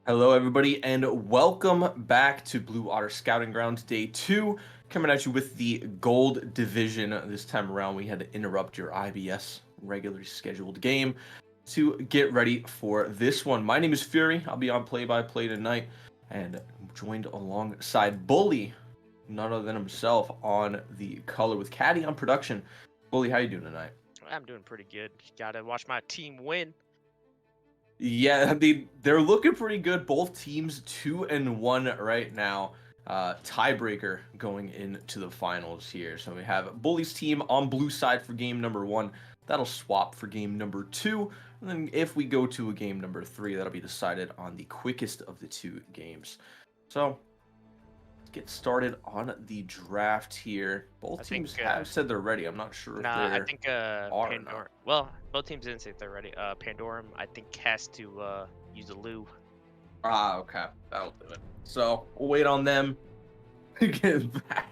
Hello, everybody, and welcome back to Blue Otter Scouting Grounds Day 2. Coming at you with the Gold Division. This time around, we had to interrupt your IBS regularly scheduled game to get ready for this one. My name is Fury. I'll be on play-by-play tonight, and I'm joined alongside Bully, none other than himself, on the color with Caddy on production. Bully, how you doing tonight? I'm doing pretty good. Gotta watch my team win. Yeah, they're looking pretty good. Both teams 2-1 right now. Tiebreaker going into the finals here. So we have Bully's team on blue side for game number 1. That'll swap for game number 2. And then if we go to a game number 3, that'll be decided on the quickest of the 2 games. So get started on the draft here. Both I teams think, have said they're ready. I'm not sure if I they think are or not. Pandora. Well, both teams didn't say they're ready. Pandorum, I think, has to use a loo. Ah, okay. That'll do it. So we'll wait on them to get back.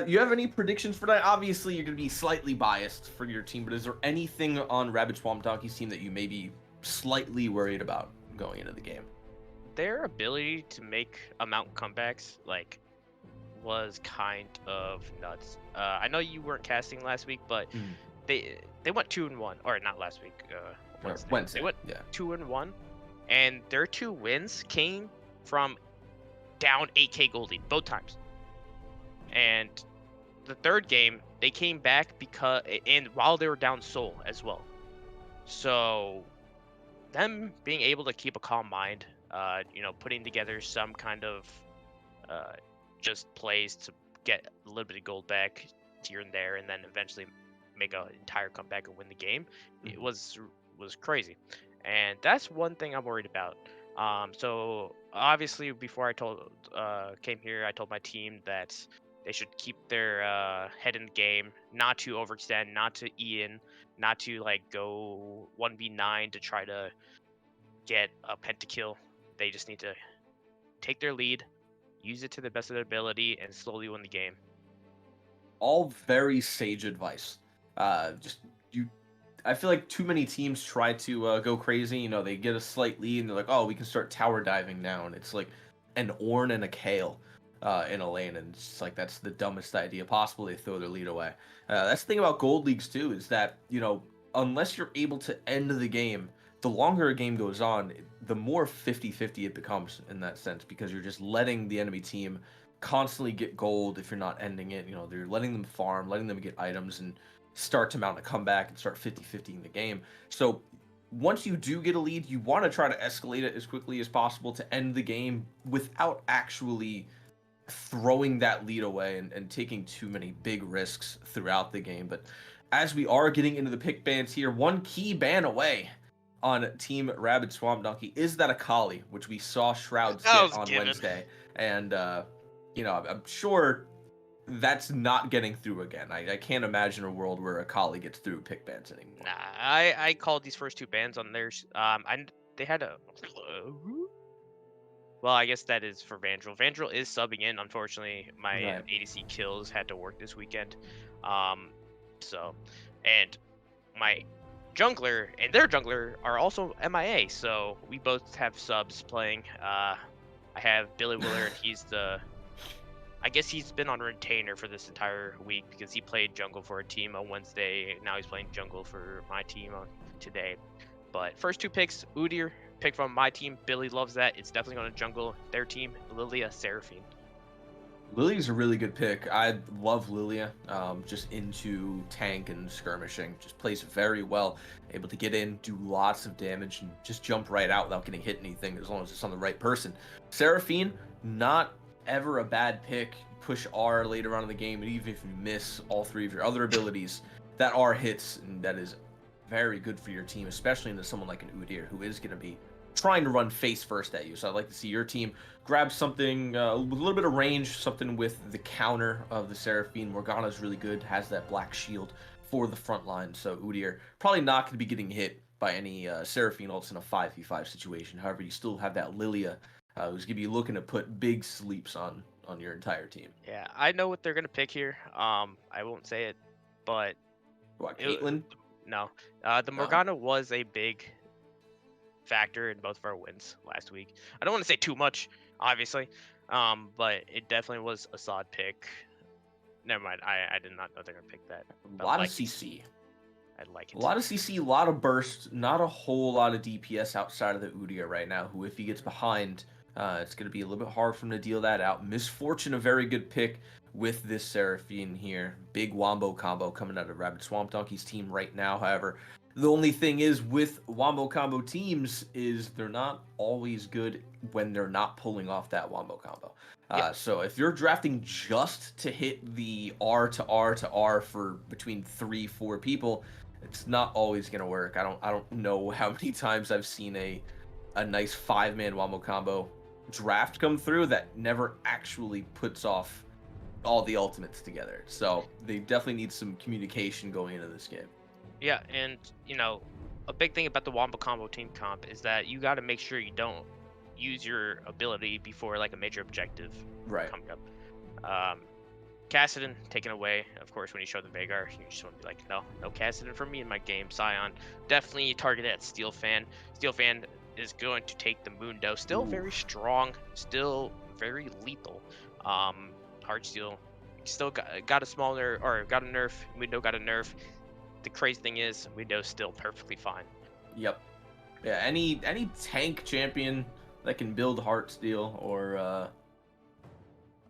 You have any predictions for that? Obviously, you're going to be slightly biased for your team, but is there anything on Rabbit Swamp Donkey's team that you may be slightly worried about going into the game? Their ability to make amount comebacks was kind of nuts. I know you weren't casting last week, but Mm. they went 2-1, or not last week. Wednesday. They Wednesday, went yeah. 2-1, and their 2 wins came from down 8K goldie both times. And the third game, they came back and while they were down soul as well. So them being able to keep a calm mind, putting together some kind of uh, just plays to get a little bit of gold back here and there, and then eventually make an entire comeback and win the game, it Mhm. was crazy. And that's one thing I'm worried about. So obviously, before I came here, I told my team that they should keep their head in the game, not to overextend, not to Ian, not to go 1v9 to try to get a pentakill. They just need to take their lead, use it to the best of their ability, and slowly win the game. All very sage advice. Just you I feel like too many teams try to go crazy. You know, they get a slight lead and they're like, oh, we can start tower diving now, and it's like an Ornn and a Kale in a lane, and it's just like that's the dumbest idea possible. They throw their lead away. That's the thing about gold leagues too, is that unless you're able to end the game, the longer a game goes on, the more 50-50 it becomes in that sense, because you're just letting the enemy team constantly get gold if you're not ending it. You know, they're letting them farm, letting them get items, and start to mount a comeback and start 50-50 in the game. So once you do get a lead, you want to try to escalate it as quickly as possible to end the game without actually throwing that lead away and taking too many big risks throughout the game. But as we are getting into the pick bans here, one key ban away on Team Rabid Swamp Donkey is that Akali, which we saw Shrouds That get was on given. Wednesday. And, I'm sure that's not getting through again. I can't imagine a world where Akali gets through pick bans anymore. Nah, I called these first two bans on theirs. They had a. Well, I guess that is for Vandrel. Vandrel is subbing in. Unfortunately, my Right. ADC kills had to work this weekend. Um, so, and my jungler and their jungler are also MIA. So we both have subs playing. I have Billy Willer, and I guess he's been on retainer for this entire week because he played jungle for a team on Wednesday. Now he's playing jungle for my team on today. But first two picks, Udyr, pick from my team. Billy loves that. It's definitely going to jungle their team. Lilia, Seraphine. Lilia's a really good pick. I love Lilia. Just into tank and skirmishing. Just plays very well. Able to get in, do lots of damage, and just jump right out without getting hit anything as long as it's on the right person. Seraphine, not ever a bad pick. Push R later on in the game, and even if you miss all three of your other abilities, that R hits, and that is very good for your team, especially into someone like an Udyr, who is going to be trying to run face first at you. So I'd like to see your team grab something with a little bit of range, something with the counter of the Seraphine. Morgana's really good, has that black shield for the front line. So Udyr probably not going to be getting hit by any Seraphine ults in a 5v5 situation. However, you still have that Lilia who's going to be looking to put big sleeps on your entire team. Yeah, I know what they're going to pick here. I won't say it, but What, it, Caitlyn? no. The No? Morgana was a big factor in both of our wins last week. I don't want to say too much, obviously, but it definitely was a solid pick. Never mind. I did not know they're gonna pick that. A I lot of like it. CC. I like A it. lot of CC, a lot of burst, not a whole lot of DPS outside of the Udyr right now, who if he gets behind, it's going to be a little bit hard for him to deal that out. Misfortune, a very good pick with this Seraphine here. Big Wombo combo coming out of Rabid Swamp Donkey's team right now. However, the only thing is with Wombo combo teams is they're not always good when they're not pulling off that Wombo combo. Yeah, So if you're drafting just to hit the R to R to R for between 3-4 people, it's not always gonna work. I don't know how many times I've seen a nice 5-man wombo combo draft come through that never actually puts off all the ultimates together. So they definitely need some communication going into this game. yeah, and a big thing about the Wombo combo team comp is that you got to make sure you don't use your ability before like a major objective Right. coming up. Kassadin taken away, of course, when you show the Veigar, you just want to be like, no Kassadin for me in my game. Scion definitely targeted at Steel Fan. Steel Fan is going to take the Mundo. Still very strong, still very lethal. Hard Steel still got a small nerf, or got a nerf. Mundo got a nerf. The crazy thing is, Mundo's still perfectly fine. Yep. Yeah. Any tank champion that can build Heartsteel or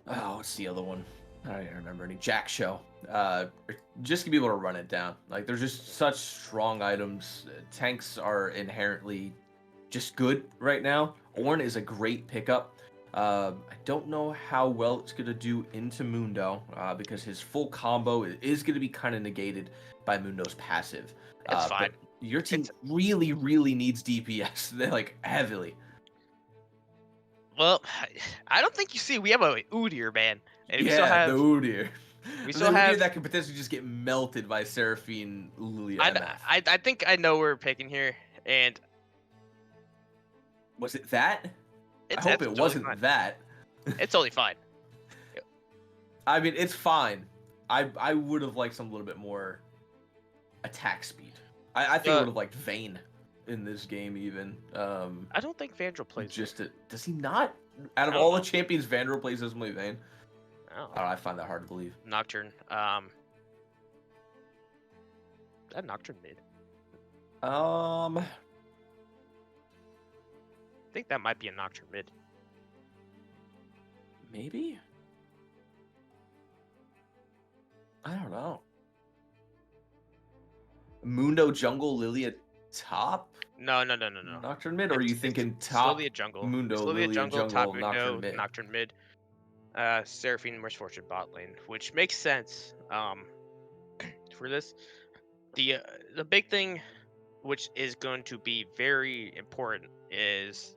what's the other one? I don't even remember any. Jack Show. Just to be able to run it down. Like there's just such strong items. Tanks are inherently just good right now. Ornn is a great pickup. I don't know how well it's gonna do into Mundo because his full combo is gonna be kind of negated by Mundo's passive. It's fine. But your team It's really, really needs DPS. They're like heavily. well, I don't think you see. We have a Udyr, man, and Yeah, the Udyr. we The still Udyr have. that could potentially just get melted by Seraphine Lilia I, MF. I think I know what we're picking here, and Was it that? I hope it's it totally wasn't fine. that. It's totally fine. I mean, it's fine. I would have liked some little bit more attack speed. I think I would have liked Vayne in this game even. I don't think Vandal plays Vayne. Does he not? Out of I don't all the know. champions, Vandal plays as only Vayne. I don't I know. don't know, I find that hard to believe. Nocturne. That Nocturne mid. Um, I think that might be a Nocturne mid. maybe. I don't know. Mundo jungle, Lilia top, No. Nocturne mid, or are you thinking It's top Lilia jungle. Mundo, It's Lilia Lilia jungle, top jungle, Nocturne Mundo, mid? Nocturne mid. Seraphine, Misfortune bot lane, which makes sense. For this, the big thing, which is going to be very important, is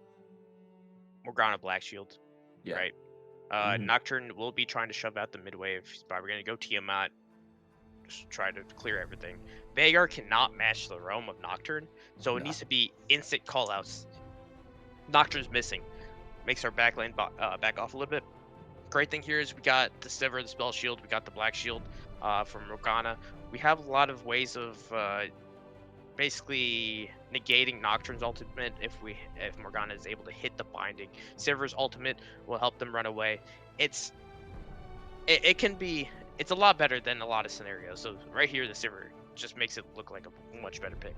Morgana Black Shield, Yeah. right? Mhm. Nocturne will be trying to shove out the mid wave. He's probably going to go Tiamat, just try to clear everything. Veigar cannot match the roam of Nocturne, so it No. needs to be instant callouts. Nocturne's missing, makes our back lane back off a little bit. Great thing here is we got the Sever, the Spell Shield, we got the Black Shield from Morgana. We have a lot of ways of basically negating Nocturne's ultimate if Morgana is able to hit the binding. Sever's ultimate will help them run away. It can be, it's a lot better than a lot of scenarios. So right here, the Sever just makes it look like a much better pick.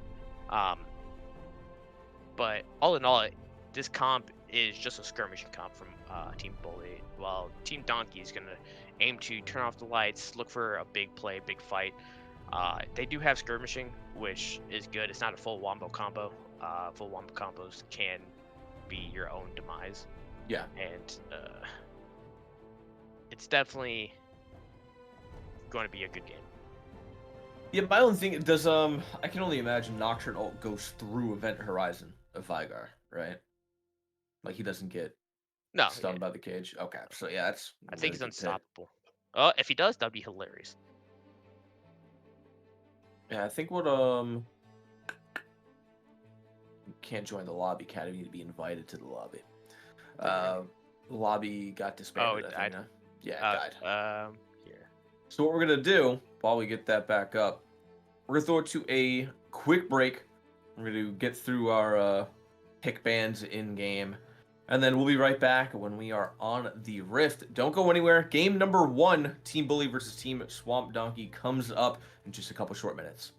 But all in all, this comp is just a skirmishing comp from Team Bully, while Team Donkey is going to aim to turn off the lights, look for a big play, big fight. They do have skirmishing, which is good. It's not a full wombo combo. Full wombo combos can be your own demise. Yeah. And it's definitely going to be a good game. Yeah, my own thing does I can only imagine Nocturne ult goes through Event Horizon of Veigar, right? Like he doesn't get stunned by the cage. Okay, so yeah, that's I think really he's good pick. unstoppable. If he does, that'd be hilarious. Yeah, I think what you can't join the lobby cat, you need to be invited to the lobby. The lobby got disbanded, I think. Huh? Yeah, it died. Here. So what we're gonna do while we get that back up, we're gonna throw it to a quick break. We're gonna get through our pick bands in game, and then we'll be right back when we are on the Rift. Don't go anywhere. Game number 1, Team Bully versus Team Swamp Donkey, comes up in just a couple short minutes.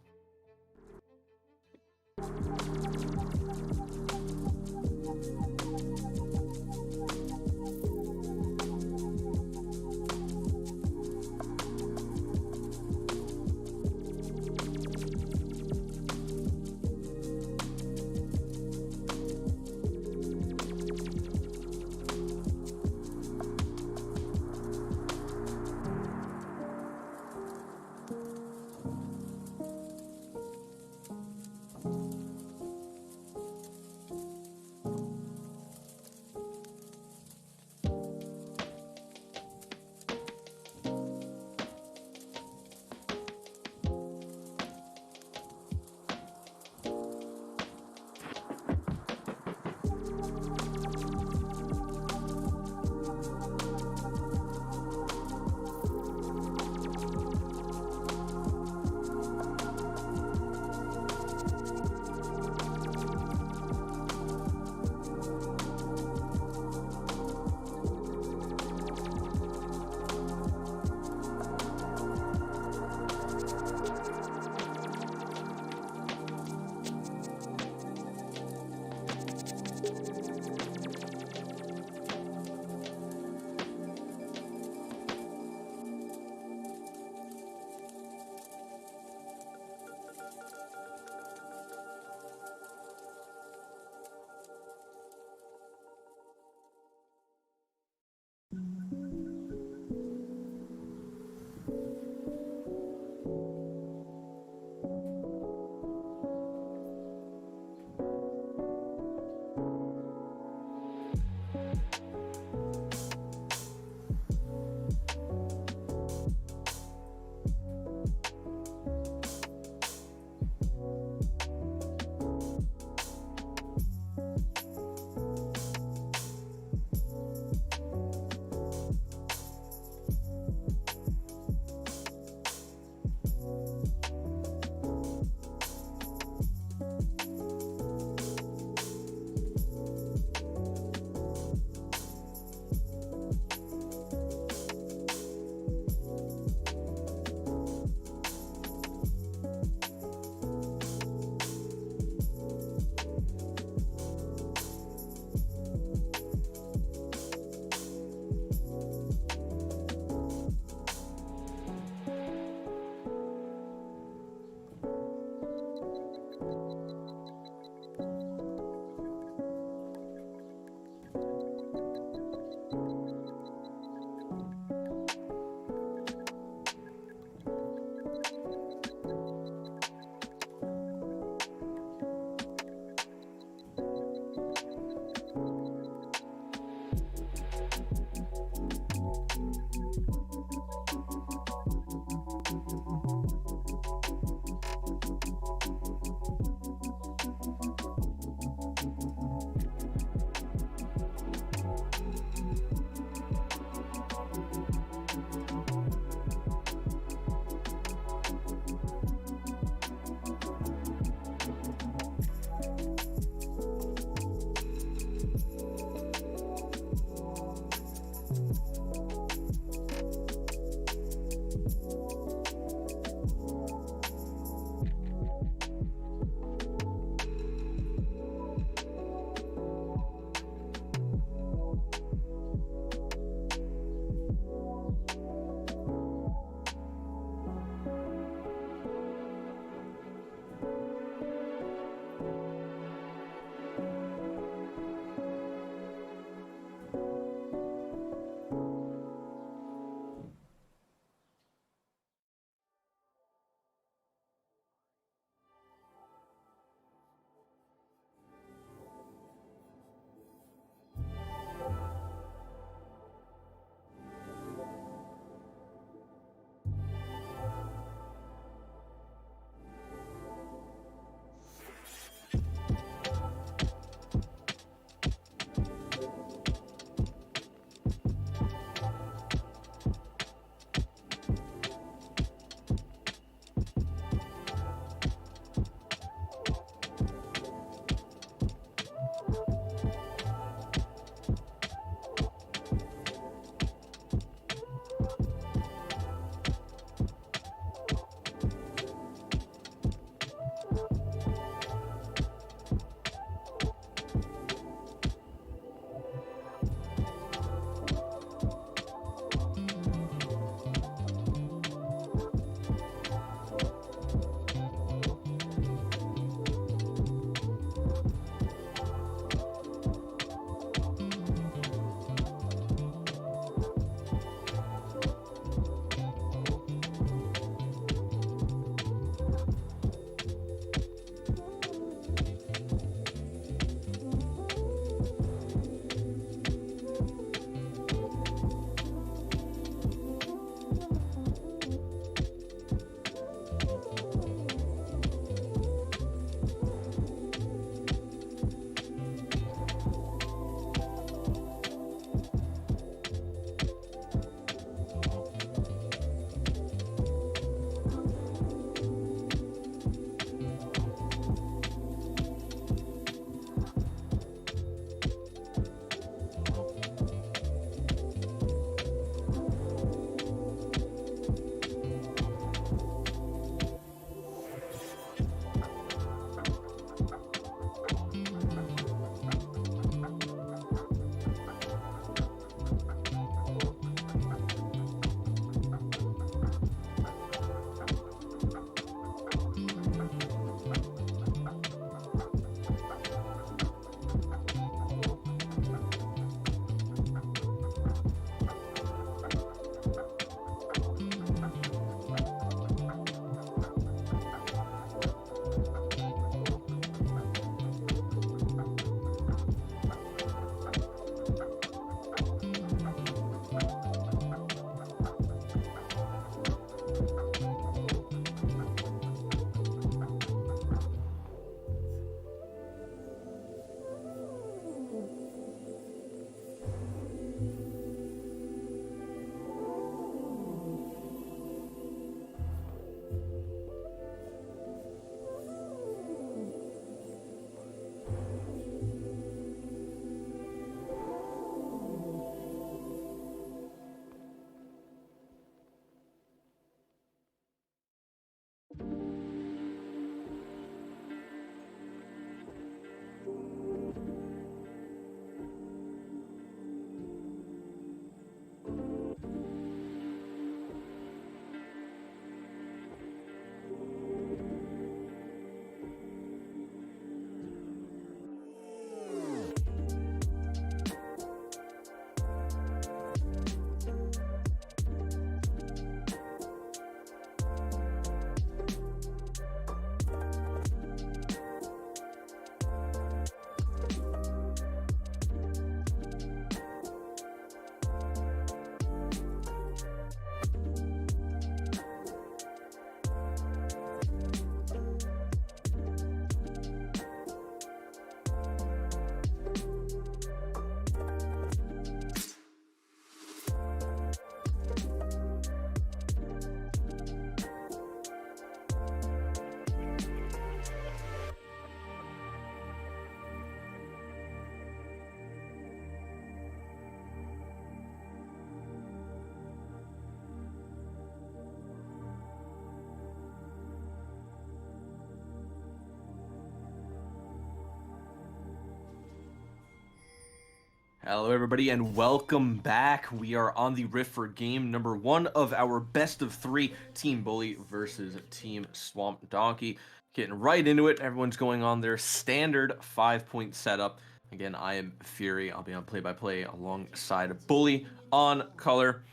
Hello, everybody, and welcome back. We are on the riff for game number 1 of our best of 3 Team Bully versus Team Swamp Donkey. Getting right into it. Everyone's going on their standard 5-point setup. Again, I am Fury. I'll be on play-by-play alongside Bully on color.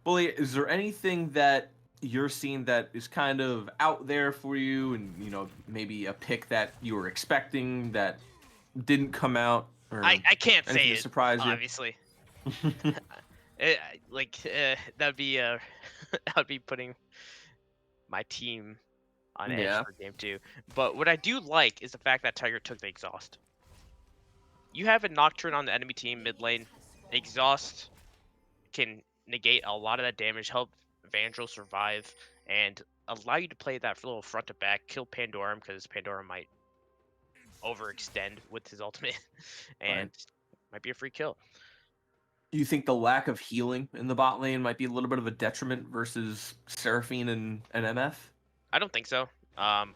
Bully, is there anything that you're seeing that is kind of out there for you, and maybe a pick that you were expecting that didn't come out, I or I can't anything say to it, surprise you? obviously. That'd be that would be putting my team on edge Yeah, for game 2. But what I do like is the fact that Tiger took the exhaust. You have a Nocturne on the enemy team mid lane. Exhaust can negate a lot of that damage, help Vandal survive, and allow you to play that little front to back, kill Pandorum because Pandorum might overextend with his ultimate, right. and might be a free kill. Do you think the lack of healing in the bot lane might be a little bit of a detriment versus Seraphine and MF? I don't think so.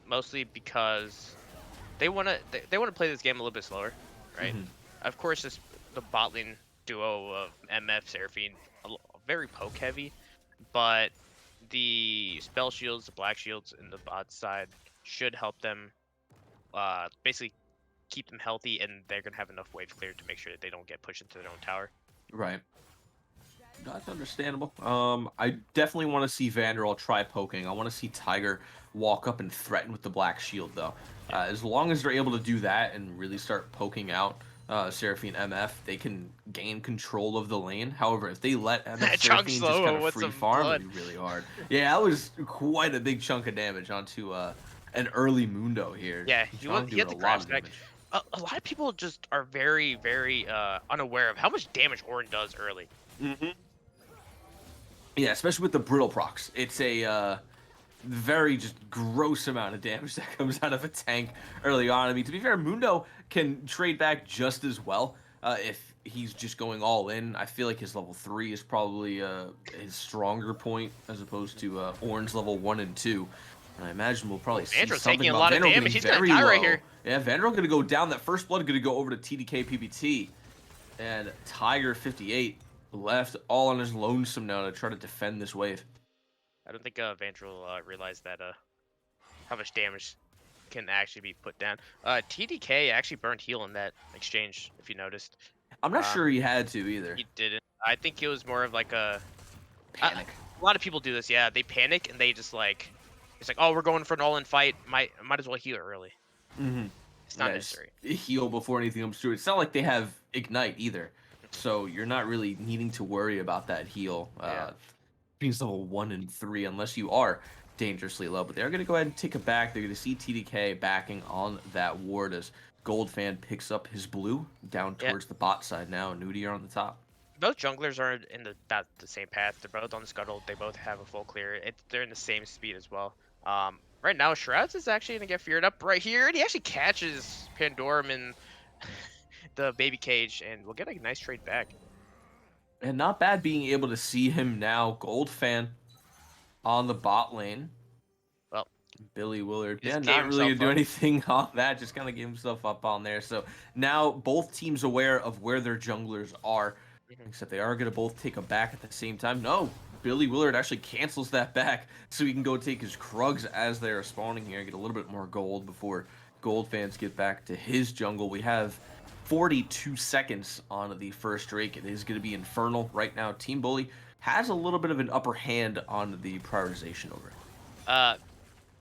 Mostly because they want to play this game a little bit slower, right? Hmm. Of course, the bot lane duo of MF Seraphine very poke heavy, but the spell shields, the black shields in the bot side should help them basically keep them healthy, and they're gonna have enough wave clear to make sure that they don't get pushed into their own tower. Right. That's understandable. I definitely want to see Vanderall try poking. I want to see Tiger walk up and threaten with the Black Shield, though. Yeah. As long as they're able to do that and really start poking out Seraphine MF, they can gain control of the lane. However, if they let MF Chunk Seraphine just kind slow of with free some farm, blood. it'd be really hard. Yeah, that was quite a big chunk of damage onto an early Mundo here. Yeah, Chong he doing had a the lot grab of stack. damage. A lot of people just are very unaware of how much damage Ornn does early. Hmm. Yeah, especially with the brittle procs. It's a very just gross amount of damage that comes out of a tank early on. I mean, to be fair, Mundo can trade back just as well if he's just going all in. I feel like his level 3 is probably his stronger point as opposed to Ornn's level 1 and 2. And I imagine we'll Oh, probably see Vandro's something taking a about lot of Vandal damage. getting He's gonna very die right low. here. Yeah, Vandal going to go down. That first blood going to go over to TDK PBT. And Tiger 58 left all on his lonesome now to try to defend this wave. I don't think Vandrel realized that how much damage can actually be put down. TDK actually burned heal in that exchange, if you noticed. I'm not Um, sure he had to either. he didn't. I think it was more of like Panic. a lot of people do this. Yeah, they panic and they just like it's like, oh, we're going for an all-in fight. Might as well heal early. Hmm. It's not Yeah, just necessary. heal before anything comes through. It's not like they have Ignite either. So you're not really needing to worry about that heal. Yeah. Being level 1 and 3 unless you are dangerously low. But they're going to go ahead and take it back. They're going to see TDK backing on that ward as Goldfan picks up his blue down Yeah. towards the bot side now. And Nudie are on the top. Both junglers are in about the same path. They're both on the scuttle. They both have a full clear. They're in the same speed as well. Right now, Shrouds is actually gonna get feared up right here, and he actually catches Pandorum in the baby cage, and we'll get a nice trade back. And not bad being able to see him now. Goldfan on the bot lane. Well, Billy Willard, he yeah, just gave not really himself gonna do up. anything on that. Just kind of give himself up on there. So now both teams aware of where their junglers are, Mhm. except they are gonna both take a back at the same time. No, Billy Willard actually cancels that back, so he can go take his Krugs as they are spawning here, get a little bit more gold before Gold fans get back to his jungle. We have 42 seconds on the first Drake. It is going to be Infernal right now. Team Bully has a little bit of an upper hand on the prioritization over it. Uh,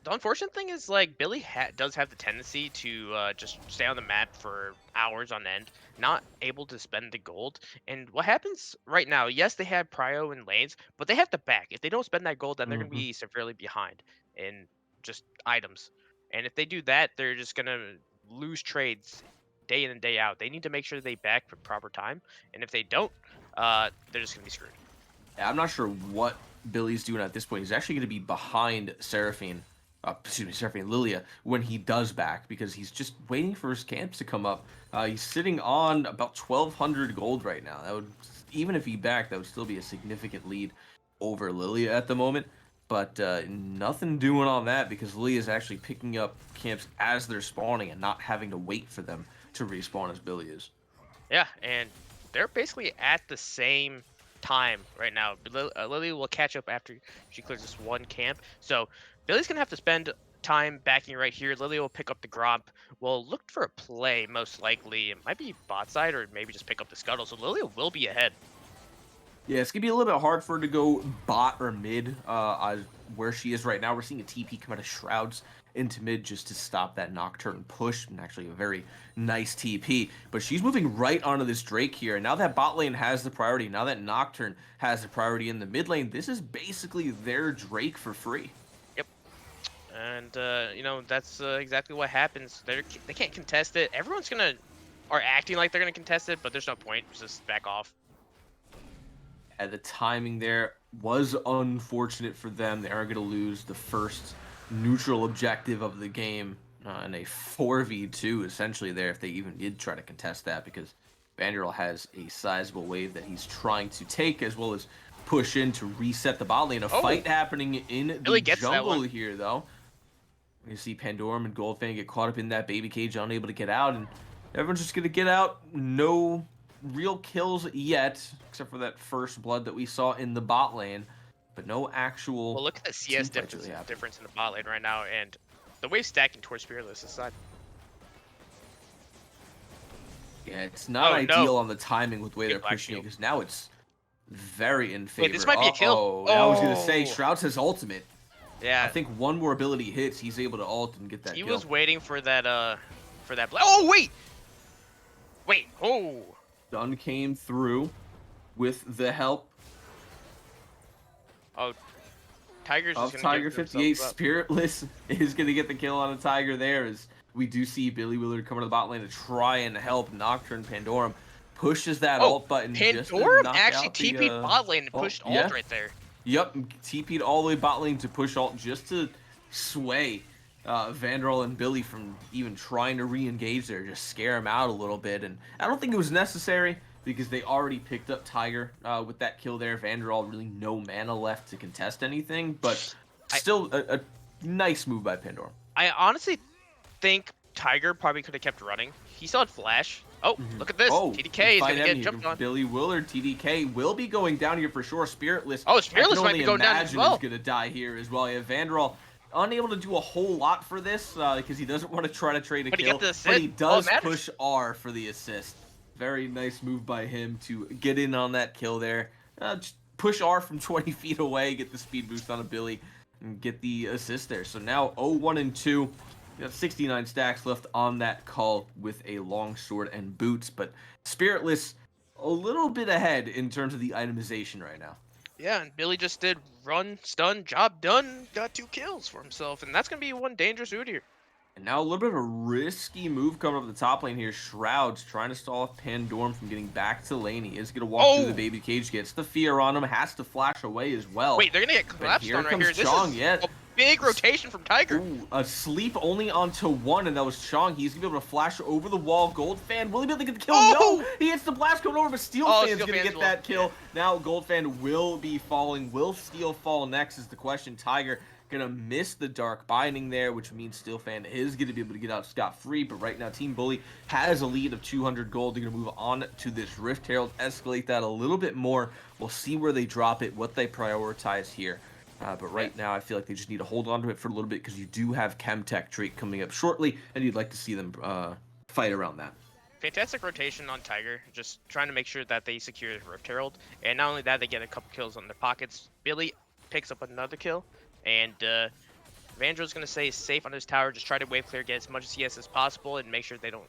The unfortunate thing is, like, Billy does have the tendency to just stay on the map for hours on end, not able to spend the gold. And what happens right now, yes, they have prio and lanes, but they have to back. If they don't spend that gold, then they're going to Hmm. be severely behind in just items. And if they do that, they're just going to lose trades day in and day out. They need to make sure they back for proper time. And if they don't, they're just going to be screwed. I'm not sure what Billy's doing at this point. He's actually going to be behind Seraphine, Seraphine Lilia when he does back because he's just waiting for his camps to come up. He's sitting on about 1,200 gold right now. That would, even if he backed, that would still be a significant lead over Lilia at the moment. But nothing doing on that because Lilia is actually picking up camps as they're spawning and not having to wait for them to respawn as Billy is. Yeah, and they're basically at the same time right now. Lily will catch up after she clears this one camp. So Billy's gonna have to spend time backing right here. Lily will pick up the Gromp. Will look for a play most likely. It might be bot side or maybe just pick up the Scuttle. So Lily will be ahead. Yeah, it's gonna be a little bit hard for her to go bot or mid where she is right now. We're seeing a TP come out of Shrouds into mid just to stop that Nocturne push, and actually a very nice TP. But she's moving right onto this Drake here, and now that bot lane has the priority, now that Nocturne has the priority in the mid lane, this is basically their Drake for free. Yep. And that's exactly what happens. They can't contest it. Everyone's gonna are acting like they're gonna contest it, but there's no point. Just back off. The timing there was unfortunate for them. They are going to lose the first neutral objective of the game in a 4v2 essentially there if they even did try to contest that, because Vanderbilt has a sizable wave that he's trying to take as well as push in to reset the bot lane. A fight happening in Billy the gets that jungle one. here though. You see Pandorum and Goldfang get caught up in that baby cage, unable to get out, and everyone's just going to get out. No real kills yet, except for that first blood that we saw in the bot lane, but no actual. Well, look at the CS difference in the bot lane right now, and the wave stacking towards Spiritless' side. Yeah, it's not ideal on the timing with the way they're pushing it, because now it's very in favor. Wait, this might be a kill. Oh, I was gonna say Shroud has ultimate. Yeah, I think one more ability hits, he's able to ult and get that kill. He was waiting for that oh wait, oh. Stun came through with the help of Tiger 58. Spiritless is going to get the kill on a Tiger there, as we do see Billy Willard coming to the bot lane to try and help Nocturne. Pandorum pushes that ult button. Pandorum actually TP'd bot lane and pushed ult right there. Yep, TP'd all the way bot lane to push ult just to sway Vandal and Billy from even trying to re-engage there, just scare him out a little bit. And I don't think it was necessary, because they already picked up Tiger with that kill there. Vandal really no mana left to contest anything, but still a nice move by Pandorum. I honestly think Tiger probably could have kept running. He still had flash. Oh, look at this. TDK is going to get jumped on. Billy Willard, TDK will be going down here for sure. Spiritless. Oh, Spiritless might be going down as well. He's going to die here as well. Yeah, Vandal unable to do a whole lot for this because he doesn't want to try to trade a kill. But he does push R for the assist. Very nice move by him to get in on that kill there. Just push R from 20 feet away, get the speed boost on a Billy, and get the assist there. So now 0-1-2. We got 69 stacks left on that call with a long sword and boots, but Spiritless a little bit ahead in terms of the itemization right now. Yeah, and Billy just did run, stun, job done, got 2 kills for himself, and that's going to be one dangerous route here. And now a little bit of a risky move coming up the top lane here. Shrouds trying to stall off Pandorum from getting back to lane. He is going to walk through the baby cage, gets the fear on him, has to flash away as well. Wait, they're going to get collapsed on right here. Chong, this is a big rotation from Tiger. Ooh, a sleep only onto 1, and that was Chong. He's going to be able to flash over the wall. Goldfan, will he be able to get the kill? No! He hits the blast coming over, but Steelfan's going to get that kill. Now Goldfan will be falling. Will Steel fall next is the question. Tiger gonna miss the Dark Binding there, which means Steelfan is gonna be able to get out scot-free. But right now, Team Bully has a lead of 200 gold. They're gonna move on to this Rift Herald, escalate that a little bit more. We'll see where they drop it, what they prioritize here. But right now, I feel like they just need to hold on to it for a little bit, because you do have Chemtech Drake coming up shortly, and you'd like to see them fight around that. Fantastic rotation on Tiger, just trying to make sure that they secure the Rift Herald. And not only that, they get a couple kills on their pockets. Billy picks up another kill. And Vandal's going to stay safe on his tower, just try to wave clear, get as much CS as possible, and make sure they don't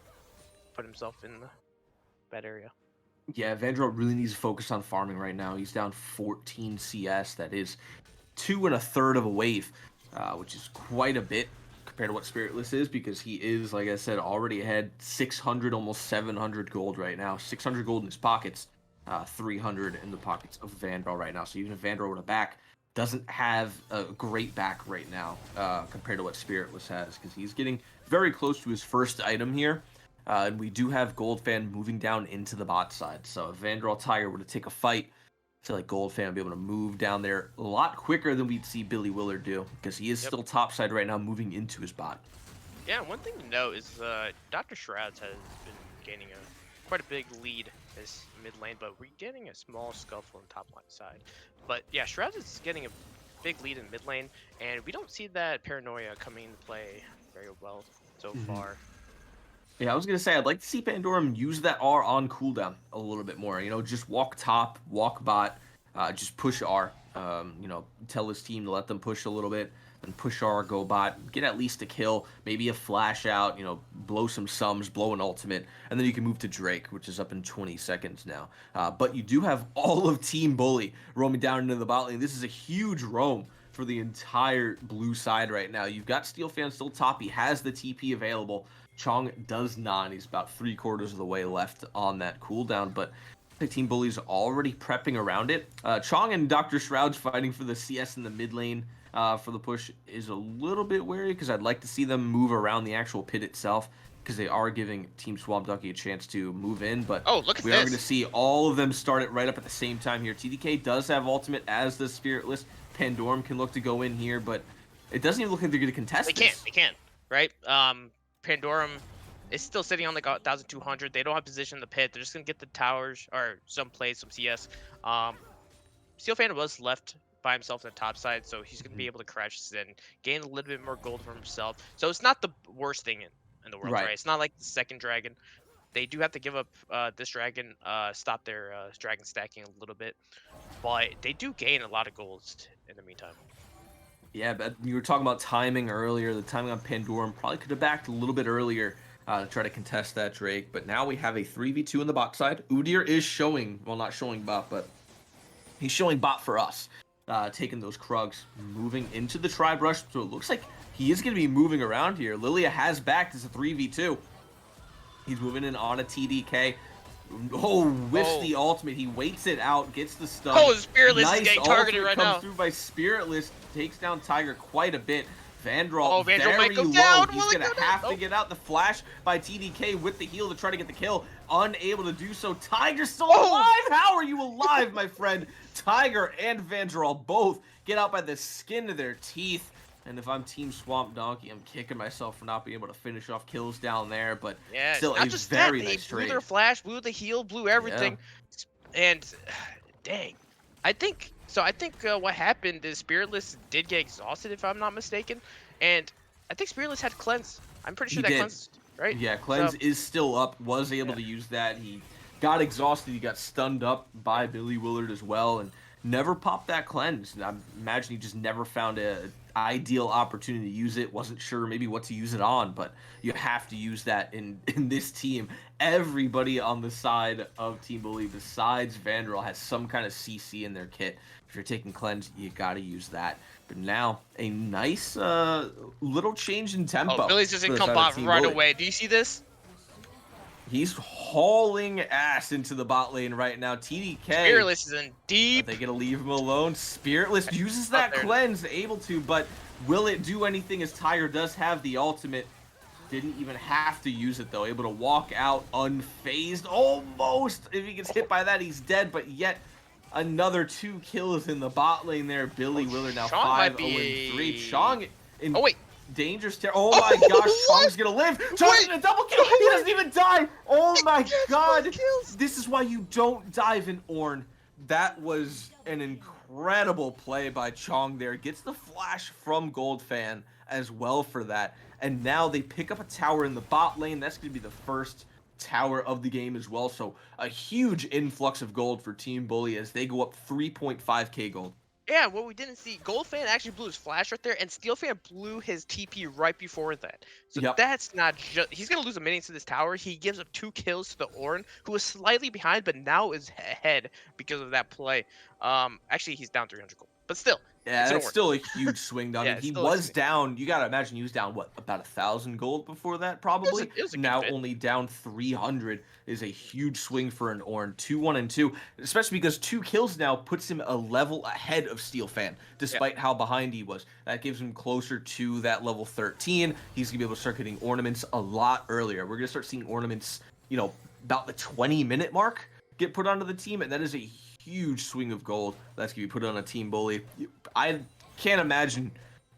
put himself in the bad area. Yeah, Vandal really needs to focus on farming right now. He's down 14 CS. That is 2 1/3 of a wave, which is quite a bit compared to what Spiritless is, because he is, like I said, already ahead 600, almost 700 gold right now. 600 gold in his pockets, 300 in the pockets of Vandal right now. So even if Vandal were to back, doesn't have a great back right now compared to what Spiritless has, because he's getting very close to his first item here. And we do have Goldfan moving down into the bot side. So if Vandal Tiger were to take a fight, I feel like Goldfan would be able to move down there a lot quicker than we'd see Billy Willard do, because he is still topside right now, moving into his bot. Yeah, one thing to note is Dr. Shrouds has been gaining quite a big lead this mid lane, but we're getting a small scuffle on top line side. But yeah, Shroud is getting a big lead in mid lane, and we don't see that paranoia coming into play very well so far. Yeah, I was gonna say I'd like to see Pandorum use that R on cooldown a little bit more. You know, just walk top, walk bot, just push R. You know, tell his team to let them push a little bit, and push R, go bot, get at least a kill, maybe a flash out. You know, blow some sums, blow an ultimate, and then you can move to Drake, which is up in 20 seconds now. But you do have all of Team Bully roaming down into the bot lane. This is a huge roam for the entire blue side right now. You've got Steelfan still top. He has the TP available. Chong does not. He's about 3/4 of the way left on that cooldown, but the Team Bully's already prepping around it. Chong and Dr. Shroud's fighting for the CS in the mid lane for the push is a little bit wary because I'd like to see them move around the actual pit itself because they are giving Team Swamp Ducky a chance to move in, but Oh, look at we are this. going to see all of them start it right up at the same time here. TDK does have ultimate as the Spiritless. Pandorum can look to go in here, but it doesn't even look like they're going to contest They this. can't. They can't. Right? Pandorum is still sitting on like 1,200. They don't have position in the pit. They're just gonna get the towers or some plays, some CS. Steelfan was left by himself on the top side, so he's gonna be able to crash this in, gain a little bit more gold for himself. So it's not the worst thing in the world, Right. right? It's not like the second dragon. They do have to give up this dragon, stop their dragon stacking a little bit, but they do gain a lot of golds in the meantime. Yeah, but you were talking about timing earlier. The timing on Pandorum probably could have backed a little bit earlier to try to contest that Drake. But now we have a 3v2 in the bot side. Udyr is showing, well, not showing bot, but he's showing bot for us. Taking those Krugs, moving into the Tribe Rush. So it looks like he is going to be moving around here. Lilia has backed as a 3v2. He's moving in on a TDK. Oh, whiffs the ultimate. He waits it out, gets the stun. Oh, Spiritless nice is getting targeted ultimate right comes now. through by Spiritless, takes down Tiger quite a bit. Vandral, Oh, Vandral very might go low. down. He's Will it gonna go down? have to Nope. get out the flash by TDK with the heal to try to get the kill. Unable to do so. Tiger's still Oh! alive. How are you alive, my friend? Tiger and Vandral both get out by the skin of their teeth. And if I'm Team Swamp Donkey, I'm kicking myself for not being able to finish off kills down there. But Yeah, still not a just very that, nice they blew trade. their flash, blew the heal, blew everything, and dang, I think so. I think what happened is Spiritless did get exhausted, if I'm not mistaken, and I think Spiritless had cleanse. I'm pretty sure He that did. cleanse, right? Yeah, Cleanse So, is still up, was able Yeah. to use that. He got exhausted, he got stunned up by Billy Willard as well, and never popped that Cleanse. And I imagine he just never found a ideal opportunity to use it, wasn't sure maybe what to use it on, but you have to use that in this team. Everybody on the side of Team Bully, besides Vandral, has some kind of CC in their kit. If you're taking Cleanse, you gotta use that. But now, a nice little change in tempo. oh, Billy's just for in the side of combat Team right Bully. away. Do you see this? He's hauling ass into the bot lane right now. TDK, Spiritless is in are deep. they gonna leave him alone? Spiritless uses that there. cleanse, able to, but will it do anything as Tiger does have the ultimate? Didn't even have to use it though. Able to walk out unfazed, almost. If he gets hit by that, he's dead, but yet another 2 kills in the bot lane there. Billy Willard now Chong might 5-0-3. be- Chong in Oh wait, dangerous oh my gosh, Chong's gonna live! Chong's gonna double kill! He doesn't even die! Oh my god! This is why you don't dive in Ornn. That was an incredible play by Chong there. Gets the flash from Goldfan as well for that. And now they pick up a tower in the bot lane. That's gonna be the first tower of the game as well. So a huge influx of gold for Team Bully as they go up 3.5k gold. yeah, what we didn't see, Goldfan actually blew his flash right there, and Steelfan blew his TP right before that. So Yep. that's not just... He's going to lose a minion to this tower. He gives up 2 kills to the Ornn, who was slightly behind, but now is ahead because of that play. Actually, he's down 300 gold. But still, Yeah, it's an that's Ornn. still a huge swing down. Yeah, He it's still a was swing. down. You gotta imagine he was down what, about 1,000 gold before that, probably. It was a good Now bit. only down 300 is a huge swing for an Ornn. 2-1-2, especially because 2 kills now puts him a level ahead of Steelfan, despite how behind he was. That gives him closer to that level 13. He's gonna be able to start getting ornaments a lot earlier. We're gonna start seeing ornaments, you know, about the 20-minute mark get put onto the team, and that is a huge swing of gold that's gonna be put on a Team Bully. I can't imagine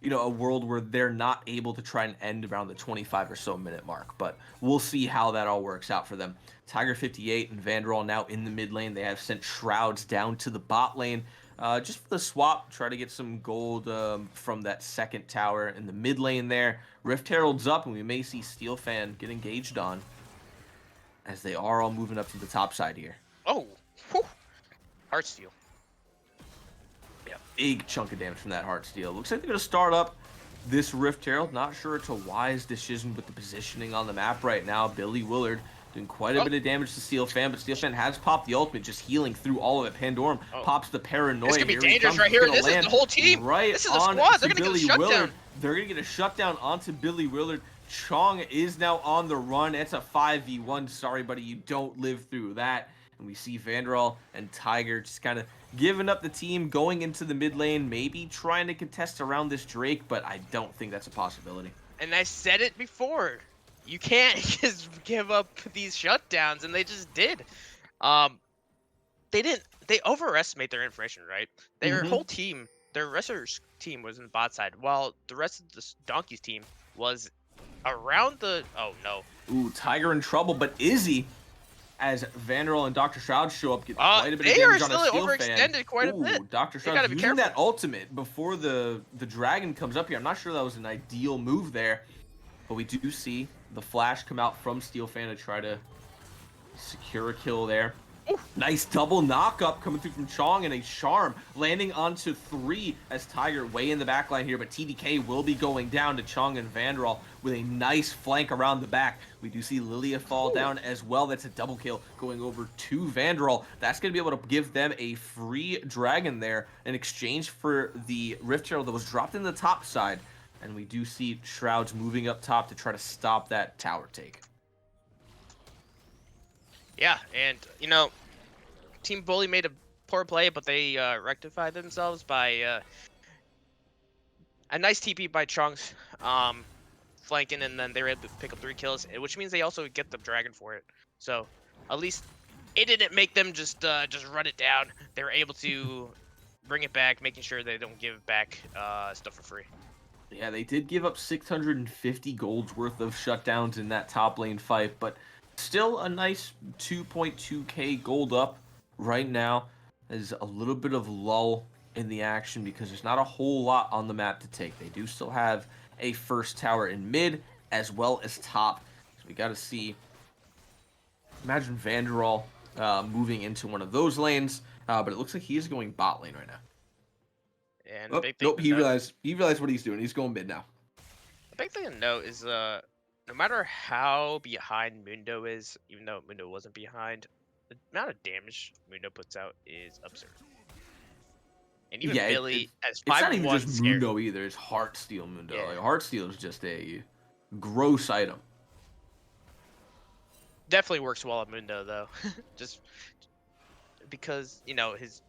a world where they're not able to try and end around the 25 or so minute mark. But we'll see how that all works out for them. Tiger 58 and Vanderall now in the mid lane. They have sent Shrouds down to the bot lane just for the swap. Try to get some gold from that second tower in the mid lane there. Rift Herald's up, and we may see Steel Fan get engaged on as they are all moving up to the top side here. Oh, whew. Heartsteel. Yeah, big chunk of damage from that Heartsteel. Looks like they're going to start up this Rift Herald. Not sure it's a wise decision with the positioning on the map right now. Billy Willard doing quite a bit of damage to Steel Fan, but Steel Fan has popped the ultimate, just healing through all of it. Pandorum pops the Paranoia. This could be dangerous right here. This is the whole team. Right, this is a squad. They're going to get a shutdown. Willard. They're going to get a shutdown onto Billy Willard. Chong is now on the run. It's a 5v1. Sorry, buddy, you don't live through that. And we see Vanderall and Tiger just kind of giving up the team, going into the mid lane, maybe trying to contest around this Drake, but I don't think that's a possibility. And I said it before. You can't just give up these shutdowns, and they just did. They overestimate their information, right? Their whole team, their rest of their team was in the bot side, while the rest of the Donkey's team was around the... Oh, no. Ooh, Tiger in trouble, but Izzy, as Vanderall and Dr. Shroud show up, get quite a bit of they are damage on a still Steel overextended Fan. quite a bit. Dr. Shroud using that ultimate before the dragon comes up here. I'm not sure that was an ideal move there, but we do see the flash come out from Steel Fan to try to secure a kill there. Ooh. Nice double knock-up coming through from Chong, and a Charm landing onto 3 as Tiger way in the back line here, but TDK will be going down to Chong and Vanderall with a nice flank around the back. We do see Lilia fall down as well. That's a double kill going over to Vanderall. That's going to be able to give them a free dragon there in exchange for the Rift Herald that was dropped in the top side. And we do see Shrouds moving up top to try to stop that tower take. Yeah, and, Team Bully made a poor play, but they rectified themselves by a nice TP by Chunks flanking, and then they were able to pick up 3 kills, which means they also get the dragon for it. So, at least it didn't make them just run it down. They were able to bring it back, making sure they don't give back stuff for free. Yeah, they did give up 650 gold's worth of shutdowns in that top lane fight, but still a nice 2.2k gold up right now. There's a little bit of lull in the action because there's not a whole lot on the map to take. They do still have a first tower in mid as well as top. So we got to see. Imagine Vanderall moving into one of those lanes, but it looks like he is going bot lane right now. And nope, he realized what he's doing. He's going mid now. The big thing to note is no matter how behind Mundo is, even though Mundo wasn't behind, the amount of damage Mundo puts out is absurd. And even Billy, as 5-1, it's not even just Mundo either. It's Heartsteel Mundo. Yeah. Like Heartsteel is just a gross item. Definitely works well on Mundo though, just because his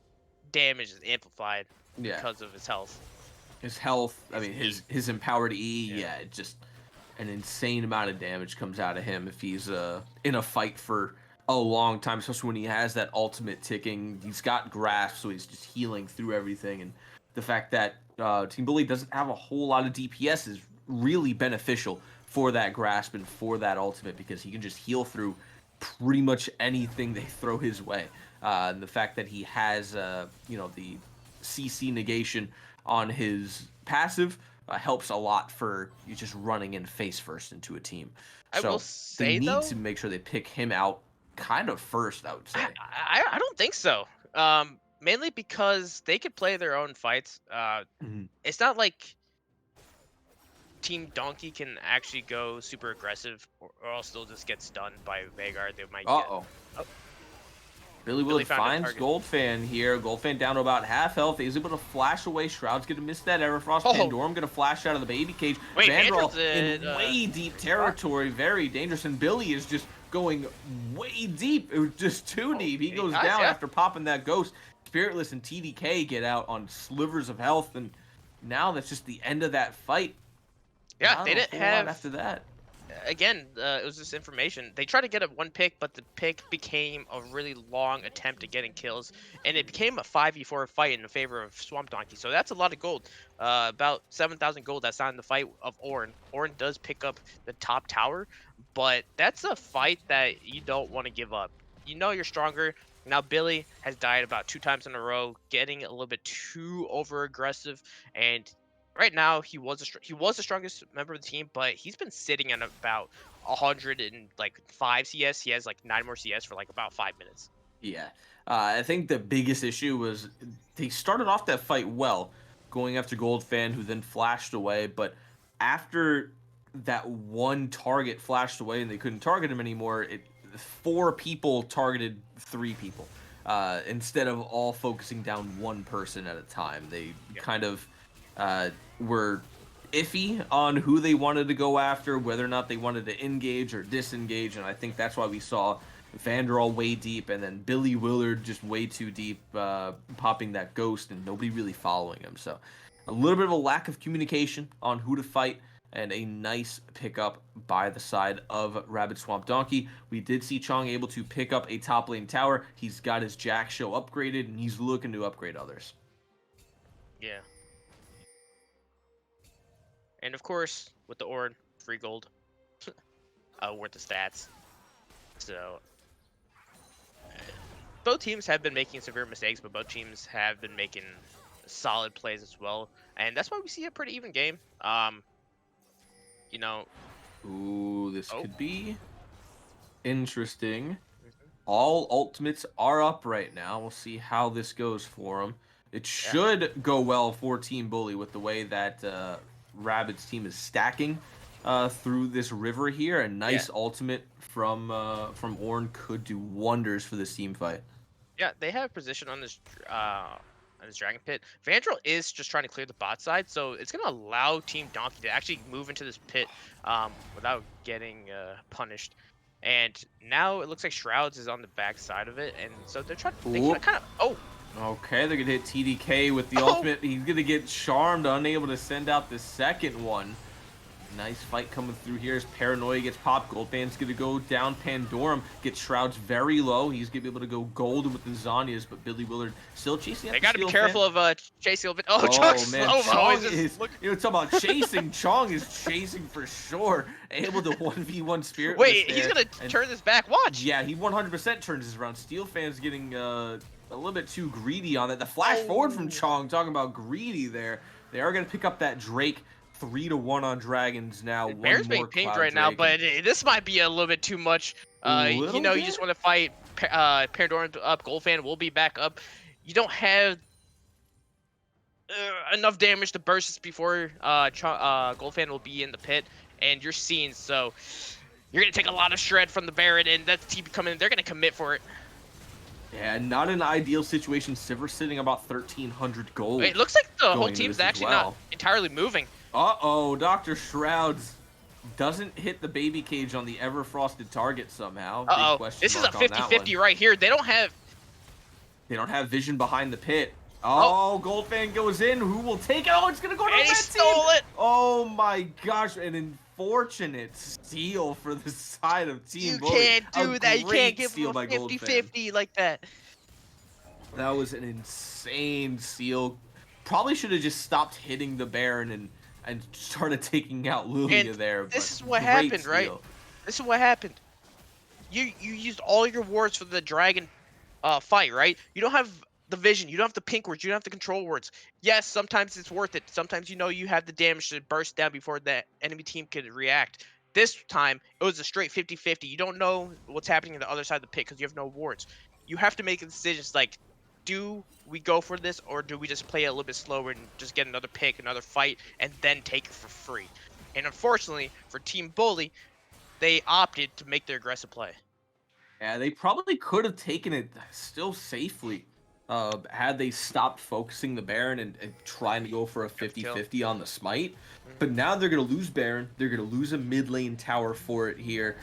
damage is amplified because of his health. His health, I mean his empowered E, just an insane amount of damage comes out of him if he's in a fight for a long time, especially when he has that ultimate ticking. He's got grasp, so he's just healing through everything, and the fact that Team Bully doesn't have a whole lot of DPS is really beneficial for that grasp and for that ultimate, because he can just heal through pretty much anything they throw his way. And the fact that he has the CC negation on his passive helps a lot for you just running in face first into a team. I will say, they need to make sure they pick him out kind of first, I would say. I don't think so. Mainly because they could play their own fights. It's not like Team Donkey can actually go super aggressive, or else they'll just get stunned by Veigar. They might get... Billy Willard finds Goldfan here. Goldfan down to about half health. He's able to flash away. Shroud's going to miss that Everfrost. Pandorum going to flash out of the baby cage. Vanderall in way deep territory. Very dangerous. And Billy is just going way deep. It was just too deep. He goes down after popping that ghost. Spiritless and TDK get out on slivers of health. And now that's just the end of that fight. Yeah, they didn't have... after that. again, it was this information. They tried to get a one pick, but the pick became a really long attempt at getting kills, and it became a 5v4 fight in favor of Swamp Donkey. So that's a lot of gold. About 7,000 gold. That's not in the fight of Orin. Orin does pick up the top tower, but that's a fight that you don't want to give up. You know you're stronger. Now Billy has died about 2 times in a row, getting a little bit too over aggressive, and right now he was the strongest member of the team, but he's been sitting at about 105 CS. He has like 9 more CS for like about 5 minutes. Yeah. I think the biggest issue was they started off that fight well, going after Goldfan, who then flashed away. But after that one target flashed away and they couldn't target him anymore, 4 people targeted 3 people. Instead of all focusing down one person at a time. They Yeah. kind of were iffy on who they wanted to go after, whether or not they wanted to engage or disengage, and I think that's why we saw Vanderall way deep, and then Billy Willard just way too deep, popping that ghost, and nobody really following him. So a little bit of a lack of communication on who to fight, and a nice pickup by the side of Rabbit Swamp Donkey. We did see Chong able to pick up a top lane tower. He's got his Jack Show upgraded, and he's looking to upgrade others. Yeah. And of course, with the Ord, free gold, worth the stats. So both teams have been making severe mistakes, but both teams have been making solid plays as well, and that's why we see a pretty even game. You know, Ooh, this oh, could be interesting. mhm, All ultimates are up right now. We'll see how this goes for them. It yeah, should go well for Team Bully with the way that Rabbit's team is stacking through this river here. A yeah, nice ultimate from Ornn could do wonders for this team fight. yeah. They have position on this dragon pit. Vandrel is just trying to clear the bot side, so it's gonna allow Team Donkey to actually move into this pit without getting punished. And now it looks like Shrouds is on the back side of it, and so they're trying. They Ooh. kind of. Oh, Okay, they're gonna hit TDK with the oh. ultimate. He's gonna get charmed, unable to send out the second one. Nice fight coming through here as Paranoia gets popped. Goldfan's going to go down. Pandorum gets Shrouds very low. He's going to be able to go golden with the Zanyas, but Billy Willard still chasing. They got to be careful of chasing a little bit. Oh, Oh Chong's man, slow-mo. Chong Just is, you know, talk about chasing. Chong is chasing for sure. Able to 1v1 Spirit. Wait, he's going to turn this back. Watch. Yeah, he 100% turns this around. Steel Fan's getting a little bit too greedy on that. The flash forward from Chong, talking about greedy there. They are going to pick up that Drake. 3-1 on Dragons now. Bear's being pinged right now, but this might be a little bit too much. You know, you just want to fight Pandoran up. Goldfan will be back up. You don't have enough damage to burst this before Goldfan will be in the pit, and you're seeing, so you're going to take a lot of shred from the Baron, and that's the team coming in. They're going to commit for it. Yeah, not an ideal situation. Sivir sitting about 1,300 gold. It looks like the whole team's actually not entirely moving. Uh-oh, Dr. Shrouds doesn't hit the baby cage on the ever-frosted target somehow. Uh-oh, this is a 50-50 right here. They don't have vision behind the pit. Oh, Goldfan goes in. Who will take it? Oh, it's going to go to the red team. Stole it. Oh, my gosh. An unfortunate steal for the side of Team Bully. You can't do that. You can't give them a 50-50 like that. That was an insane steal. Probably should have just stopped hitting the Baron and started taking out Lulia there. This is what happened, right? This is what happened. You used all your wards for the dragon fight, right? You don't have the vision. You don't have the pink wards. You don't have the control wards. Yes, sometimes it's worth it. Sometimes you know you have the damage to burst down before the enemy team could react. This time, it was a straight 50-50. You don't know what's happening on the other side of the pit because you have no wards. You have to make a decision like, do we go for this, or do we just play it a little bit slower and just get another pick, another fight, and then take it for free? And unfortunately, for Team Bully, they opted to make their aggressive play. Yeah, they probably could have taken it still safely had they stopped focusing the Baron and trying to go for a 50-50 on the smite. But now they're going to lose Baron. They're going to lose a mid lane tower for it here.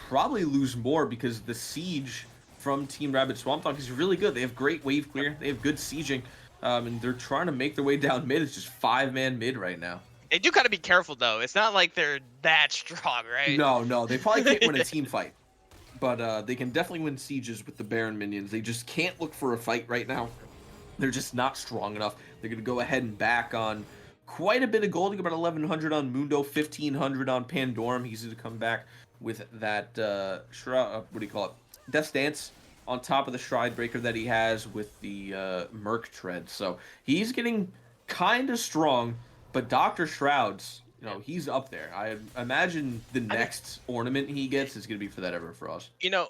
Probably lose more because the siege from Team Rabbit Swamp Donkey is really good. They have great wave clear. They have good sieging. And they're trying to make their way down mid. It's just 5-man mid right now. They do gotta be careful though. It's not like they're that strong, right? No, no, they probably can't win a team fight, but they can definitely win sieges with the Baron minions. They just can't look for a fight right now. They're just not strong enough. They're going to go ahead and back on quite a bit of gold. About 1,100 on Mundo, 1,500 on Pandorum. He's going to come back with that what do you call it? Death Dance on top of the Stride Breaker that he has with the Merc Tread. So he's getting kind of strong, but Dr. Shrouds, he's up there. I imagine the I mean, next ornament he gets is going to be for that Everfrost. you know,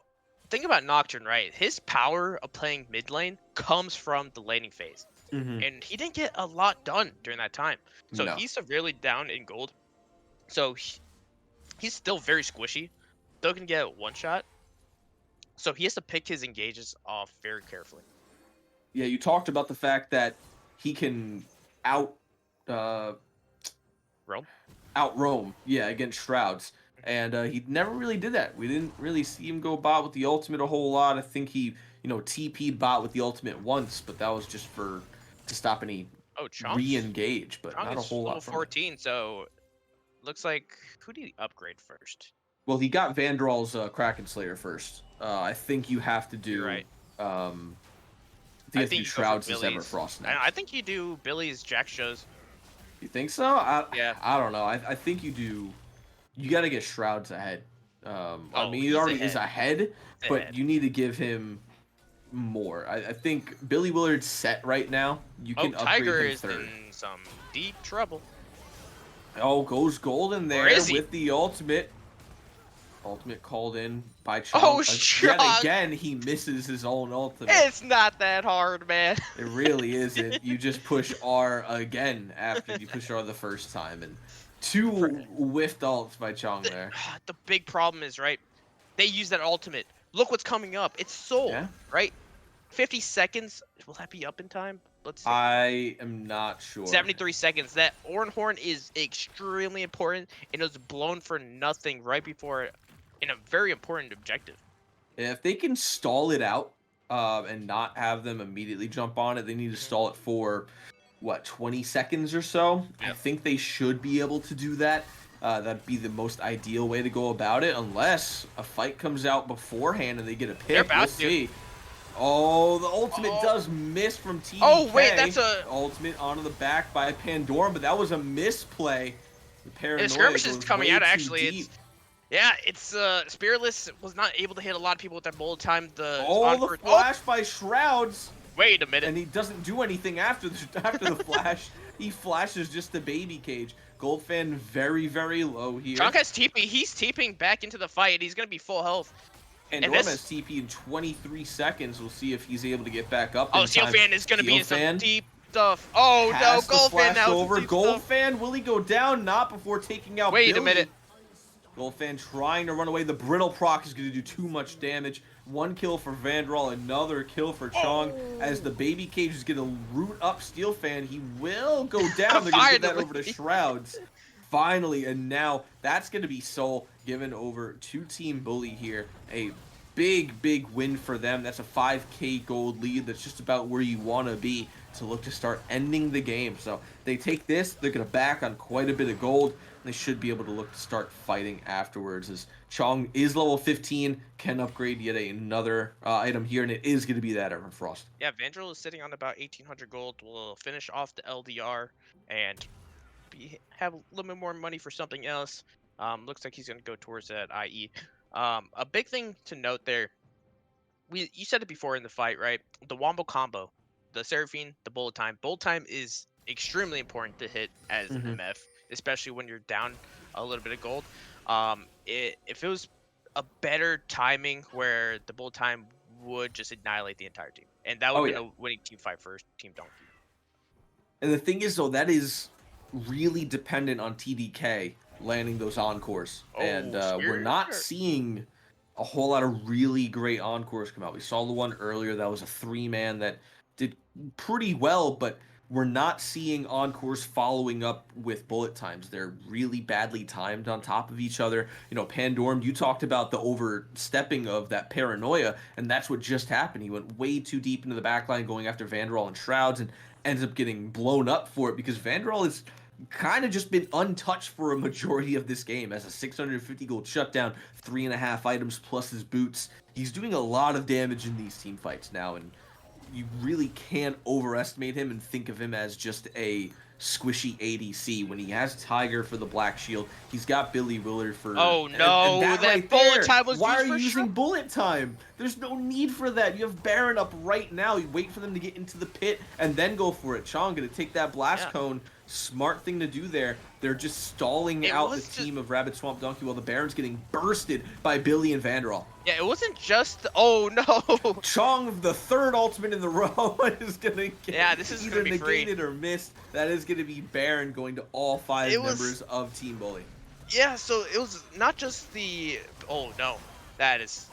think about Nocturne, right? His power of playing mid lane comes from the laning phase. Mm-hmm. And he didn't get a lot done during that time. So No. he's severely down in gold. So he's still very squishy. Still can get one shot. So he has to pick his engages off very carefully. Yeah, you talked about the fact that he can out uh, Rome? out roam, yeah, against Shrouds, and he never really did that. We didn't really see him go bot with the ultimate a whole lot. I think he, TP'd bot with the ultimate once, but that was just to stop any Oh, Chong's re-engage, but Chong not a is whole level lot from it. 14, so looks like who did he upgrade first? Well, he got Vandrol's Kraken Slayer first. I think you have to You're do. right. I think you I have to think do you go for Shrouds as Billy's. Everfrost I next. think you do Billy's Jack shows. You think so? I Yeah. I don't know. I think you do. You got to get Shrouds ahead. I Oh, mean, he he's already is ahead. ahead, He's but ahead. you need to give him more. I think Billy Willard's set right now. You Oh, can upgrade Tiger him is third. in some deep trouble. Oh, goes Golden Or there is he? with the ultimate. Ultimate called in by Oh, Chong. Yet Strong! again, he misses his own ultimate. It's not that hard, man. It really isn't. You just push R again after you push R the first time. And two For- whiffed ults by Chong the, there. the big problem is, right? They use that ultimate. Look what's coming up. It's Soul, Yeah? right? 50 seconds. Will that be up in time? Let's see. I am not sure. 73 seconds. That Oran Horn is extremely important. It was blown for nothing right before in a very important objective. If they can stall it out and not have them immediately jump on it, they need to Mhm. stall it for, what, 20 seconds or so? I Yep. think they should be able to do that. That'd be the most ideal way to go about it, unless a fight comes out beforehand and they get a They're pick. We'll about to. see. Oh, the ultimate Oh, does miss from oh wait, TDK. that's a. Ultimate onto the back by Pandorum, but that was a misplay. The The paranoia skirmish is goes coming way out. too Actually, deep. it's Spiritless was not able to hit a lot of people with that bullet time. The Oh, the Encore. Oh, flash by Shrouds. wait a minute. And he doesn't do anything after the flash. He flashes just the baby cage. Goldfan very, very low here. Chunk has TP. He's TPing back into the fight. He's gonna be full health. And And Norm this. has TP in 23 seconds. We'll see if he's able to get back up Oh, in Steel time. Fan is gonna be in some Steelfan deep stuff. Oh no, has the Gold Fan flash now is over. some deep stuff. Goldfan, will he go down? Not before taking out Wait Billy. a minute. Goldfan trying to run away. The brittle proc is going to do too much damage. One kill for Vandral, another kill for Chong. As the baby cage is going to root up Steelfan, he will go down. They're going to give that over to Finally. Shrouds. Finally, and now that's going to be Soul given over to Team Bully here. A big, big win for them. That's a 5k gold lead. That's just about where you want to be to look to start ending the game. So they take this, they're going to back on quite a bit of gold. They should be able to look to start fighting afterwards, as Chong is level 15, can upgrade yet another item here, and it is going to be that Everfrost. Yeah, Vandral is sitting on about 1,800 gold. We'll finish off the LDR and have a little bit more money for something else. Looks like he's gonna go towards that IE. A big thing to note there. You said it before in the fight, right? The Wombo combo, the Seraphine, the bullet time. Bullet time is extremely important to hit as an Mm-hmm. MF, especially when you're down a little bit of gold. If it was a better timing where the bullet time would just annihilate the entire team, and that would Oh, have yeah. been a winning team fight for Team Donkey. And the thing is, though, that is really dependent on TDK landing those encores. And Oh, we're not Spirit. seeing a whole lot of really great encores come out. We saw the one earlier that was a 3-man that did pretty well, but we're not seeing encores following up with bullet times. They're really badly timed on top of each other. Pandorm, you talked about the overstepping of that paranoia, and that's what just happened. He went way too deep into the backline going after Vandral and Shrouds and ends up getering blown up for it because Vandral is kind of just been untouched for a majority of this game as a 650 gold shutdown, 3.5 items plus his boots. He's doing a lot of damage in these team fights now, and you really can't overestimate him and think of him as just a squishy ADC. When he has Tiger for the Black Shield, he's got Billy Willard for... Oh and no, that that right bullet there, time was why used are you for using sure. bullet time? There's no need for that. You have Baron up right now. You wait for them to get into the pit and then go for it. Chong gonna take that blast cone. Smart thing to do there. They're just stalling out the team of Rabbit Swamp Donkey while the Baron's getting bursted by Billy and Vanderall. Yeah, it wasn't just... Oh, no. Chong, the third ultimate in the row, is going to get this is either gonna be negated or missed. That is going to be Baron going to all 5 members of Team Bully. Yeah, so it was not just the... Oh, no. That is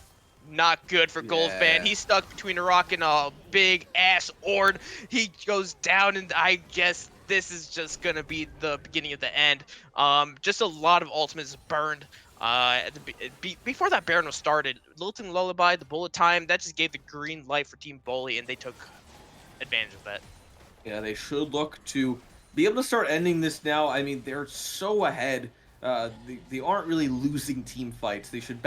not good for Goldfan. He's stuck between a rock and a big-ass Ord. He goes down, and I guess this is just going to be the beginning of the end. Just a lot of ultimates burned. Before that Baron was started, Lilting Lullaby, the bullet time, that just gave the green light for Team Bully, and they took advantage of that. Yeah, they should look to be able to start ending this now. I mean, they're so ahead. They aren't really losing team fights. They should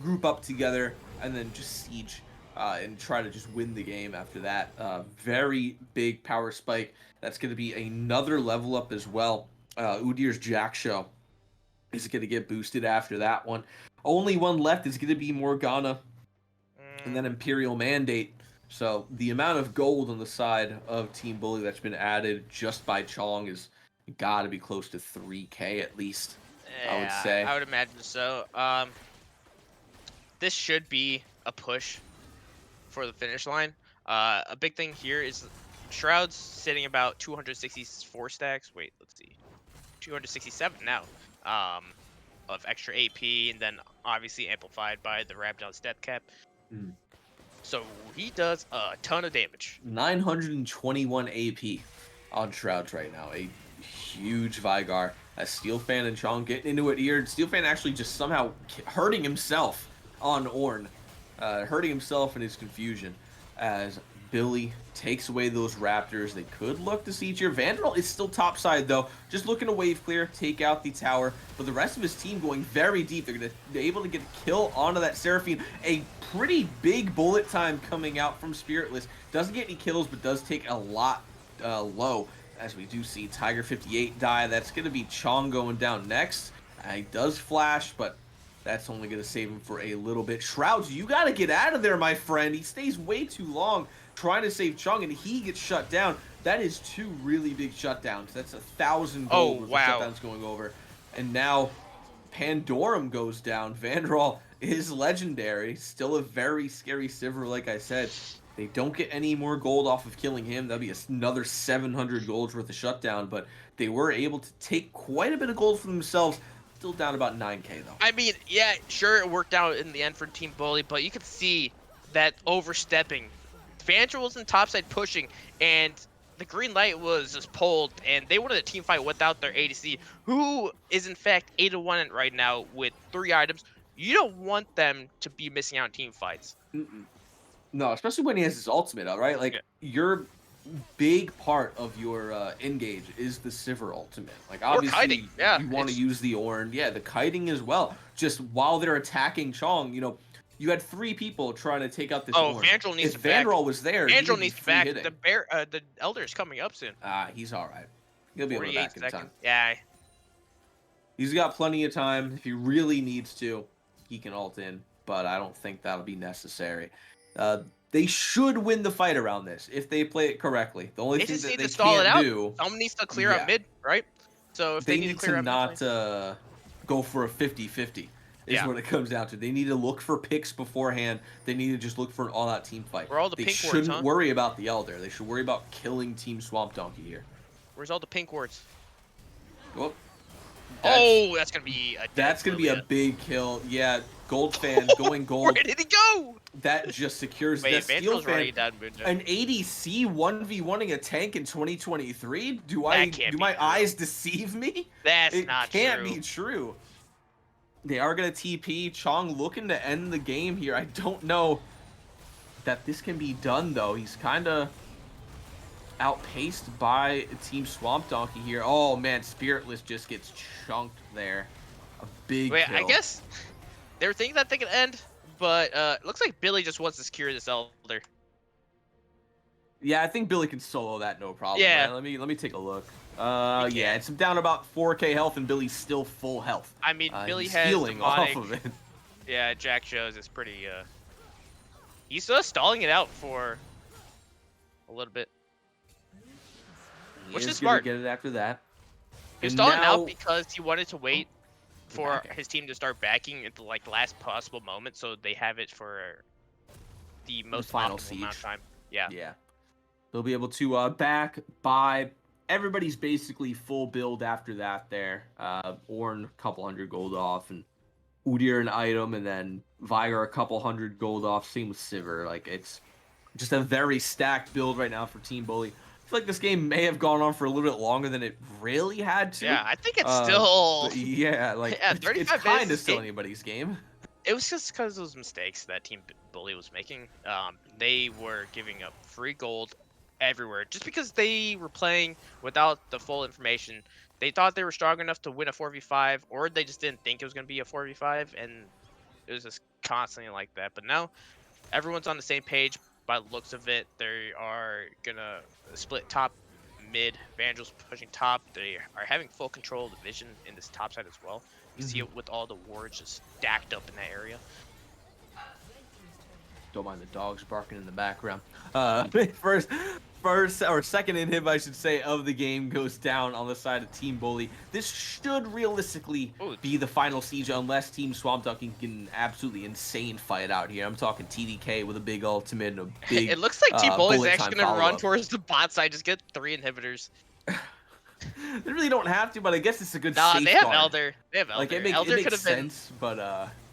group up together, and then just siege and try to just win the game after that. Very big power spike. That's going to be another level up as well. Udir's Jack Show is going to get boosted after that one. Only one left is going to be Morgana and then Imperial Mandate. So the amount of gold on the side of Team Bully that's been added just by Chong is got to be close to 3K at least, yeah, I would say. I would imagine so. This should be a push for the finish line. A big thing here is Shroud's sitting about 264 stacks. Wait, let's see. 267 now. Of extra AP, and then obviously amplified by the Rabdon's death cap. So he does a ton of damage. 921 AP on Shrouds right now. A huge Vigar. As Steelfan and Chong getting into it here. Steelfan actually just somehow hurting himself on Ornn. Hurting himself in his confusion. As Billy takes away those Raptors. They could look to siege here. Vandal is still topside, though. Just looking to wave clear, take out the tower. But the rest of his team going very deep. They're going to be able to get a kill onto that Seraphine. A pretty big bullet time coming out from Spiritless. Doesn't get any kills, but does take a lot low. As we do see Tiger 58 die. That's going to be Chong going down next. He does flash, but that's only going to save him for a little bit. Shrouds, you got to get out of there, my friend. He stays way too long trying to save Chong, and he gets shut down. That is 2 really big shutdowns. That's 1,000 gold with the shutdowns going over. And now Pandorum goes down. Vanderall is legendary. Still a very scary Sivir, like I said. They don't get any more gold off of killing him. That'd be another 700 gold worth of shutdown, but they were able to take quite a bit of gold for themselves. Still down about 9K, though. I mean, yeah, sure, it worked out in the end for Team Bully, but you could see that overstepping. Vandal was in topside pushing, and the green light was just pulled, and they wanted a team fight without their ADC, who is in fact 8-1 right now with 3 items. You don't want them to be missing out on team fights. No, especially when he has his ultimate out, right? Like, your big part of your engage is the Sivir ultimate. Like, obviously, you want to use the Ornn. Yeah, the kiting as well. Just while they're attacking Chong, you know, you had 3 people trying to take out this Ornn. Vandal needs if to back. Vandal was there, Vandal needs to back. hitting. The Elder is coming up soon. He's all right. He'll be able to back in time. Yeah. He's got plenty of time. If he really needs to, he can ult in, but I don't think that'll be necessary. They should win the fight around this if they play it correctly. The only thing that they can't do... Someone needs to clear up mid, right? So if they need to clear up not go for a 50-50 is what it comes down to. They need to look for picks beforehand. They need to just look for an all-out team fight. Where all the they pink shouldn't wards, huh? worry about the Elder. They should worry about killing Team Swamp Donkey here. Where's all the pink wards? Well, that's gonna be a a big kill. Yeah, Gold fan going gold. Where did he go? That just secures that Steel fan. An ADC 1v1ing a tank in 2023? Do my eyes deceive me? That's not true. It can't be true. They are gonna TP. Chong looking to end the game here. I don't know that this can be done though. He's kind of outpaced by Team Swamp Donkey here. Oh man, Spiritless just gets chunked there. A big Wait, I kill. guess they were thinking that they could end, but it looks like Billy just wants to secure this Elder. Yeah, I think Billy can solo that no problem, right? Yeah, Let me take a look. he Yeah, can. it's down about 4k health, and Billy's still full health. I mean, Billy He's has healing off demonic. of it. Yeah, Jack shows is pretty. He's still stalling it out for a little bit, He which is is gonna smart. get it after that. He was And stalling out now because he wanted to wait for backing. his team to start backing at the last possible moment, so they have it for the most final optimal amount of siege. time. Yeah. Yeah, they'll be able to back by. Everybody's basically full build after that. There, Ornn a couple hundred gold off, and Udyr an item, and then Vigar a couple hundred gold off. Same with Sivir. Like it's just a very stacked build right now for Team Bully. I feel like this game may have gone on for a little bit longer than it really had to. Yeah, I think it's still. But yeah, like Yeah, it's 35 kind of minutes. still anybody's game. It was just because of those mistakes that Team Bully was making. They were giving up free gold everywhere just because they were playing without the full information. They thought they were strong enough to win a 4v5, or they just didn't think it was going to be a 4v5, and it was just constantly like that. But now everyone's on the same page. By the looks of it, they are going to split top, mid. Vandals pushing top. They are having full control of the vision in this top side as well. You see it with all the wards just stacked up in that area. Don't mind the dogs barking in the background. First or second inhib, I should say, of the game goes down on the side of Team Bully. This should realistically be the final siege unless Team Swamp Donkey can an absolutely insane fight out here. I'm talking TDK with a big ultimate and a big. It looks like Team Bully's bullet actually time going to run follow-up. towards the bot side, just get 3 inhibitors. They really don't have to, but I guess it's a good Nah, safeguard. they have Elder. They have Elder. Like it, Elder makes could have been. sense, but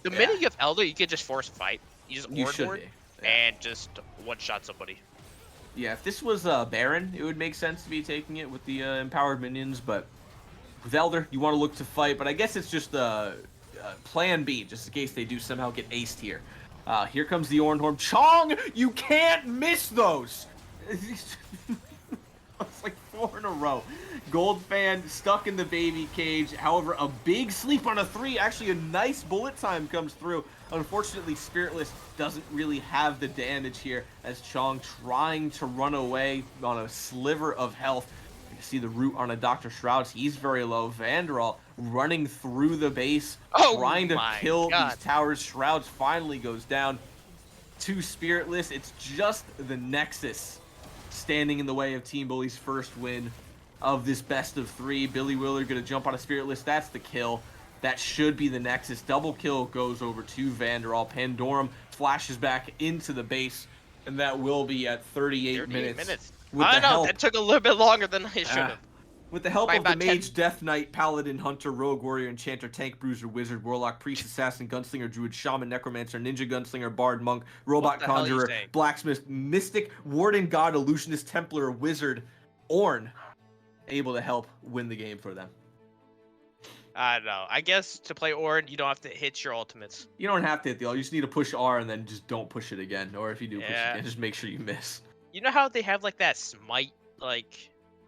The yeah, minute you have Elder, you could just force a fight. You just you ward should ward be. Yeah. and just one-shot somebody. Yeah, if this was Baron, it would make sense to be taking it with the empowered minions, but with Elder, you want to look to fight, but I guess it's just plan B, just in case they do somehow get aced here. Here comes the Ornhorn. Chong, you can't miss those! It's like 4 in a row. Gold fan stuck in the baby cage. However, a big sleep on a 3. Actually, a nice bullet time comes through. Unfortunately, Spiritless doesn't really have the damage here as Chong trying to run away on a sliver of health. You can see the root on a Dr. Shrouds. He's very low. Vanderal running through the base, trying to kill these towers. Shrouds finally goes down to Spiritless. It's just the Nexus standing in the way of Team Bully's first win of this best of 3. Billy Willard gonna jump on a Spiritless. That's the kill. That should be the Nexus. Double kill goes over to Vanderal. Pandorum flashes back into the base, and that will be at 38 minutes. I know, that took a little bit longer than I should have. With the help By of the about 10 Mage, Death Knight, Paladin, Hunter, Rogue Warrior, Enchanter, Tank, Bruiser, Wizard, Warlock, Priest, Assassin, Gunslinger, Druid, Shaman, Necromancer, Ninja, Gunslinger, Bard, Monk, Robot, What the hell are you Conjurer, saying? Blacksmith, Mystic, Warden, God, Illusionist, Templar, Wizard, Ornn, able to help win the game for them. I don't know. I guess to play Ornn, you don't have to hit your ultimates. You don't have to hit the ult. You just need to push R and then just don't push it again. Or if you do push it again, just make sure you miss. You know how they have like that smite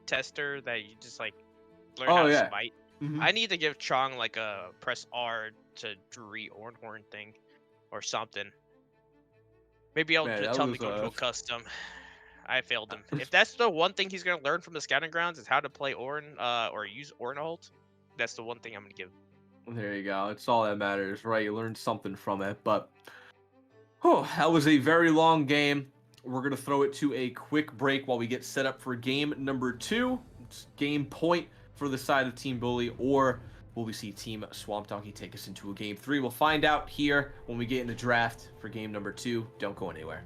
tester that you just learn how to smite? Mm-hmm. I need to give Chong like a press R to re-Ornhorn thing or something. Maybe I'll tell me to go to a custom. I failed him. If that's the one thing he's gonna learn from the scouting grounds is how to play Ornn or use Ornn ult, that's the one thing I'm gonna give. There you go. It's all that matters, right? You learned something from it, but that was a very long game. We're gonna throw it to a quick break while we get set up for game number 2. It's game point for the side of Team Bully, or will we see Team Swamp Donkey take us into a game 3? We'll find out here when we get in the draft for game number 2. Don't go anywhere.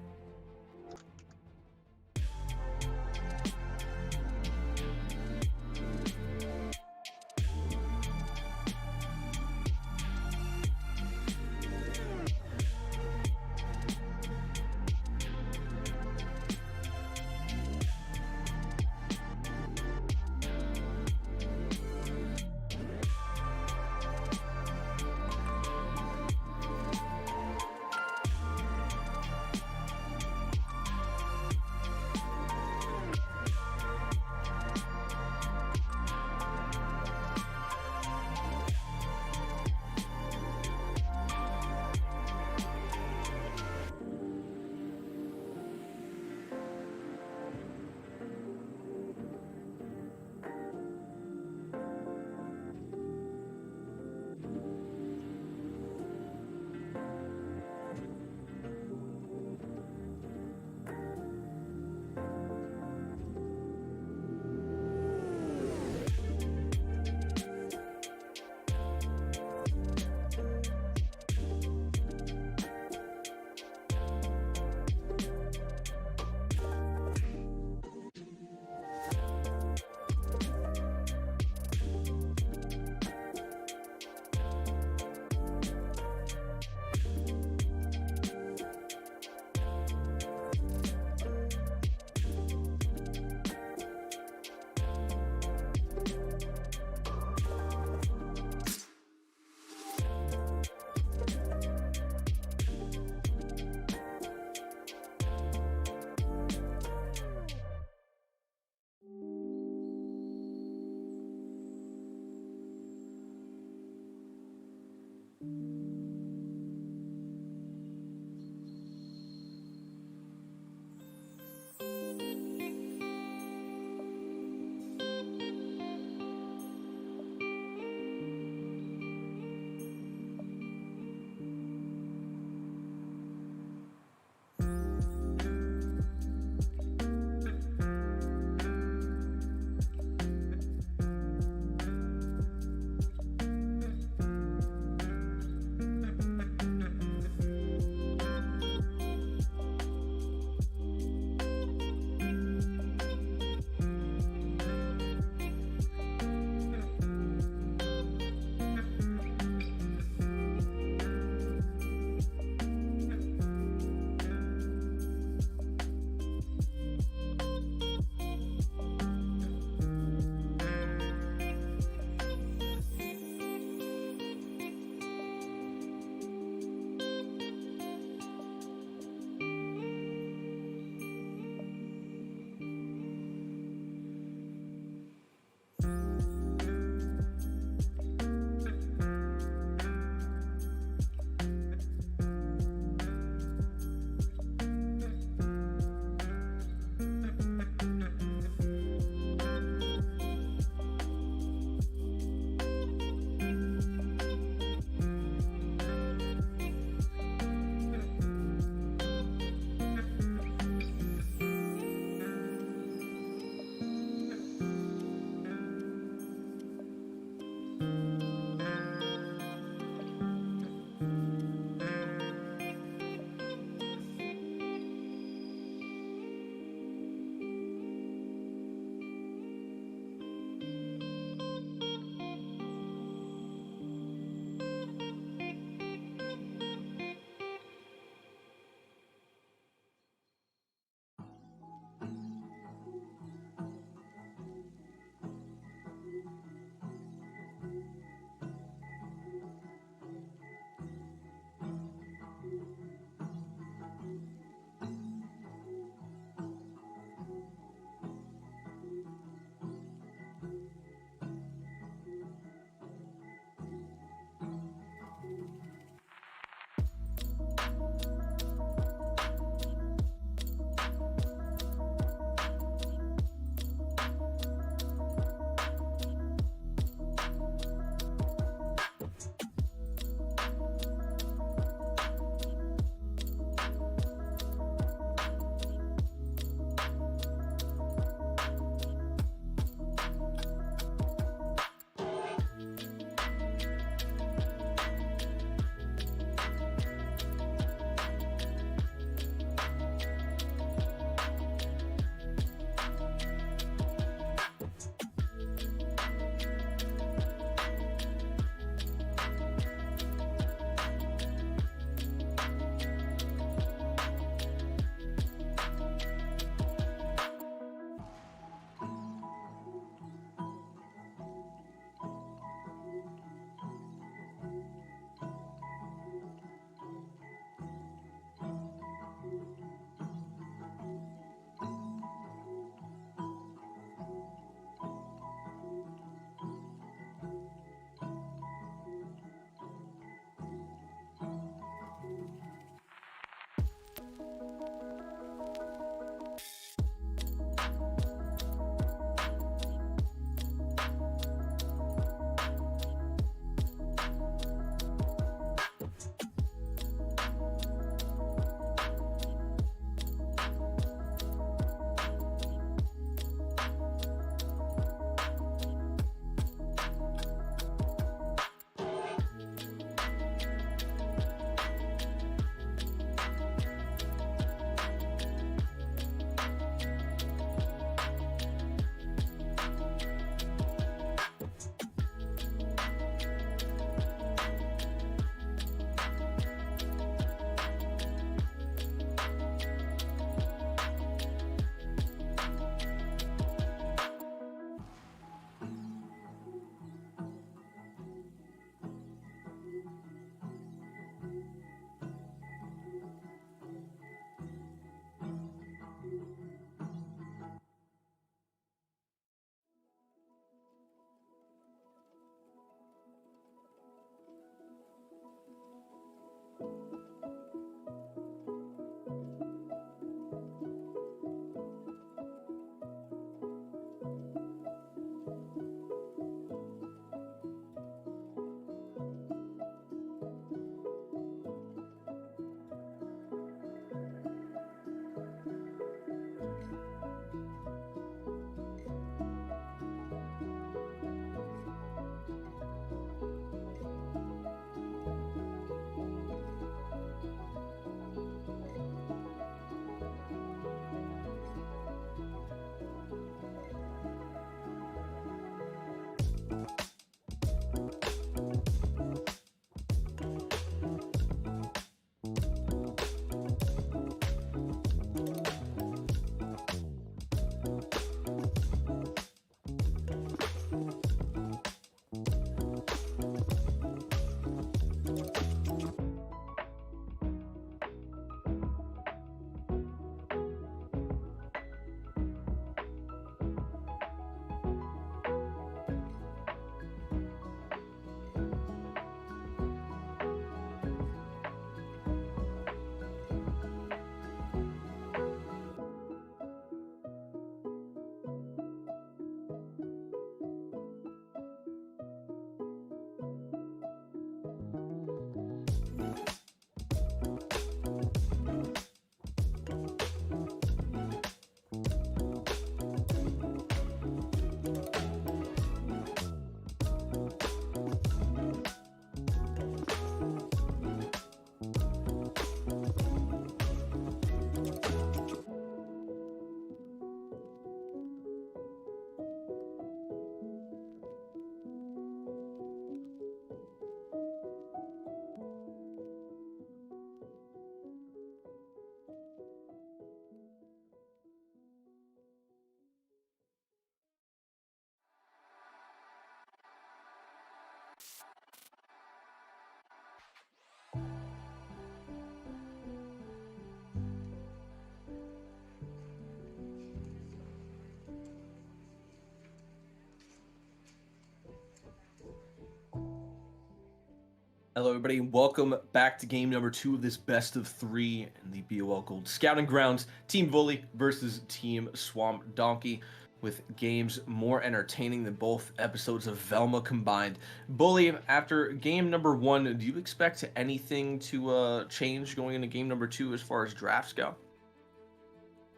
Hello, everybody. Welcome back to game number 2 of this best of 3 in the BOL Gold Scouting Grounds. Team Bully versus Team Swamp Donkey, with games more entertaining than both episodes of Velma combined. Bully, after game number 1, do you expect anything to change going into game number 2 as far as drafts go?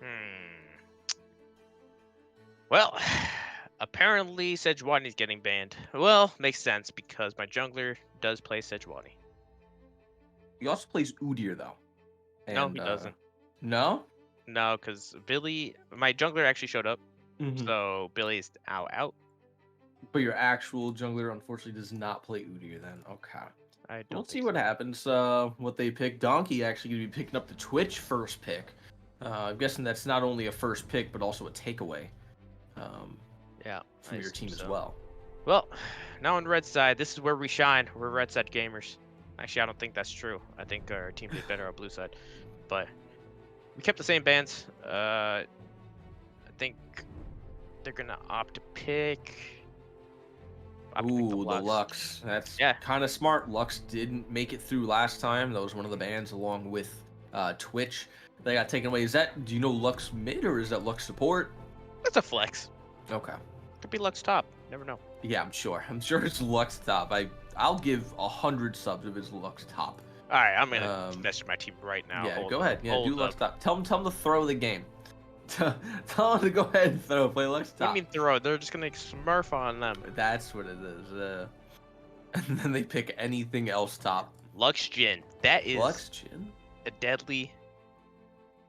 Hmm. Well, apparently Sejuani's getting banned. Well, makes sense because my jungler does play Sejuani. He also plays Udyr, though. No, And, he doesn't. no? No, because Billy, my jungler actually showed up, Mm-hmm. so Billy's out. But your actual jungler, unfortunately, does not play Udyr then. Okay. I We'll don't see think what so. happens. What they pick. Donkey actually going to be picking up the Twitch first pick. I'm guessing that's not only a first pick, but also a takeaway um, Yeah, I from your assume team as so. well. Well, now on red side, this is where we shine. We're red side gamers. Actually, I don't think that's true. I think our team did better on blue side, but we kept the same bands. I think they're gonna opt to pick. Opt to pick the Ooh, the Lux. Lux. That's Yeah, kind of smart. Lux didn't make it through last time. That was one of the bans along with Twitch. They got taken away. Do you know Lux mid or is that Lux support? that's a flex. Okay. Could be Lux top. Never know. Yeah, I'm sure. I'm sure it's Lux top. I'll give 100 subs if it's Lux top. All right, I'm gonna Um, message my team right now. Yeah, Hold go up. ahead. Yeah, do Hold Lux up. top. Tell them to throw the game. Tell them to go ahead and throw. Play Lux What do you top. mean throw? They're just gonna smurf on them. That's what it is. And then they pick anything else top. Lux Jin. That is Lux Chin. a deadly.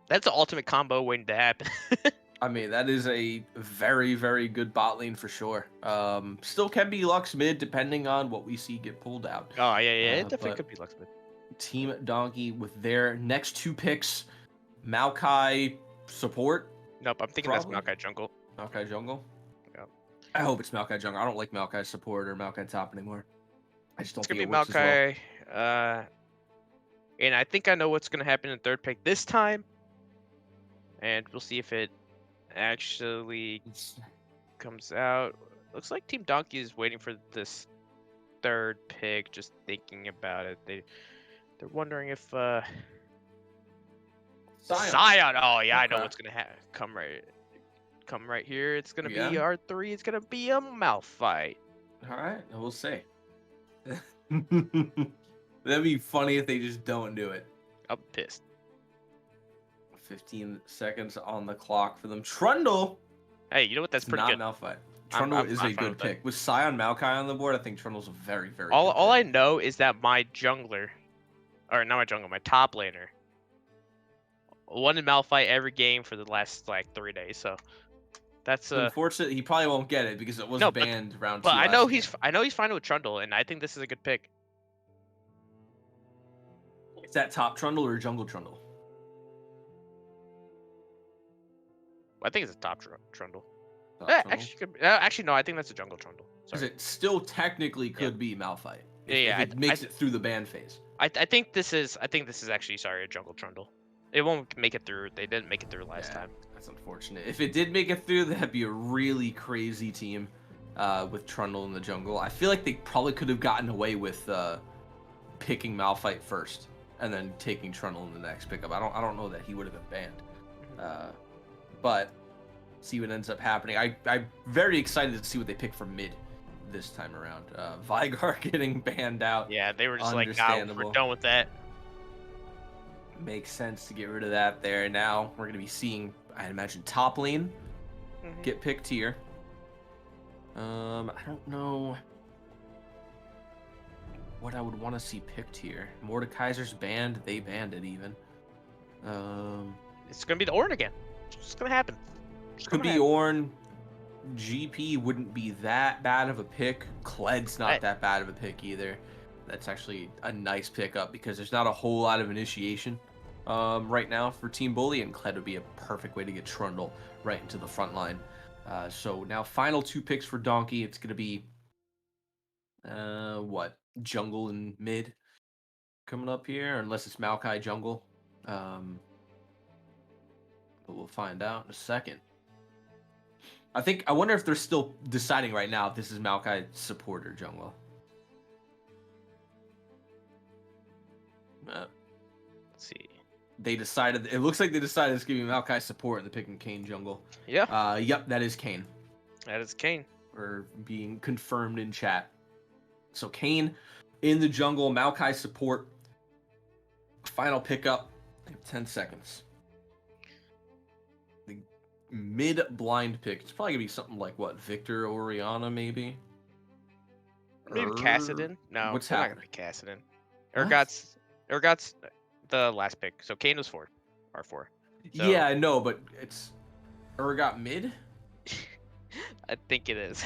That's the ultimate combo waiting to happen. I mean, that is a very, very good bot lane for sure. Still can be Lux mid depending on what we see get pulled out. Oh yeah, it definitely But could be Lux mid. Team Donkey with their next 2 picks, Maokai support, Nope, I'm thinking that's probably. Maokai jungle. Maokai jungle. Yep. I hope it's Maokai jungle. I don't like Maokai support or Maokai top anymore. I just It's don't gonna think be it works as well. Maokai. And I think I know what's gonna happen in third pick this time. And we'll see if it actually comes out. Looks like Team Donkey is waiting for this third pick, just thinking about it. They're wondering if Scion. Scion. Oh yeah, I know Okay. what's gonna come right here. It's gonna be Yeah. R3. It's gonna be a mouth fight. All right. We'll see. That'd be funny if they just don't do it. I'm pissed. 15 seconds on the clock for them. Trundle. Hey, you know what? That's It's pretty not good. Malphite. I'm Trundle I'm is I'm a fine good with that. pick. With Scion Maokai on the board, I think Trundle's a very, very All good all pick. I know is that my jungler, or not my jungler, my top laner, won in Malphite every game for the last like 3 days. So that's It's unfortunate he probably won't get it because it was no, banned round but 2 last game. I know he's fine with Trundle, and I think this is a good pick. Is that top Trundle or jungle Trundle? I think it's a top Trundle. Top Trundle? Actually no, I think that's a jungle Trundle. Because Sorry. it still technically Yeah. could be Malphite Yeah, if yeah. it makes it through the ban phase. I think this is actually sorry a jungle Trundle. It won't make it through. They didn't make it through last Yeah, time. that's unfortunate. If it did make it through, that'd be a really crazy team with Trundle in the jungle. I feel like they probably could have gotten away with picking Malphite first and then taking Trundle in the next pickup. I don't know that he would have been banned. But see what ends up happening. I'm very excited to see what they pick for mid this time around. Vigar getting banned out. Yeah, they were just like, nah, Understandable. we're done with that. Makes sense to get rid of that there. Now we're going to be seeing, I'd imagine, top lane get picked here. I don't know what I would want to see picked here. Mordekaiser's banned. They banned it even. It's gonna be the Ornn again. It's gonna happen. It's Could gonna be happen. Ornn. GP wouldn't be that bad of a pick. Kled's not that bad of a pick either. That's actually a nice pickup because there's not a whole lot of initiation right now for Team Bully, and Kled would be a perfect way to get Trundle right into the front line. So now final 2 picks for Donkey. It's going to be what? Jungle and mid coming up here, unless it's Maokai jungle. But we'll find out in a second. I wonder if they're still deciding right now if this is Maokai support or jungle. Uh, Let's see. they decided. It looks like they decided it's gonna be Maokai support and they're picking Kane jungle. Yeah, Yep, that is Kane. that is Kane. Or being confirmed in chat. So Kane in the jungle, Maokai support. Final pickup. 10 seconds. The mid blind pick. It's probably gonna be something like what? Victor Oriana, maybe? Maybe Cassidon. No, What's they're not gonna happening? pick Cassidon. What? Urgot's the last pick. So Kane was 4, R4. So Yeah, I know, but it's Urgot mid? I think it is.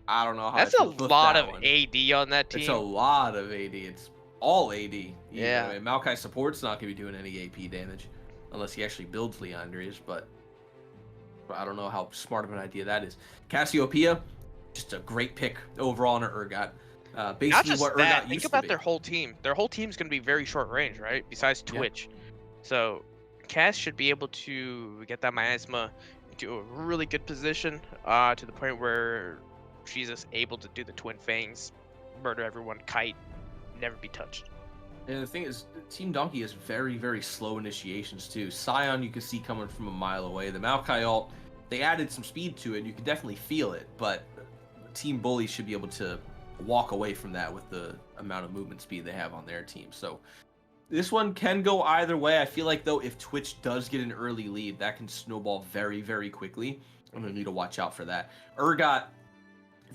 I don't know how I That's a feel about lot that of one. AD on that It's a team. lot of AD. It's all AD. Even. Yeah. I mean, Maokai support's not going to be doing any AP damage unless he actually builds Leandri's, but I don't know how smart of an idea that is. Cassiopeia, just a great pick overall on Urgot. Not Basically just what that. Urgot Think used to about be. their whole team. Their whole team's gonna be very short range, right? Besides Yeah. Twitch. So Cass should be able to get that miasma into a really good position, to the point where she's just able to do the twin fangs, murder everyone, kite, never be touched. And the thing is, Team Donkey has very, very slow initiations too. Scion you can see coming from a mile away. The Maokai ult, they added some speed to it. You can definitely feel it, but Team Bully should be able to walk away from that with the amount of movement speed they have on their team. So this one can go either way. I feel like, though, if Twitch does get an early lead, that can snowball very, very quickly. I'm going to need to watch out for that. Urgot,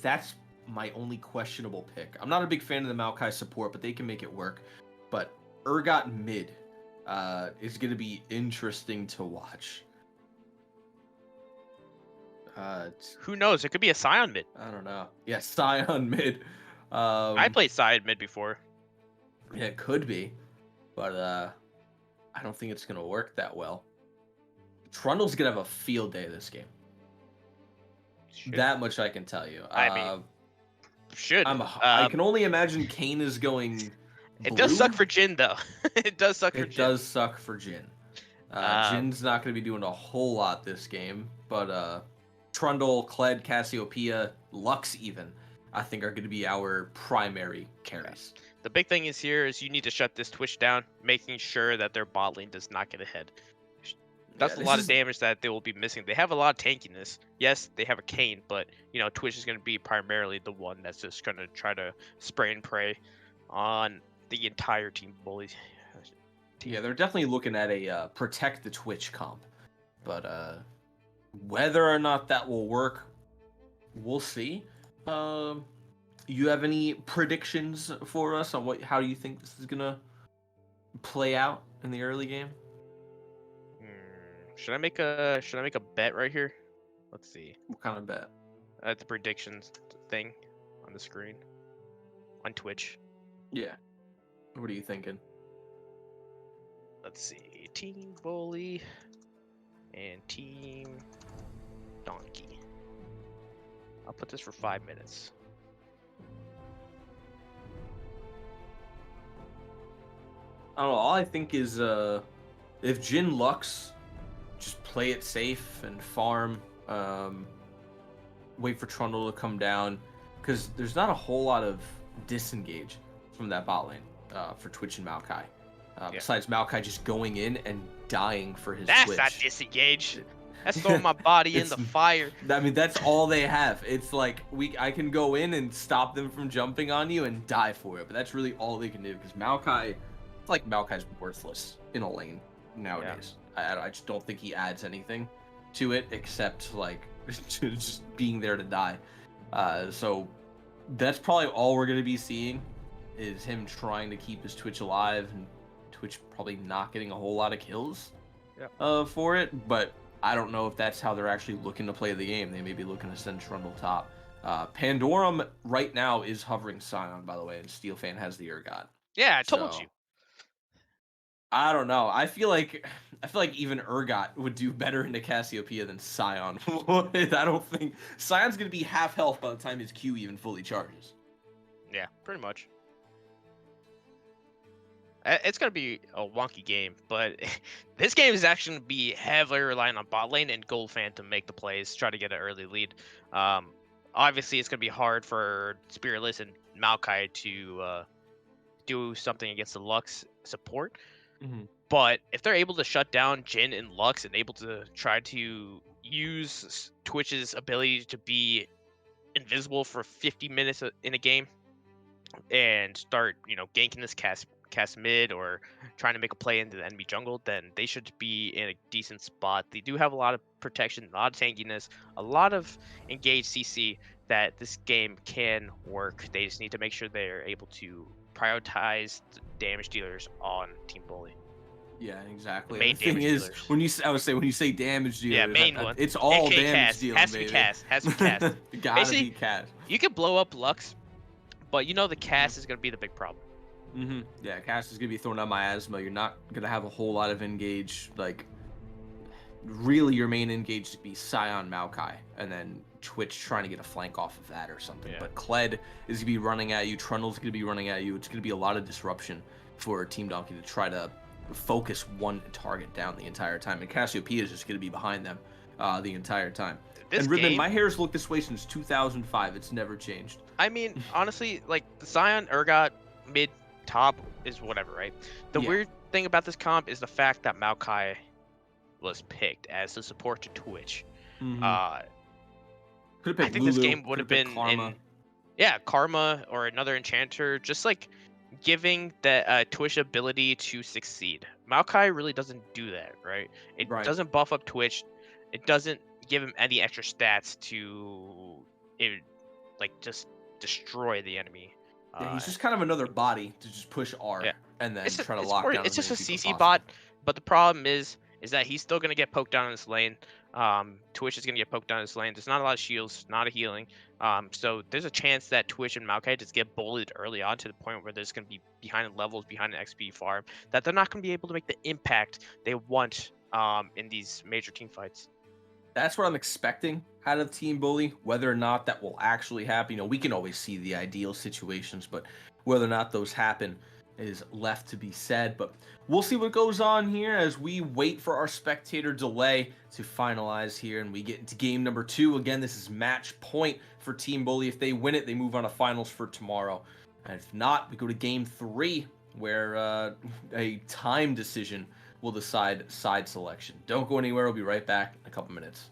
that's my only questionable pick. I'm not a big fan of the Maokai support, but they can make it work. But Urgot mid is going to be interesting to watch. Who knows? It could be a Scion mid. I don't know. Yeah, Scion mid. I played Scion mid before. Yeah, it could be, but I don't think it's going to work that well. Trundle's going to have a field day this game. Should. That much I can tell you. I mean, should. I can only imagine Kane is going. It does blue. suck for Jin though. It does suck for It Jin. does suck for Jin. Jin's not going to be doing a whole lot this game, but Trundle, Kled, Cassiopeia, Lux even, I think are going to be our primary carries. The big thing is here is you need to shut this Twitch down, making sure that their bot lane does not get ahead. That's a lot of damage that they will be missing. They have a lot of tankiness. Yes, they have a Kane, but Twitch is going to be primarily the one that's just going to try to spray and pray on the entire team bullies. Yeah, they're definitely looking at a protect the Twitch comp, but whether or not that will work, we'll see. You have any predictions for us on how do you think this is gonna play out in the early game? Should I make a bet right here? Let's see. What kind of bet? The predictions thing on the screen on Twitch. Yeah. What are you thinking? Let's see. Team Bully and Team Donkey. I'll put this for 5 minutes. I don't know. All I think is if Jin Lux, just play it safe and farm. Wait for Trundle to come down, because there's not a whole lot of disengage from that bot lane for Twitch and Maokai. Besides Maokai just going in and dying for his That's Twitch. not disengage. That's throwing my body in the fire. I mean, that's all they have. It's like I can go in and stop them from jumping on you and die for it, but that's really all they can do, because Maokai, it's like Maokai's worthless in a lane nowadays. Yeah. I just don't think he adds anything to it except like just being there to die. So that's probably all we're gonna be seeing is him trying to keep his Twitch alive, and Twitch probably not getting a whole lot of kills for it. But I don't know if that's how they're actually looking to play the game. They may be looking to send Trundle top. Pandorum right now is hovering Scion, by the way, and Steelfan has the Urgot. Yeah, I told you. I don't know. I feel like even Urgot would do better into Cassiopeia than Scion would. I don't think Scion's gonna be half health by the time his Q even fully charges. Yeah, pretty much. It's gonna be a wonky game, but this game is actually gonna be heavily reliant on bot lane and Goldfan to make the plays, try to get an early lead. Obviously, it's gonna be hard for Spiritless and Maokai do something against the Lux support. Mhm. But if they're able to shut down Jin and Lux and able to try to use Twitch's ability to be invisible for 50 minutes in a game and start, ganking this cast mid or trying to make a play into the enemy jungle, then they should be in a decent spot. They do have a lot of protection, a lot of tankiness, a lot of engaged CC that this game can work. They just need to make sure they're able to prioritize the damage dealers on Team Bully. Yeah, exactly. And the Main thing damage is, dealers. I would say when you say damage Yeah, dealers, main one. it's all AK damage cast. dealing, Has to be baby. cast. Has to be cast. Gotta Basically, be cast. you can blow up Lux, but the cast is going to be the big problem. Yeah, cast is gonna be throwing out miasma. You're not gonna have a whole lot of engage. Like, really, your main engage to be Scion Maokai, and then Twitch trying to get a flank off of that or something. Yeah. But Kled is gonna be running at you. Trundle's gonna be running at you. It's gonna be a lot of disruption for Team Donkey to try to focus one target down the entire time. And Cassiopeia is just gonna be behind them the entire time. This And Ribbon, game, my hair's looked this way since 2005. It's never changed. I mean, honestly, like the Scion Urgot mid top is whatever, right? The Yeah. weird thing about this comp is the fact that Maokai was picked as the support to Twitch. Could have I picked think Lulu, this game would could've have picked been Karma. Karma or another enchanter, just like giving the Twitch ability to succeed. Maokai really doesn't do that, right? It Right. doesn't buff up Twitch. It doesn't give him any extra stats to just destroy the enemy. Yeah, he's just kind of another body to just push R Yeah. and then It's try to lock down. it's as just a many people CC as bot, possible. but the problem is that he's still gonna get poked down in this lane. Twitch is gonna get poked down in this lane. There's not a lot of shields, not a healing. So there's a chance that Twitch and Maokai just get bullied early on to the point where there's gonna be behind the levels, behind the XP farm, that they're not gonna be able to make the impact they want in these major team fights. That's what I'm expecting out of Team Bully. Whether or not that will actually happen, we can always see the ideal situations, but whether or not those happen is left to be said. But we'll see what goes on here as we wait for our spectator delay to finalize here and we get into game number 2. Again, this is match point for Team Bully. If they win it, they move on to finals for tomorrow. And if not, we go to game 3 where a time decision will decide side selection. Don't go anywhere. We'll be right back in a couple minutes.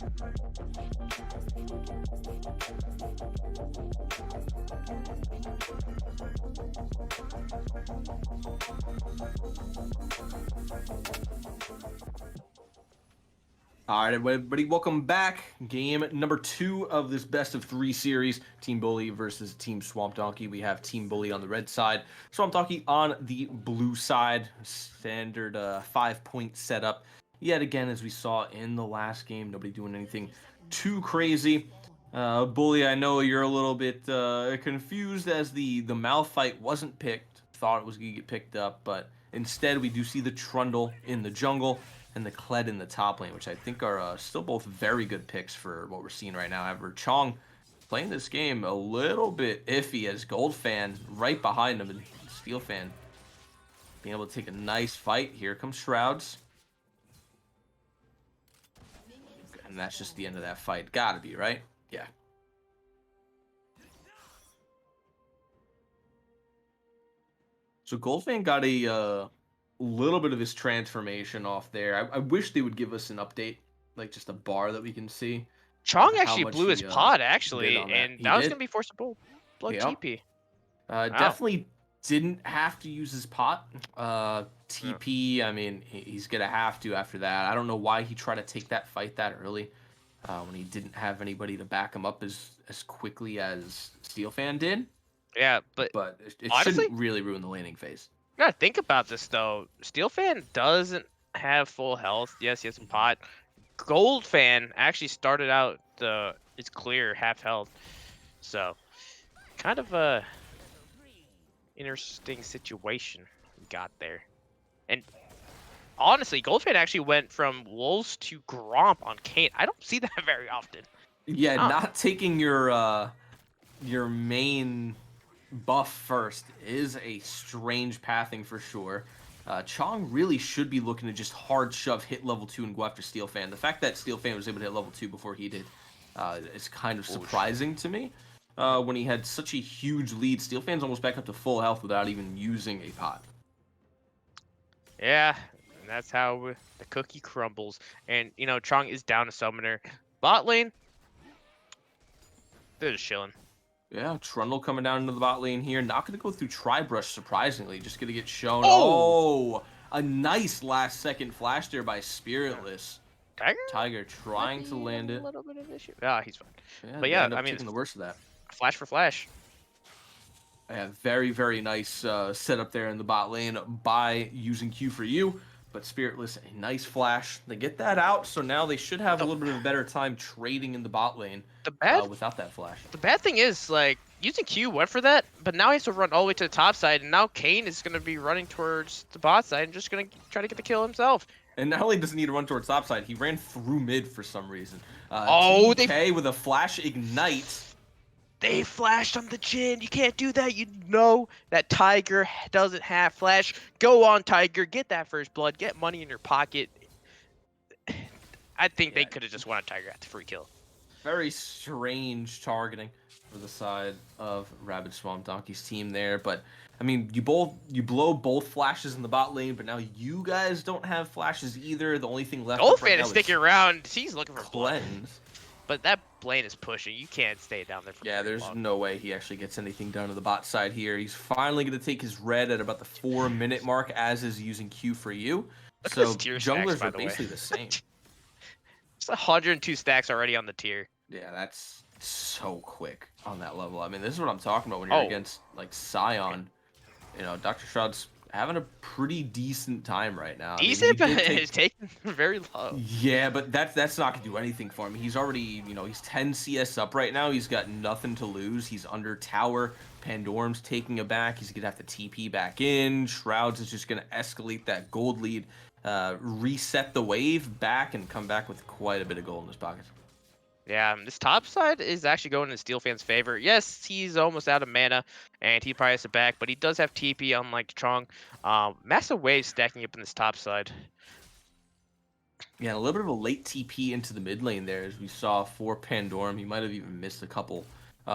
All right, everybody, welcome back. Game number 2 of this best of 3 series. Team Bully versus Team Swamp Donkey. We have Team Bully on the red side, Swamp Donkey on the blue side. Standard 5-point setup. Yet again, as we saw in the last game, nobody doing anything too crazy. Bully, I know you're a little bit confused as the Malphite wasn't picked. Thought it was going to get picked up, but instead we do see the Trundle in the jungle and the Kled in the top lane, which I think are still both very good picks for what we're seeing right now. However, Chong playing this game a little bit iffy as Gold Fan right behind him and Steel Fan being able to take a nice fight. Here comes Shrouds. And that's just the end of that fight. Gotta be, right? Yeah. So Gold Fan got a little bit of his transformation off there. I wish they would give us an update, like just a bar that we can see. Chong How actually much blew his he pod, did actually, on that. and He that was did. going to be force of blood Yep. TP. Definitely didn't have to use his pot. TP, I mean, he's going to have to after that. I don't know why he tried to take that fight that early when he didn't have anybody to back him up as quickly as Steel Fan did. Yeah, but it honestly, shouldn't really ruin the laning phase. you gotta think about this, though. Steel Fan doesn't have full health. Yes, he has a pot. Gold Fan actually started out it's clear half health. So, kind of a interesting situation we got there. And honestly, Gold Fan actually went from Wolves to Gromp on Kane. I don't see that very often. Yeah, not taking your main buff first is a strange pathing for sure. Chong really should be looking to just hard shove, hit level 2, and go after Steel Fan. The fact that Steel Fan was able to hit level 2 before he did is kind of surprising to me. When he had such a huge lead, Steel Fan's almost back up to full health without even using a pot. Yeah, and that's how the cookie crumbles. And, you know, Chong is down a summoner. Bot lane, they're just chilling. Yeah, Trundle coming down into the bot lane here. Not going to go through Tri-Brush, surprisingly. Just going to get shown. Oh! A nice last-second flash there by Spiritless. Tiger trying to land it. A little bit of issue. Yeah, he's fine. Yeah, but yeah, end up I mean, taking the worst of that. Flash for flash. Yeah, very, very nice setup there in the bot lane by using Q for you. But Spiritless, a nice flash. They get that out, so now they should have a little bit of a better time trading in the bot lane without that flash. The bad thing is, like, using Q went for that, but now he has to run all the way to the top side, and now Kane is going to be running towards the bot side and just going to try to get the kill himself. And not only does he need to run towards top side, he ran through mid for some reason. TK with a flash ignite. They flashed on the Jhin. You can't do that. You know that Tiger doesn't have flash. Go on, Tiger. Get that first blood. Get money in your pocket. I think they could have just won on Tiger at the free kill. Very strange targeting for the side of Rabid Swamp Donkey's team there. But, I mean, you blow both flashes in the bot lane, but now you guys don't have flashes either. The only thing left Gold Fan is sticking around. He's looking for cleanse. But that lane is pushing. You can't stay down there for there's long. no way he actually gets anything done to the bot side here. He's finally going to take his red at about the 4-minute mark, as is using Q for you. So junglers are basically the same. It's 102 stacks already on the tier. Yeah, that's so quick on that level. I mean, this is what I'm talking about when you're against, like, Scion. You know, Dr. Shroud's having a pretty decent time right now. Decent, but it's taking very low. Yeah, but that's not going to do anything for him. He's already, you know, he's 10 CS up right now. He's got nothing to lose. He's under tower. Pandorm's taking it back. He's going to have to TP back in. Shrouds is just going to escalate that gold lead, reset the wave back, and come back with quite a bit of gold in his pocket. Yeah, this top side is actually going in Steel Fan's favor. Yes, he's almost out of mana, and he probably has to back, but he does have TP, unlike Chong. Massive wave stacking up in this top side. Yeah, a little bit of a late TP into the mid lane there, as we saw for Pandorm. He might have even missed a couple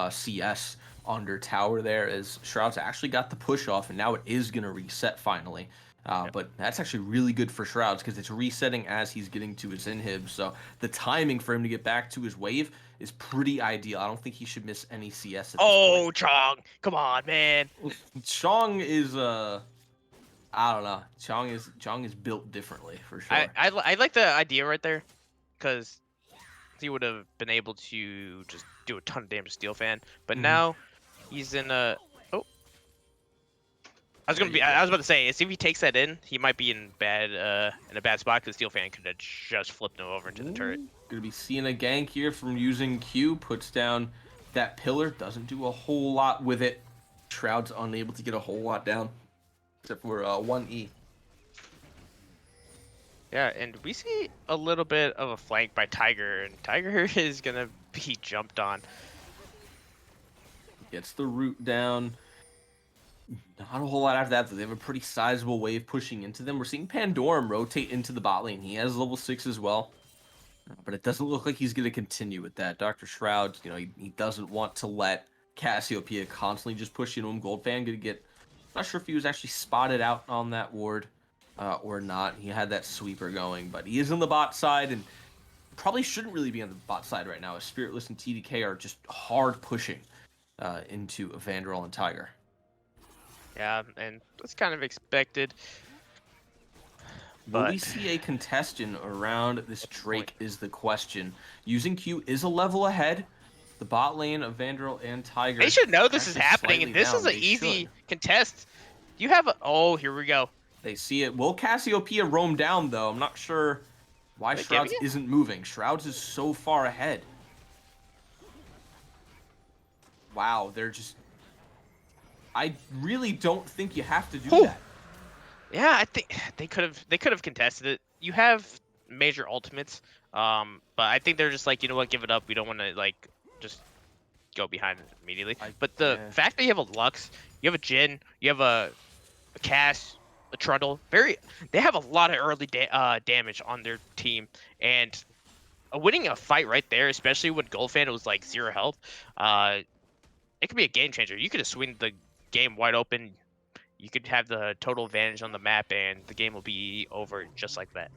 CS under tower there, as Shrouds actually got the push off, and now it is going to reset finally. Yep. But that's actually really good for Shrouds because it's resetting as he's getting to his inhib. So the timing for him to get back to his wave is pretty ideal. I don't think he should miss any CS at this point. Oh, Chong, come on, man. Chong is I don't know. Chong is built differently for I sure. I, li- I like the idea right there, because he would have been able to just do a ton of damage to Steel Fan. But Hmm. now he's in a. Oh, Yeah, I was about to say, is if he takes that in, he might be in a bad spot, because Steel Fan could have just flipped him over into the turret. Gonna be seeing a gank here from using Q. Puts down that pillar. Doesn't do a whole lot with it. Shroud's unable to get a whole lot down, except for 1E. Yeah, and we see a little bit of a flank by Tiger, and Tiger is gonna be jumped on. Gets the root down. Not a whole lot after that, though. They have a pretty sizable wave pushing into them. We're seeing Pandorum rotate into the bot lane. He has level 6 as well. But it doesn't look like he's going to continue with that. Dr. Shroud, he doesn't want to let Cassiopeia constantly just push into him. Goldfan going to get... Not sure if he was actually spotted out on that ward or not. He had that sweeper going, but he is on the bot side and probably shouldn't really be on the bot side right now, as Spiritless and TDK are just hard pushing into Vandal and Tiger. Yeah, and that's kind of expected. Will But we see a contestant around this good Drake point. is the question. Using Q is a level ahead. The bot lane of Vandal and Tiger. They should know are this is actually happening, slightly and this down. is an They easy should. contest. You have a. Oh, here we go. They see it. Will Cassiopeia roam down, though? I'm not sure why Are they giving Shrouds it? isn't moving. Shrouds is so far ahead. Wow, they're just... I really don't think you have to do Whew. that. Yeah, I think they could have contested it. You have major ultimates, but I think they're just like, you know what, give it up. We don't want to like just go behind it immediately. But the Yeah. fact that you have a Lux, you have a Jin, you have a Cass, a Trundle, they have a lot of early damage on their team, and winning a fight right there, especially when Goldfan was like 0 health, it could be a game changer. You could have swing the game wide open. You could have the total advantage on the map, and the game will be over just like that.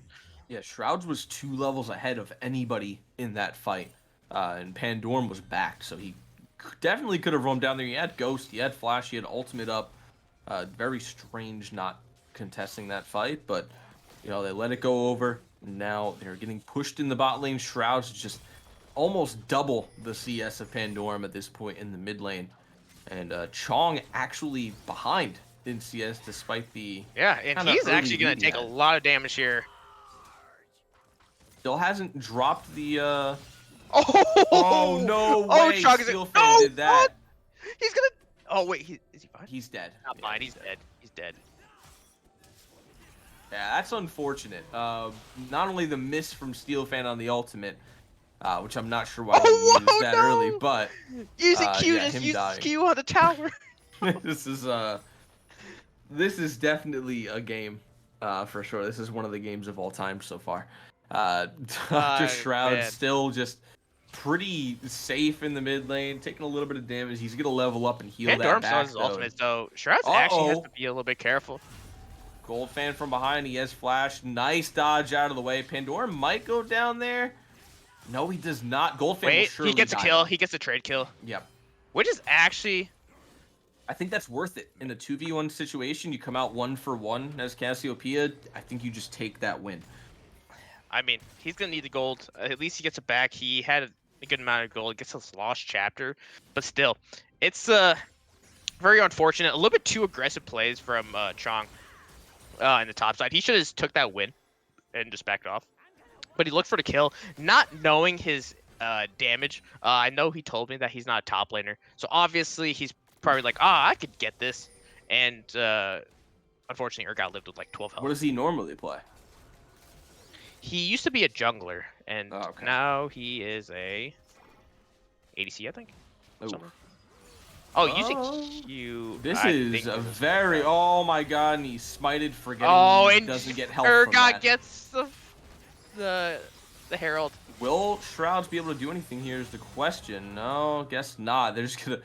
Yeah, Shrouds was 2 levels ahead of anybody in that fight. And Pandorm was back, so he definitely could have roamed down there. He had Ghost, he had Flash, he had Ultimate up. Very strange not contesting that fight, but they let it go over. Now they're getting pushed in the bot lane. Shrouds just almost double the CS of Pandorm at this point in the mid lane. And Chong actually behind in CS despite the Yeah, and kinda he's early actually gonna lead he take a had. lot of damage here. Still hasn't dropped the Oh, Oh no oh, way! Chug is Steelfan no, did that. what? He's gonna. Oh wait, is he fine? He's dead. Not Yeah, fine. He's dead. He's dead. Yeah, that's unfortunate. Not only the miss from Steelfan on the ultimate, which I'm not sure why he Oh, used that early, no! but Using Q, yeah, just him use dying. Q on the tower. this is definitely a game, for sure. This is one of the games of all time so far. Dr. Shroud Man. still just pretty safe in the mid lane, taking a little bit of damage. He's gonna level up and heal that Pandorm still back. has his ultimate, so Shroud's actually has to be a little bit careful. Gold fan from behind. He has Flash. Nice dodge out of the way. Pandora might go down there. No, he does not. Gold fan will Wait, surely he gets a die, kill. though. He gets a trade kill, Yep. which is actually. I think that's worth it. In a 2v1 situation, you come out 1-for-1 as Cassiopeia. I think you just take that win. I mean, he's gonna need the gold. At least he gets it back. He had a good amount of gold. Gets his lost chapter, but still, it's very unfortunate. A little bit too aggressive plays from Chong in the top side. He should have just took that win and just backed off. But he looked for the kill, not knowing his damage. I know he told me that he's not a top laner, so obviously he's probably like, I could get this. And unfortunately, Urgot lived with like 12 health. What does he normally play? He used to be a jungler, and Oh, okay. now he is a ADC, I think. Ooh. Somewhere. Oh, Oh. using Q. This I is think a it was very... Oh my god, and he's smited, forgetting Oh, he and doesn't get help from Urgot that. gets the Herald. Will Shrouds be able to do anything here is the question. No, guess not. They're just gonna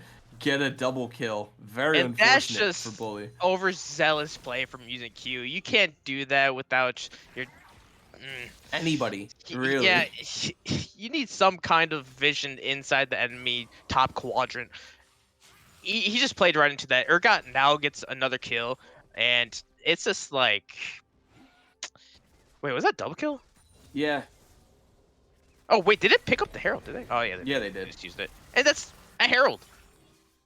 get a double kill. Very And that's unfortunate for just Bully. overzealous play from using Q. You can't do that without your. Mm, Anybody, yeah, really. you need some kind of vision inside the enemy top quadrant. He just played right into that. Urgot now gets another kill, and it's just like, wait, was that double kill? Yeah, Oh wait, did it pick up the herald? Did they? Oh yeah, yeah, they they did. just used it, and that's a herald,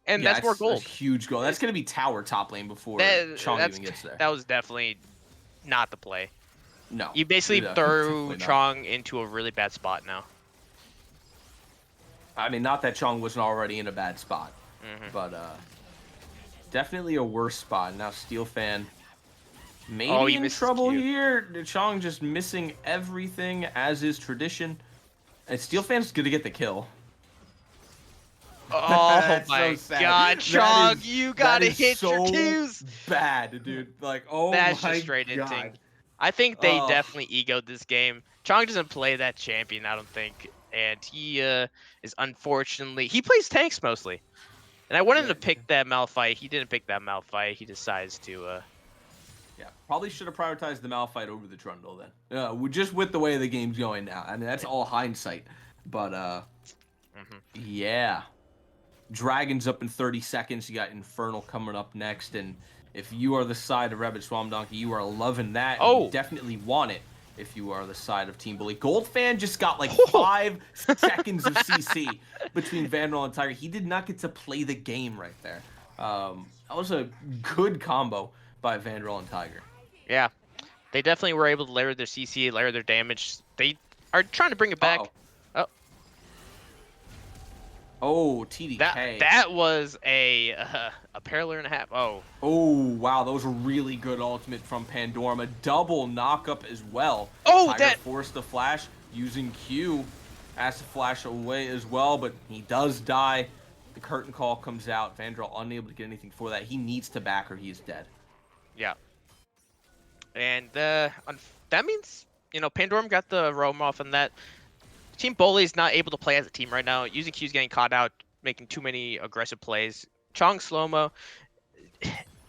and Yeah, that's more it's a gold. huge goal. That's gonna be tower top lane before That Chong that's even gets there. that was definitely not the play. No, You basically throw definitely not. Chong into a really bad spot now. I mean, not that Chong wasn't already in a bad spot, Hmm. but definitely a worse spot. Now Steel Fan Oh, maybe he in misses trouble Q. here. Chong just missing everything as is tradition. And Steel Fan's gonna get the kill. Oh That's so my sad. God, Chong, you That gotta is hit your so Qs. bad, dude. Like, oh That's just my straight inting. god. I think they Oh, definitely egoed this game. Chong doesn't play that champion, I don't think, and he is unfortunately he plays tanks mostly. And I wanted yeah, to pick that Malphite. He didn't pick that Malphite. He decides to yeah. Probably should have prioritized the Malphite over the Trundle then. Just with the way the game's going now. I mean, that's all hindsight. But mhm. yeah. Dragon's up in 30 seconds. You got Infernal coming up next, and if you are the side of Rabbit Swamp Donkey, you are loving that. And you Oh, definitely want it if you are the side of Team Bully. Gold Fan just got like oh. 5 seconds of CC between Vandal and Tiger. He did not get to play the game right there. That was a good combo by Vandal and Tiger. Yeah, they definitely were able to layer their CC, layer their damage. They are trying to bring it Uh-oh. back. Oh, Oh, that TDK. that was a parallel and a half. Oh, Oh, wow, that was a really good ultimate from Pandorm. A double knockup as well. oh, Tiger that. forced the flash using Q. Has to flash away as well, but he does die. The curtain call comes out. Vandal unable to get anything for that. He needs to back or he is dead. Yeah, and that means Pandorum got the roam off, and that Team Bully is not able to play as a team right now. Using Q's getting caught out, making too many aggressive plays. Chong slow-mo,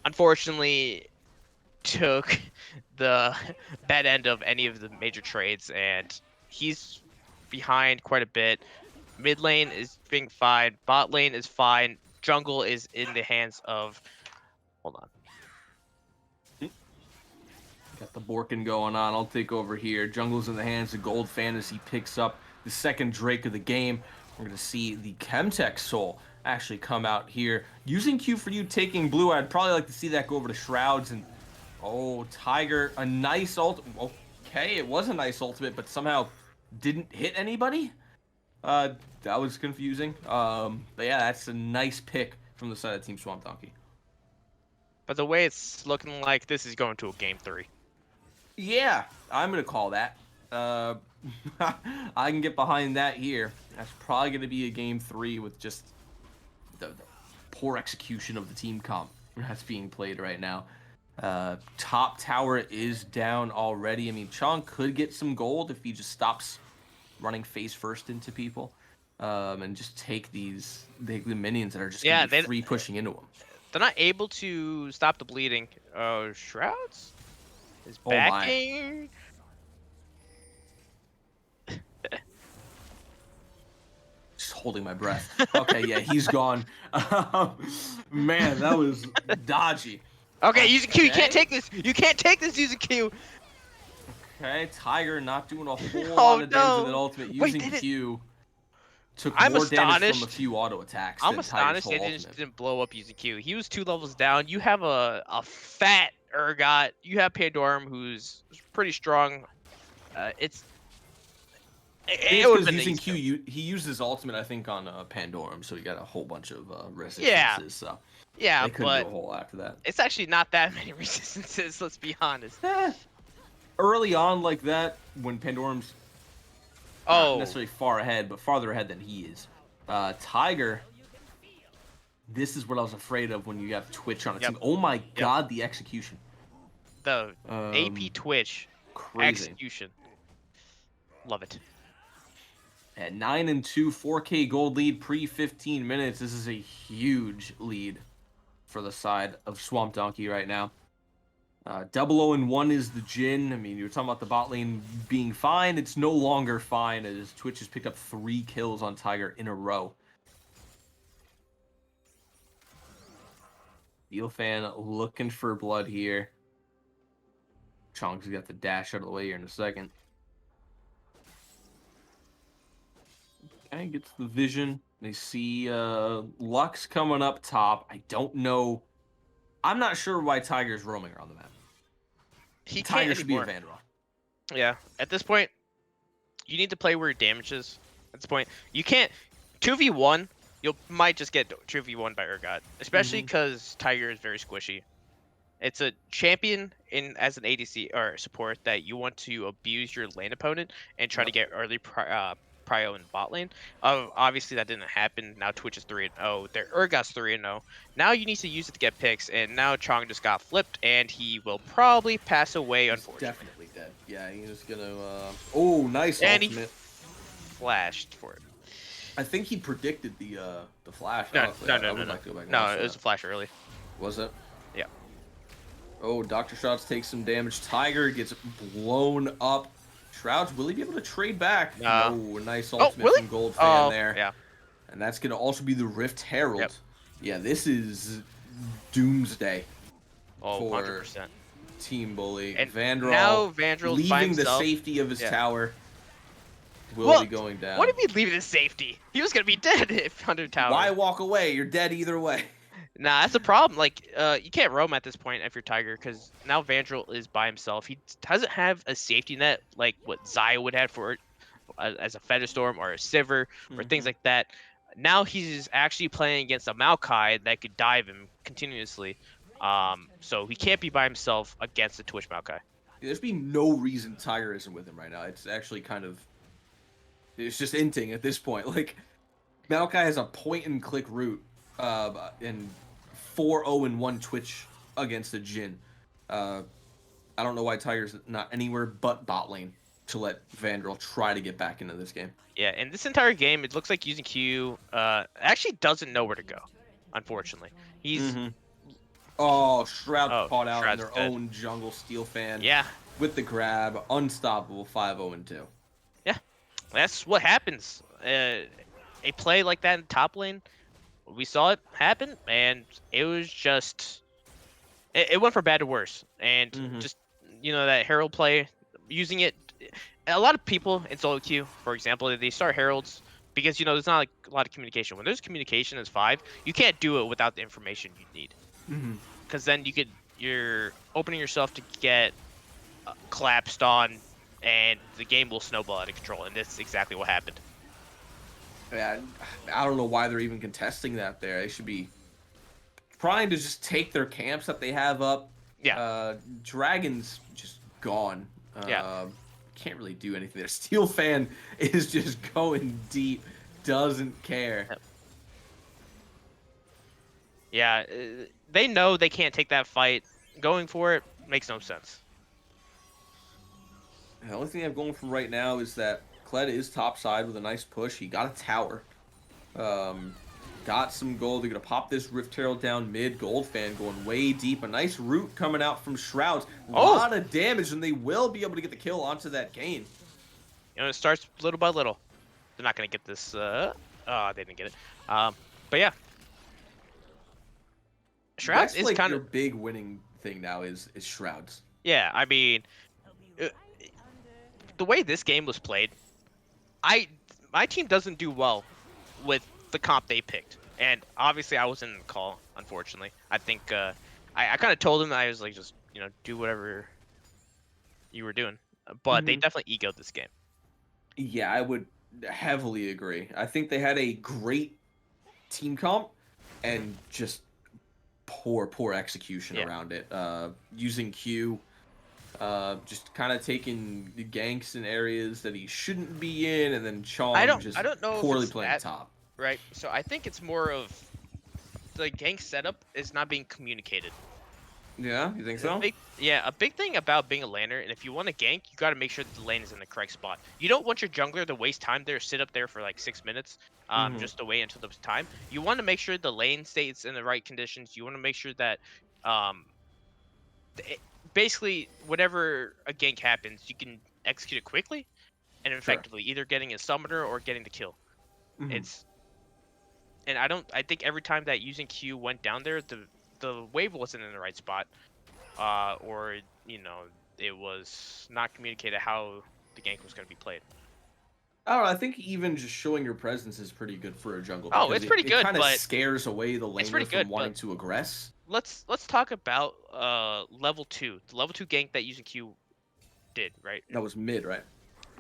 unfortunately, took the bad end of any of the major trades, and he's behind quite a bit. Mid lane is being fine. Bot lane is fine. Jungle is in the hands of. Hold on. Got the Borkin going on. I'll take over here. Jungle's in the hands of Gold Fantasy. Picks up the second Drake of the game. We're going to see the Chemtech Soul actually come out here. Using Q for you, taking blue. I'd probably like to see that go over to Shrouds. And, oh, Tiger, a nice ult. Okay, it was a nice ultimate, but somehow didn't hit anybody. That was confusing. But yeah, that's a nice pick from the side of Team Swamp Donkey. But the way it's looking like, this is going to a game 3. Yeah, I'm gonna call that. Uh, I can get behind that here. That's probably gonna be a game 3 with just the poor execution of the team comp that's being played right now. Top tower is down already. I mean, Chong could get some gold if he just stops running face first into people, and just take the minions that are just gonna be free pushing into him. They're not able to stop the bleeding. Oh, Shrouds is Oh my. backing. Just holding my breath. Okay, yeah, he's gone. Man, that was dodgy. Okay, using Q. You can't take this. You can't take this using Q. Okay, Tiger not doing a whole Oh, lot of damage no. with an ultimate. Wait, Using Q took I'm more damage from a astonished. few auto attacks I'm than Tiger's astonished whole they ultimate. didn't blow up using Q. He was 2 levels down. You have a fat Urgot. You have Pandorum, who's pretty strong. It would have been using easy. Q, he used his ultimate, I think, on Pandorum, so he got a whole bunch of resistances. Yeah. So Yeah, they couldn't but do a whole after that. it's actually not that many resistances. Let's be honest. Early on, like that, when Pandorum's not Oh, necessarily far ahead, but farther ahead than he is. Tiger, this is what I was afraid of when you have Twitch on it. Yep. Oh my god, the execution. the AP Twitch Crazy. execution. Love it. At 9-2, 4K gold lead pre 15 minutes. This is a huge lead for the side of Swamp Donkey right now. 0-1 is the Jhin. I mean, you were talking about the bot lane being fine. It's no longer fine as Twitch has picked up 3 kills on Tiger in a row. Steel fan looking for blood here. Chong's got the dash out of the way here in a second. Okay, gets the vision. They see Lux coming up top. I don't know. I'm not sure why Tiger's roaming around the map. He Tiger can't should be a anymore. Vandal. Yeah, at this point, you need to play where your damage is. At this point, you can't 2v1. You might just get 2v1 by Urgot, especially because Tiger is very squishy. It's a champion as an ADC or support that you want to abuse your lane opponent and try to get early prio in bot lane. Obviously that didn't happen. Now Twitch is 3-0. Their Urgot's 3-0. Now you need to use it to get picks, and now Chong just got flipped, and he will probably pass away. He's unfortunately, definitely dead. Yeah, he's gonna. Oh, nice and ultimate. he flashed for it. I think he predicted the flash. No, honestly. no, I no, would no, like to go back and no. watch It was that. a flash early. Was it? Yeah. Oh, Dr. Shots takes some damage. Tiger gets blown up. Shrouds, will he be able to trade back? Oh, nice ultimate really? from Gold Fan there. Yeah. And that's going to also be the Rift Herald. Yep. Yeah, this is doomsday Oh, for 100%. Team Bully. And Vandal now Vandral's by leaving the himself. safety of his Yeah. tower will be going down. What do you mean leaving his safety? He was gonna be dead if under tower. Why walk away? You're dead either way. Nah, that's the problem. Like, you can't roam at this point if you're Tiger, because now Vandral is by himself. He doesn't have a safety net like what Xayah would have for as a Featherstorm or a Sivir or things like that. Now he's actually playing against a Maokai that could dive him continuously. So he can't be by himself against the Twitch Maokai. There's been no reason Tiger isn't with him right now. It's actually kind of... It's just inting at this point. Like, Maokai has a point-and-click route and 4-0-1 Twitch against the Jhin. I don't know why Tiger's not anywhere but bot lane to let Vandal try to get back into this game. Yeah, in this entire game, it looks like using Q actually doesn't know where to go, unfortunately. He's... Oh, Shroud caught out in Shroud's their dead. own jungle steel fan. Yeah. With the grab, unstoppable 5-0-2. Yeah, that's what happens. A play like that in top lane, we saw it happen, and it was just... It went from bad to worse. And just, that Herald play, using it... A lot of people in solo queue, for example, they start Heralds because, there's not like a lot of communication. When there's communication as 5, you can't do it without the information you need. Because then you're opening yourself to get collapsed on, and the game will snowball out of control, and that's exactly what happened. Yeah, I don't know why they're even contesting that there. They should be trying to just take their camps that they have up. Yeah. Dragon's just gone. Yeah. Can't really do anything there. Steel Fan is just going deep, doesn't care. Yep. Yeah, they know they can't take that fight. Going for it makes no sense. The only thing I'm going for right now is that Kled is topside with a nice push. He got a tower. Got some gold. They're going to pop this Rift Herald down mid. Gold Fan going way deep. A nice root coming out from Shrouds. A lot of damage, and they will be able to get the kill onto that Kayn. It starts little by little. They're not going to get this. Oh, they didn't get it. But yeah. Shrouds is like kind your of big winning thing now is Shrouds. Yeah, I mean, the way this game was played, my team doesn't do well with the comp they picked, and obviously I was in the call. Unfortunately, I think I kind of told them that I was like, just do whatever you were doing, but they definitely egoed this game. Yeah, I would heavily agree. I think they had a great team comp and just poor execution around it. Using Q, just kind of taking the ganks in areas that he shouldn't be in, and then Chong I don't know poorly if it's playing that, top. Right. So I think it's more of the gank setup is not being communicated. Yeah, you think so? A big thing about being a laner, and if you want to gank, you got to make sure that the lane is in the correct spot. You don't want your jungler to waste time there, sit up there for like 6 minutes, Mm-hmm. just to wait until the time. You want to make sure the lane stays in the right conditions. You want to make sure that, um, it, basically, whatever a gank happens, you can execute it quickly and Sure. effectively, either getting a summoner or getting the kill. Mm-hmm. It's and I don't. I think every time that using Q went down there, the wave wasn't in the right spot, or it was not communicated how the gank was going to be played. I don't know, I think even just showing your presence is pretty good for a jungle Oh, because it's it, pretty it good, kind of but scares away the it's laner pretty from good, but wanting to aggress. let's talk about level two, the level two gank that using Q did, right? That was mid, right?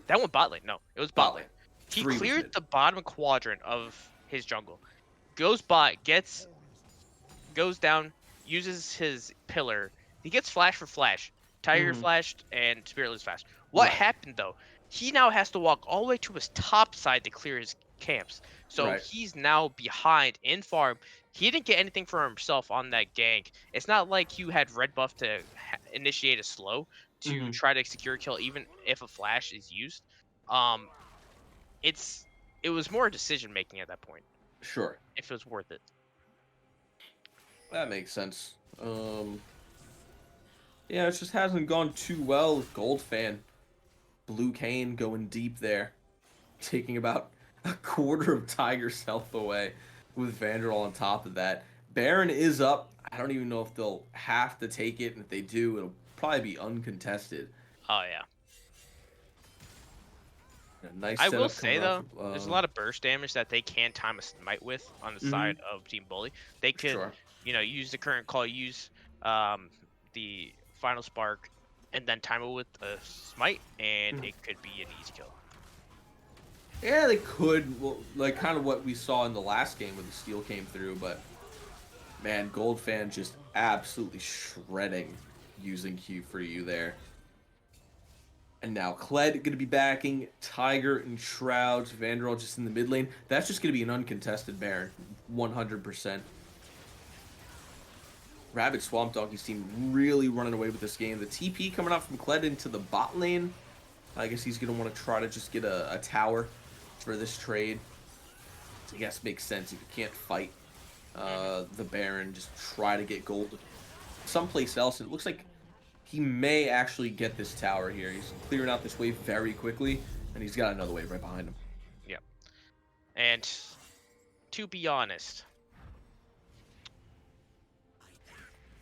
That went bot lane. No, it was bot Bot lane. lane. He 3 was cleared mid. the bottom quadrant of his jungle, goes bot, goes down, uses his pillar. He gets flash for flash. Tiger Mm-hmm. flashed and Spiritless flashed. What Right. happened though? He now has to walk all the way to his top side to clear his camps. So Right. he's now behind in farm. He didn't get anything for himself on that gank. It's not like you had red buff to initiate a slow to Mm-hmm. try to secure a kill, even if a flash is used. Um, it's it was more decision making at that point. Sure. If it was worth it. That makes sense. Yeah, it just hasn't gone too well with Gold Fan. Blue Cane going deep there, taking about a quarter of Tiger's health away with Vandal on top of that. Baron is up. I don't even know if they'll have to take it, and if they do, it'll probably be uncontested. Oh yeah. A nice I will setup say coming out though, from there's a lot of burst damage that they can time a smite with on the mm-hmm, side of Team Bully. They could, sure. use the current call, use um, the final spark, and then time it with a smite, and Mhm. it could be an easy kill. Yeah, they could. Well, like kind of what we saw in the last game when the steal came through, but man, Gold Fan just absolutely shredding using Q for you there. And now Kled going to be backing Tiger and Shrouds. Vanderall just in the mid lane. That's just going to be an uncontested Baron, 100%. Rabbit Swamp Donkey's team really running away with this game. The TP coming out from Kled into the bot lane. I guess he's going to want to try to just get a tower for this trade. I guess makes sense if you can't fight the Baron. Just try to get gold someplace else. And it looks like he may actually get this tower here. He's clearing out this wave very quickly, and he's got another wave right behind him. Yep. And to be honest,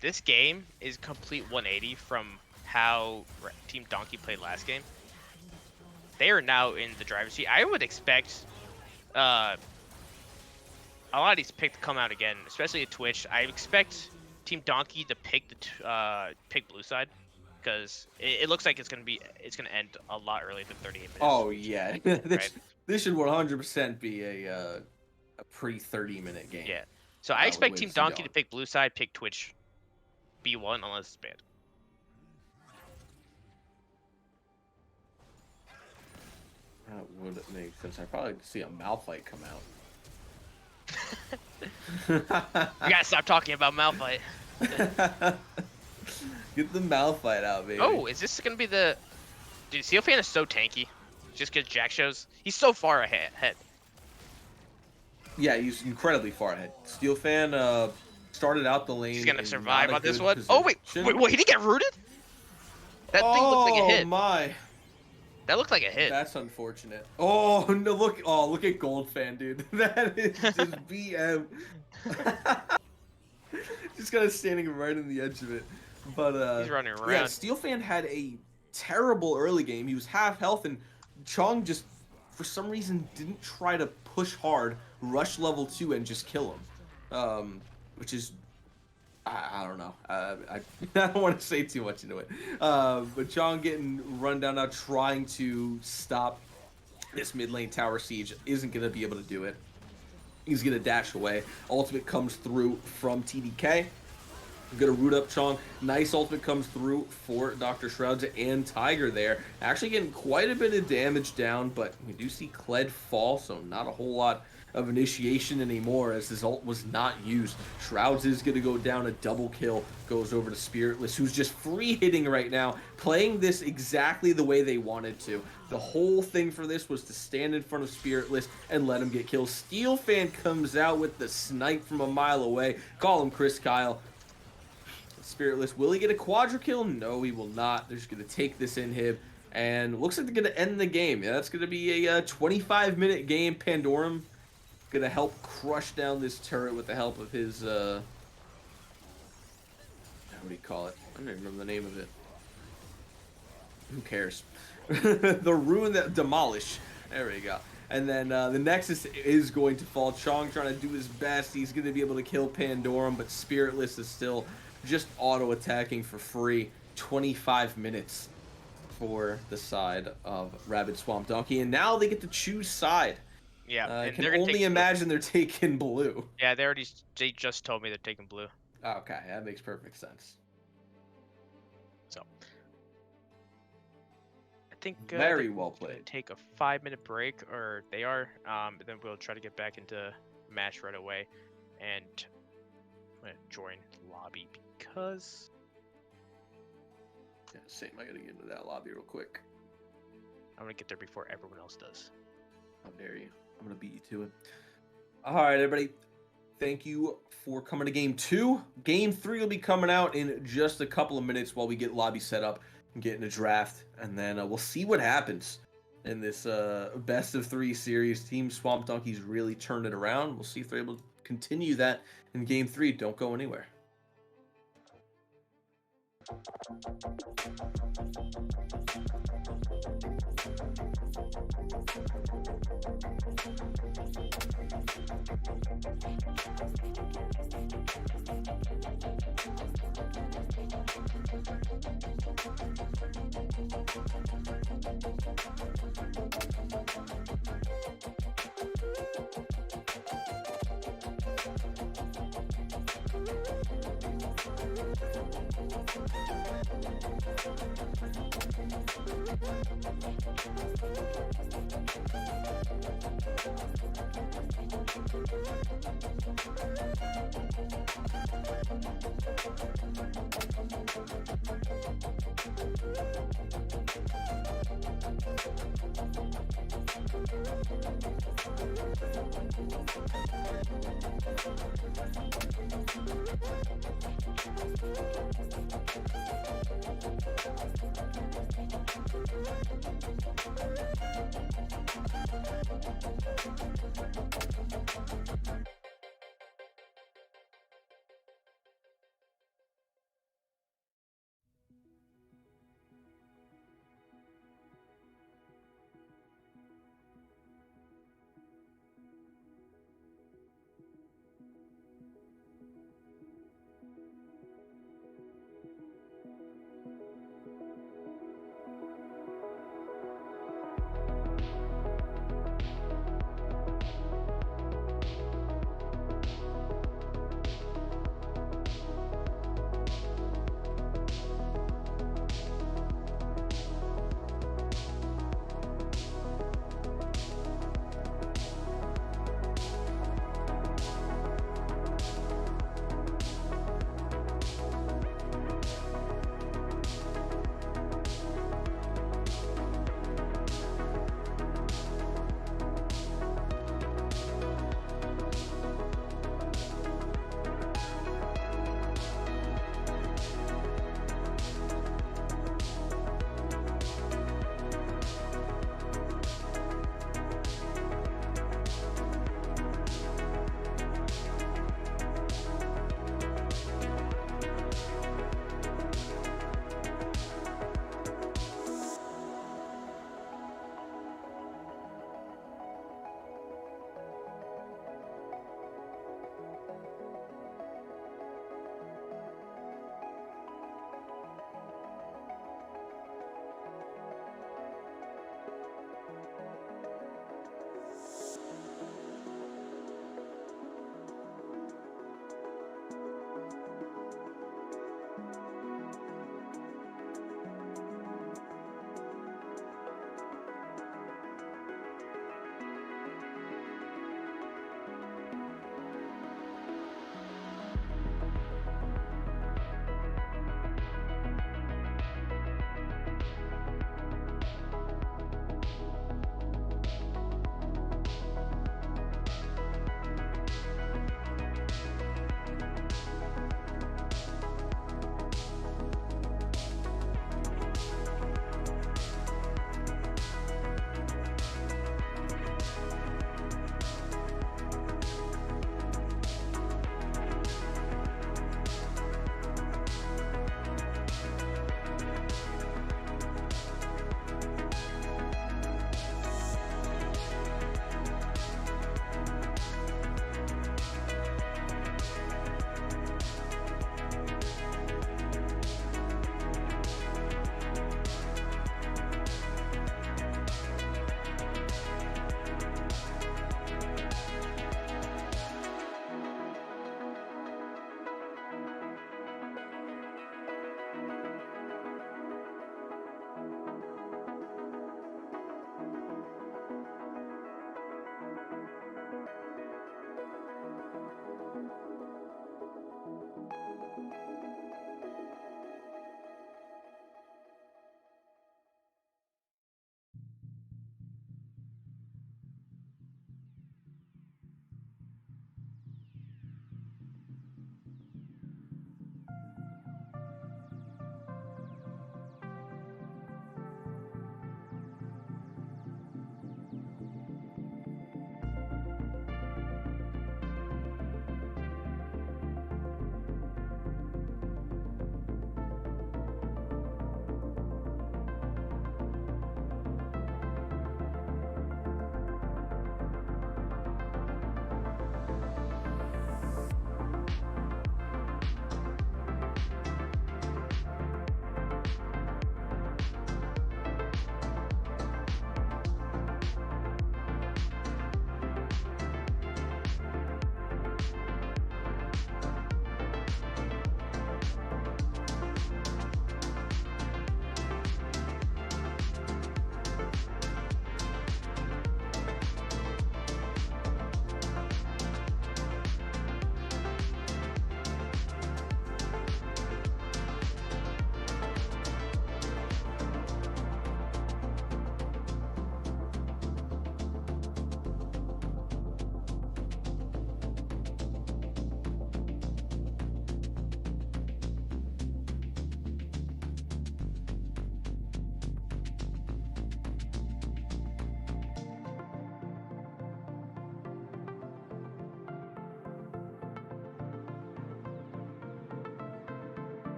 this game is complete 180 from how Team Donkey played last game. They are now in the driver's seat. I would expect a lot of these picks to come out again, especially at Twitch. I expect Team Donkey to pick pick blue side because it looks like it's gonna end a lot earlier than 38 minutes. Oh yeah, this, right? this should 100% be a pre 30-minute game. Yeah. So I expect with Team Wave Donkey Dawn. to pick blue side, pick Twitch B1 unless it's banned. That would make sense. I'd probably see a Malphite come out. You gotta stop talking about Malphite. Get the Malphite out, baby. Oh, is this gonna be the... Dude, Steel Fan is so tanky. Just because Jack shows... He's so far ahead. Yeah, he's incredibly far ahead. Steel Fan started out the lane. He's gonna in survive not a on this good one. Oh, wait, position. he didn't get rooted? That thing looked like a hit. Oh my. That looked like a hit. That's unfortunate. Oh no! Look at Gold Fan, dude. That is just BM. Just kind of standing right in the edge of it. But He's running around. yeah, Steel Fan had a terrible early game. He was half health, and Chong just for some reason didn't try to push hard, rush level 2, and just kill him. Which is I don't know. I don't want to say too much into it. But Chong getting run down now, trying to stop this mid lane tower siege, isn't going to be able to do it. He's going to dash away. Ultimate comes through from TDK. Gonna root up Chong. Nice ultimate comes through for Dr. Shrouds and Tiger there. Actually getting quite a bit of damage down, but we do see Kled fall, so not a whole lot of initiation anymore as his ult was not used. Shrouds is going to go down, a double kill goes over to Spiritless, who's just free hitting right now, playing this exactly the way they wanted to. The whole thing for this was to stand in front of Spiritless and let him get kills. Steel Fan comes out with the snipe from a mile away. Call him Chris Kyle. Spiritless, will he get a quadra kill? No, he will not. They're just going to take this inhib, and looks like they're going to end the game. Yeah, that's going to be a 25-minute game. Pandorum going to help crush down this turret with the help of his, what do you call it? I don't even remember the name of it. Who cares? The ruin that demolish. There we go. And then the Nexus is going to fall. Chong trying to do his best. He's going to be able to kill Pandorum, but Spiritless is still just auto-attacking for free. 25 minutes for the side of Rabid Swamp Donkey. And now they get to choose side. Yeah, I can only imagine they're taking blue. Yeah, they just told me they're taking blue. Okay, that makes perfect sense. So I think very well played. Take a 5-minute break, or they are. Then we'll try to get back into match right away, and I'm gonna join lobby because. Yeah, same. I gotta get into that lobby real quick. I'm gonna get there before everyone else does. How dare you? I'm gonna beat you to it. All right, everybody. Thank you for coming to Game 2. Game 3 will be coming out in just a couple of minutes while we get lobby set up and get in a draft, and then we'll see what happens in this best of 3 series. Team Swamp Donkeys really turned it around. We'll see if they're able to continue that in Game 3. Don't go anywhere.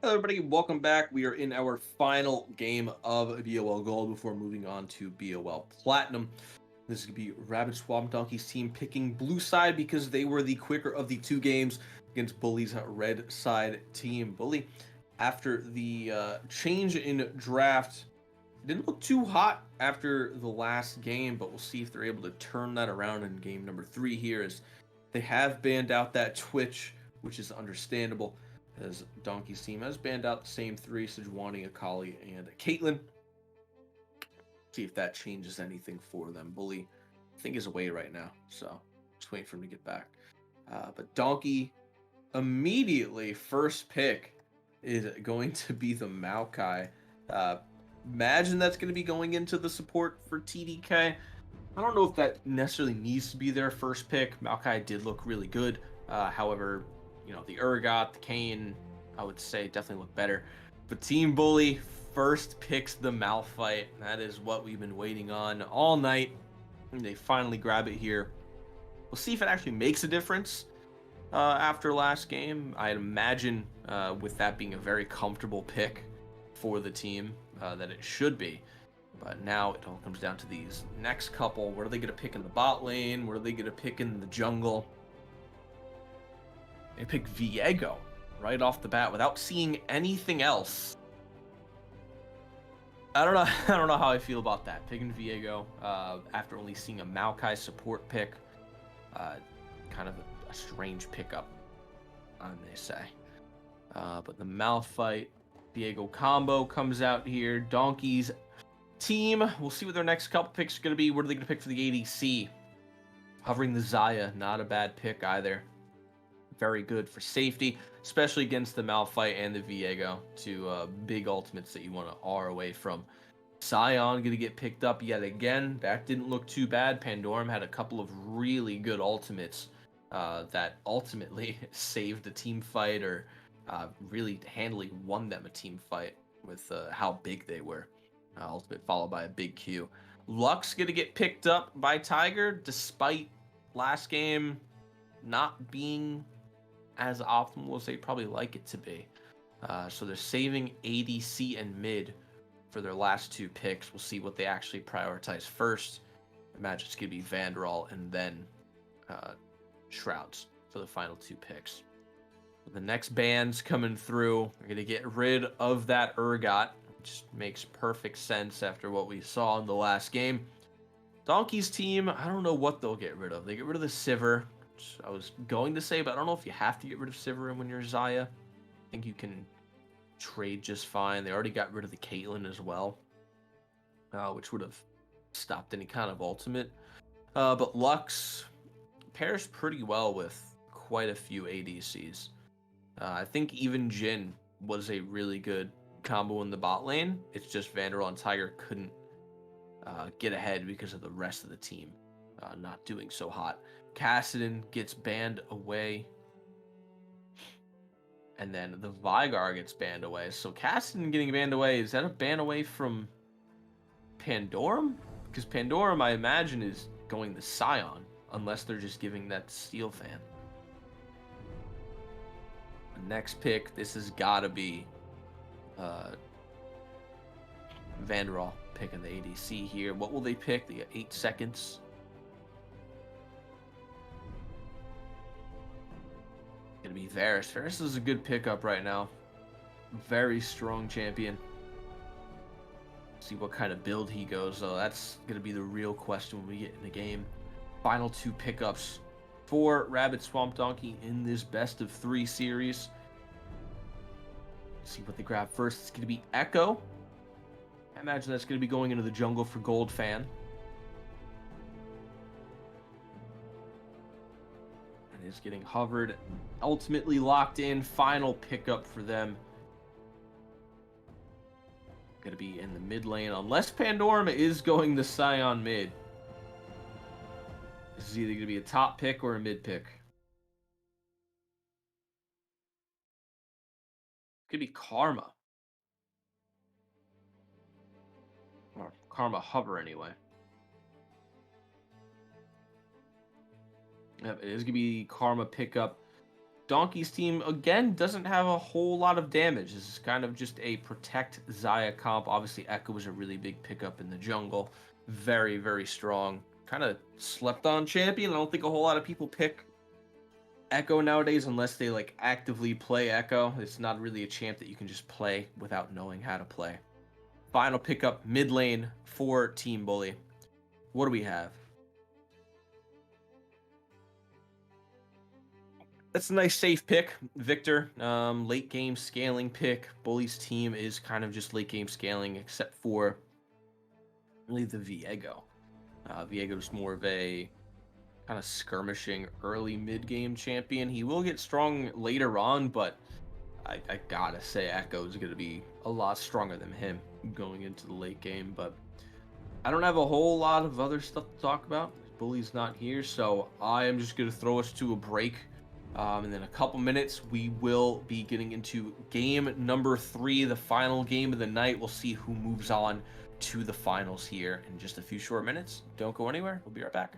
Hello, everybody. Welcome back. We are in our final game of BOL Gold before moving on to BOL Platinum. This is going to be Rabbit Swamp Donkey's team picking blue side because they were the quicker of the two games against Bully's red side team. Bully, after the change in draft, didn't look too hot after the last game, but we'll see if they're able to turn that around in game number 3 here, as they have banned out that Twitch, which is understandable, as Donkey's team has banned out the same 3, Sejuani, Akali, and Caitlyn. See if that changes anything for them. Bully, I think, is away right now, so just waiting for him to get back. But Donkey, immediately, first pick is going to be the Maokai. Imagine that's going to be going into the support for TDK. I don't know if that necessarily needs to be their first pick. Maokai did look really good. However, the Urgot, the Kayn, I would say definitely look better. But Team Bully first picks the Malphite. That is what we've been waiting on all night. And they finally grab it here. We'll see if it actually makes a difference after last game. I'd imagine with that being a very comfortable pick for the team, that it should be. But now it all comes down to these next couple. What are they going to pick in the bot lane? What are they going to pick in the jungle? They pick Viego right off the bat without seeing anything else. I don't know. I don't know how I feel about that. Picking Viego after only seeing a Maokai support pick. Kind of a strange pickup, I may say. But the Malphite Viego combo comes out here. Donkey's team, we'll see what their next couple picks are going to be. What are they going to pick for the ADC? Hovering the Xayah, not a bad pick either. Very good for safety, especially against the Malphite and the Viego, two big ultimates that you want to R away from. Sion going to get picked up yet again. That didn't look too bad. Pandorum had a couple of really good ultimates that ultimately saved the team fight, or really handily won them a team fight with how big they were. Ultimate followed by a big Q. Lux going to get picked up by Tiger, despite last game not being as optimal as they probably like it to be. So they're saving ADC and mid for their last two picks. We'll see what they actually prioritize first. I imagine it's going to be Vanderall and then Shrouds for the final two picks. The next band's coming through. We're going to get rid of that Urgot, which makes perfect sense after what we saw in the last game. Donkey's team, I don't know what they'll get rid of. They get rid of the Sivir, which I was going to say, but I don't know if you have to get rid of Sivir when you're Xayah. I think you can trade just fine. They already got rid of the Caitlyn as well, which would have stopped any kind of ultimate. But Lux pairs pretty well with quite a few ADCs. I think even Jhin was a really good combo in the bot lane. It's just Vanderall and Tiger couldn't get ahead because of the rest of the team not doing so hot. Kassadin gets banned away. And then the Veigar gets banned away. So Kassadin getting banned away, is that a ban away from Pandorum? Because Pandorum, I imagine, is going to Sion, unless they're just giving that Steel Fan. The next pick, this has got to be Vanderall picking the ADC here. What will they pick? They got 8 seconds. Gonna be Varus. Varus is a good pickup right now. Very strong champion. See what kind of build he goes, though. That's gonna be the real question when we get in the game. Final two pickups for Rabbit Swamp Donkey in this best of 3 series. See what they grab first. It's gonna be Echo. I imagine that's gonna be going into the jungle for Gold Fan. Is getting hovered, ultimately locked in. Final pickup for them. Gonna be in the mid lane, unless Pandorum is going to Sion mid. This is either gonna be a top pick or a mid pick. Could be Karma. Or Karma hover anyway. Yep, it is gonna be Karma pickup. Donkey's team, again, doesn't have a whole lot of damage. This is kind of just a protect Zaya comp. Obviously, Echo was a really big pickup in the jungle. Very, very strong. Kind of slept on champion. I don't think a whole lot of people pick Echo nowadays unless they like actively play Echo. It's not really a champ that you can just play without knowing how to play. Final pickup mid lane for Team Bully. What do we have? That's a nice safe pick, Victor. Late game scaling pick. Bully's team is kind of just late game scaling, except for really the Viego. Viego is more of a kind of skirmishing early mid game champion. He will get strong later on, but I gotta say Echo is going to be a lot stronger than him going into the late game. But I don't have a whole lot of other stuff to talk about. Bully's not here, so I am just going to throw us to a break. And then a couple minutes, we will be getting into game number 3, the final game of the night. We'll see who moves on to the finals here in just a few short minutes. Don't go anywhere. We'll be right back.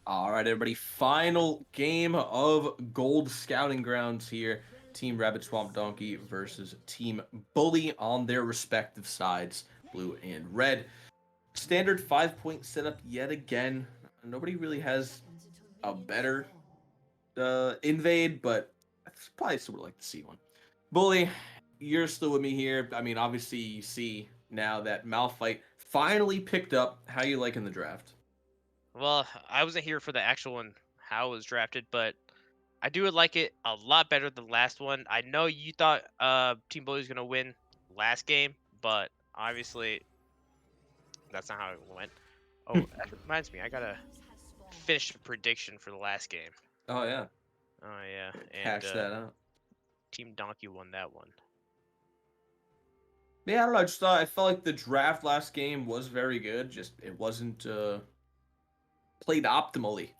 All right, everybody. Final game of Gold Scouting Grounds here. Team Rabbit Swamp Donkey versus Team Bully on their respective sides, blue and red. Standard 5-point setup yet again. Nobody really has a better invade, but that's probably still would like to see one. Bully, you're still with me here. I mean, obviously, you see now that Malphite finally picked up. How you liking the draft? Well, I wasn't here for the actual one, how it was drafted, but I do like it a lot better than the last one. I know you thought Team Bully was gonna win last game, but obviously that's not how it went. Oh, that reminds me, I gotta finish the prediction for the last game. Oh yeah, Oh yeah, and cash that out. Team Donkey won that one. Yeah, I don't know. I just thought I felt like the draft last game was very good. Just it wasn't played optimally,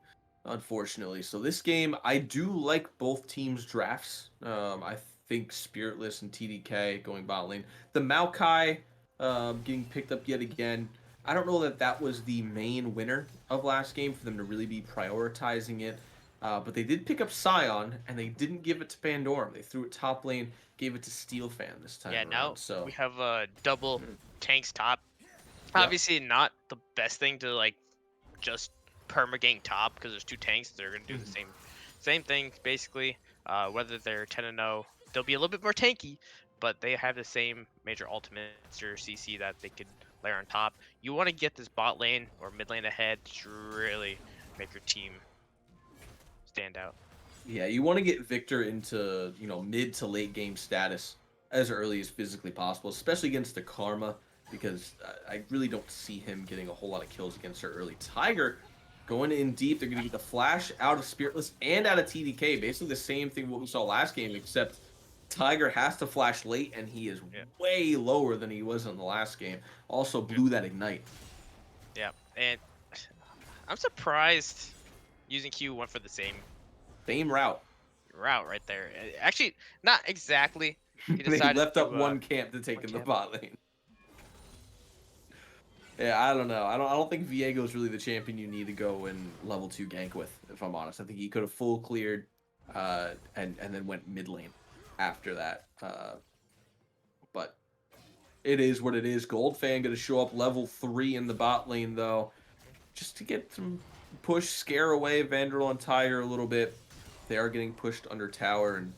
unfortunately. So this game, I do like both teams' drafts. I think Spiritless and TDK going bot lane. The Maokai getting picked up yet again. I don't know that that was the main winner of last game for them to really be prioritizing it. But they did pick up Scion, and they didn't give it to Pandorum. They threw it top lane, gave it to Steelfan this Yeah, time now around. So, we have a double mm, tanks top. yep. Obviously, not the best thing to like just permagang top because there's two tanks. They're gonna do the Mhm. same thing basically. Whether they're 10 and 0, they'll be a little bit more tanky, but they have the same major ultimates or CC that they could layer on top. You want to get this bot lane or mid lane ahead to really make your team stand out. Yeah, you want to get Victor into, mid to late game status as early as physically possible, especially against the Karma. because I really don't see him getting a whole lot of kills against her early. Tiger going in deep. They're going to get the flash out of Spiritless and out of TDK. Basically the same thing what we saw last game, except Tiger has to flash late, and he is Yeah. way lower than he was in the last game. Also blew that ignite. Yeah. And I'm surprised using Q went for the same Same route. route right there. Actually, not exactly. He They decided left up to one camp to take one in the camp. bot lane. Yeah, I don't know. I don't think Viego's really the champion you need to go and level 2 gank with, if I'm honest. I think he could have full cleared and then went mid lane after that. But it is what it is. Goldfan going to show up level 3 in the bot lane though, just to get some push, scare away Vandal and Tiger a little bit. They are getting pushed under tower, and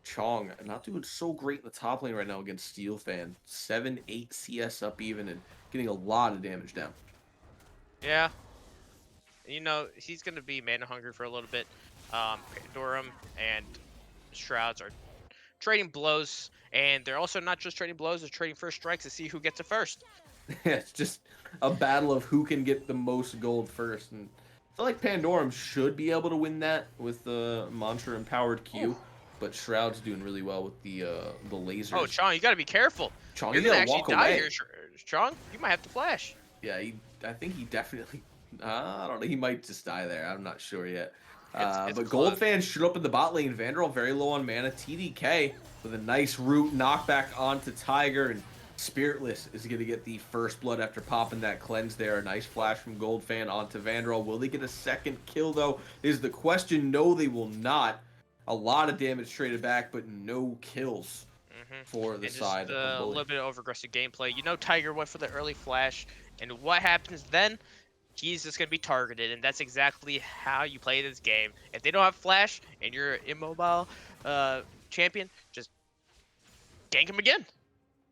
Chong not doing so great in the top lane right now against Steel Fan. 7-8 CS up even and getting a lot of damage down. Yeah. He's gonna be mana hungry for a little bit. Pandorum and Shrouds are trading blows, and they're also not just trading blows; they're trading first strikes to see who gets it first. It's just a battle of who can get the most gold first. And I feel like Pandorum should be able to win that with the Mantra empowered Q, Oof. but Shroud's doing really well with the lasers. Oh, Chong, you gotta be careful. Chong, You're you gonna gotta actually walk die away. here, Chong. You might have to flash. Yeah, I think he definitely. I don't know. He might just die there. I'm not sure yet. It's But close. Goldfan showed up in the bot lane. Vandal very low on mana. TDK with a nice root knockback onto Tiger, and Spiritless is going to get the first blood after popping that cleanse there. A nice flash from Goldfan onto Vandal. Will they get a second kill though? Is the question. No, they will not. A lot of damage traded back, but no kills for the And side just of a Bully. little bit of over-aggressive gameplay. Tiger went for the early flash, and what happens then? He's just gonna be targeted, and that's exactly how you play this game. If they don't have flash and you're an immobile champion, just gank him again.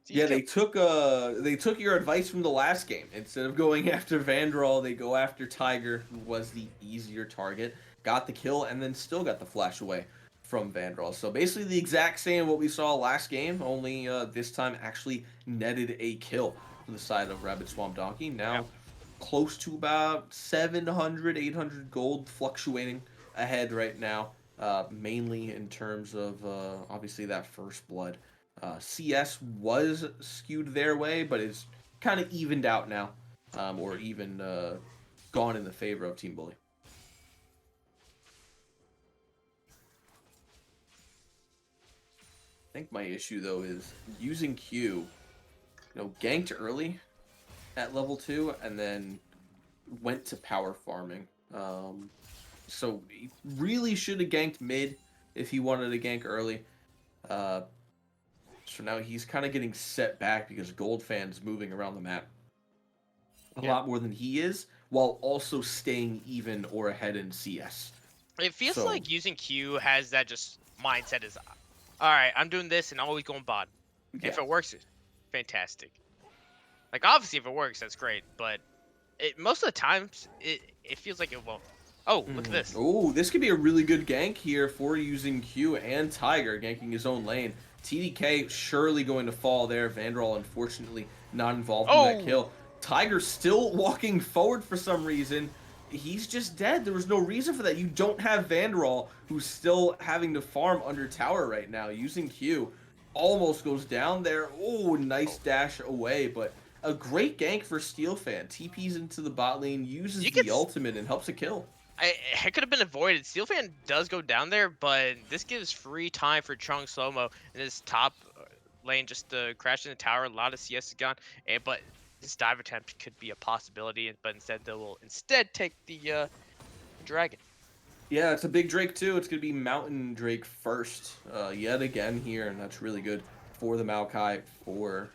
It's easy Yeah, kill. they took your advice from the last game. Instead of going after Vandal, they go after Tiger, who was the easier target. Got the kill and then still got the flash away from Vandal. So basically the exact same what we saw last game, only this time actually netted a kill for the side of Rabbit Swamp Donkey. Yeah. Now close to about 700, 800 gold, fluctuating ahead right now, mainly in terms of obviously that first blood. CS was skewed their way, but it's kind of evened out now, or even gone in the favor of Team Bully. I think my issue though is using Q, ganked early at level 2 and then went to power farming. So he really should have ganked mid if he wanted to gank early. So now he's kind of getting set back because Goldfan's moving around the map a Yeah. lot more than he is, while also staying even or ahead in CS. It feels So like using Q has that just mindset is, all right, I'm doing this and always going bot. yeah, If it works, fantastic. Like obviously if it works, that's great, but most of the times it feels like it won't. Oh, look at this. Oh, this could be a really good gank here for using Q and Tiger ganking his own lane. TDK surely going to fall there. Vandal, unfortunately, not involved in that Oh, kill. Tiger still walking forward for some reason. He's just dead. There was no reason for that. You don't have Vandal, who's still having to farm under tower right now. Using Q, almost goes down there. Oh, nice dash away, but a great gank for Steelfan. TPs into the bot lane, uses you the could. ultimate, and helps a kill. It could have been avoided. Steelfan does go down there, but this gives free time for Chung Slomo in this top lane just to crash in the tower. A lot of CS is gone, but this dive attempt could be a possibility. But instead, they will take the dragon. Yeah, it's a big Drake too. It's going to be Mountain Drake first, yet again here, and that's really good for the Maokai, for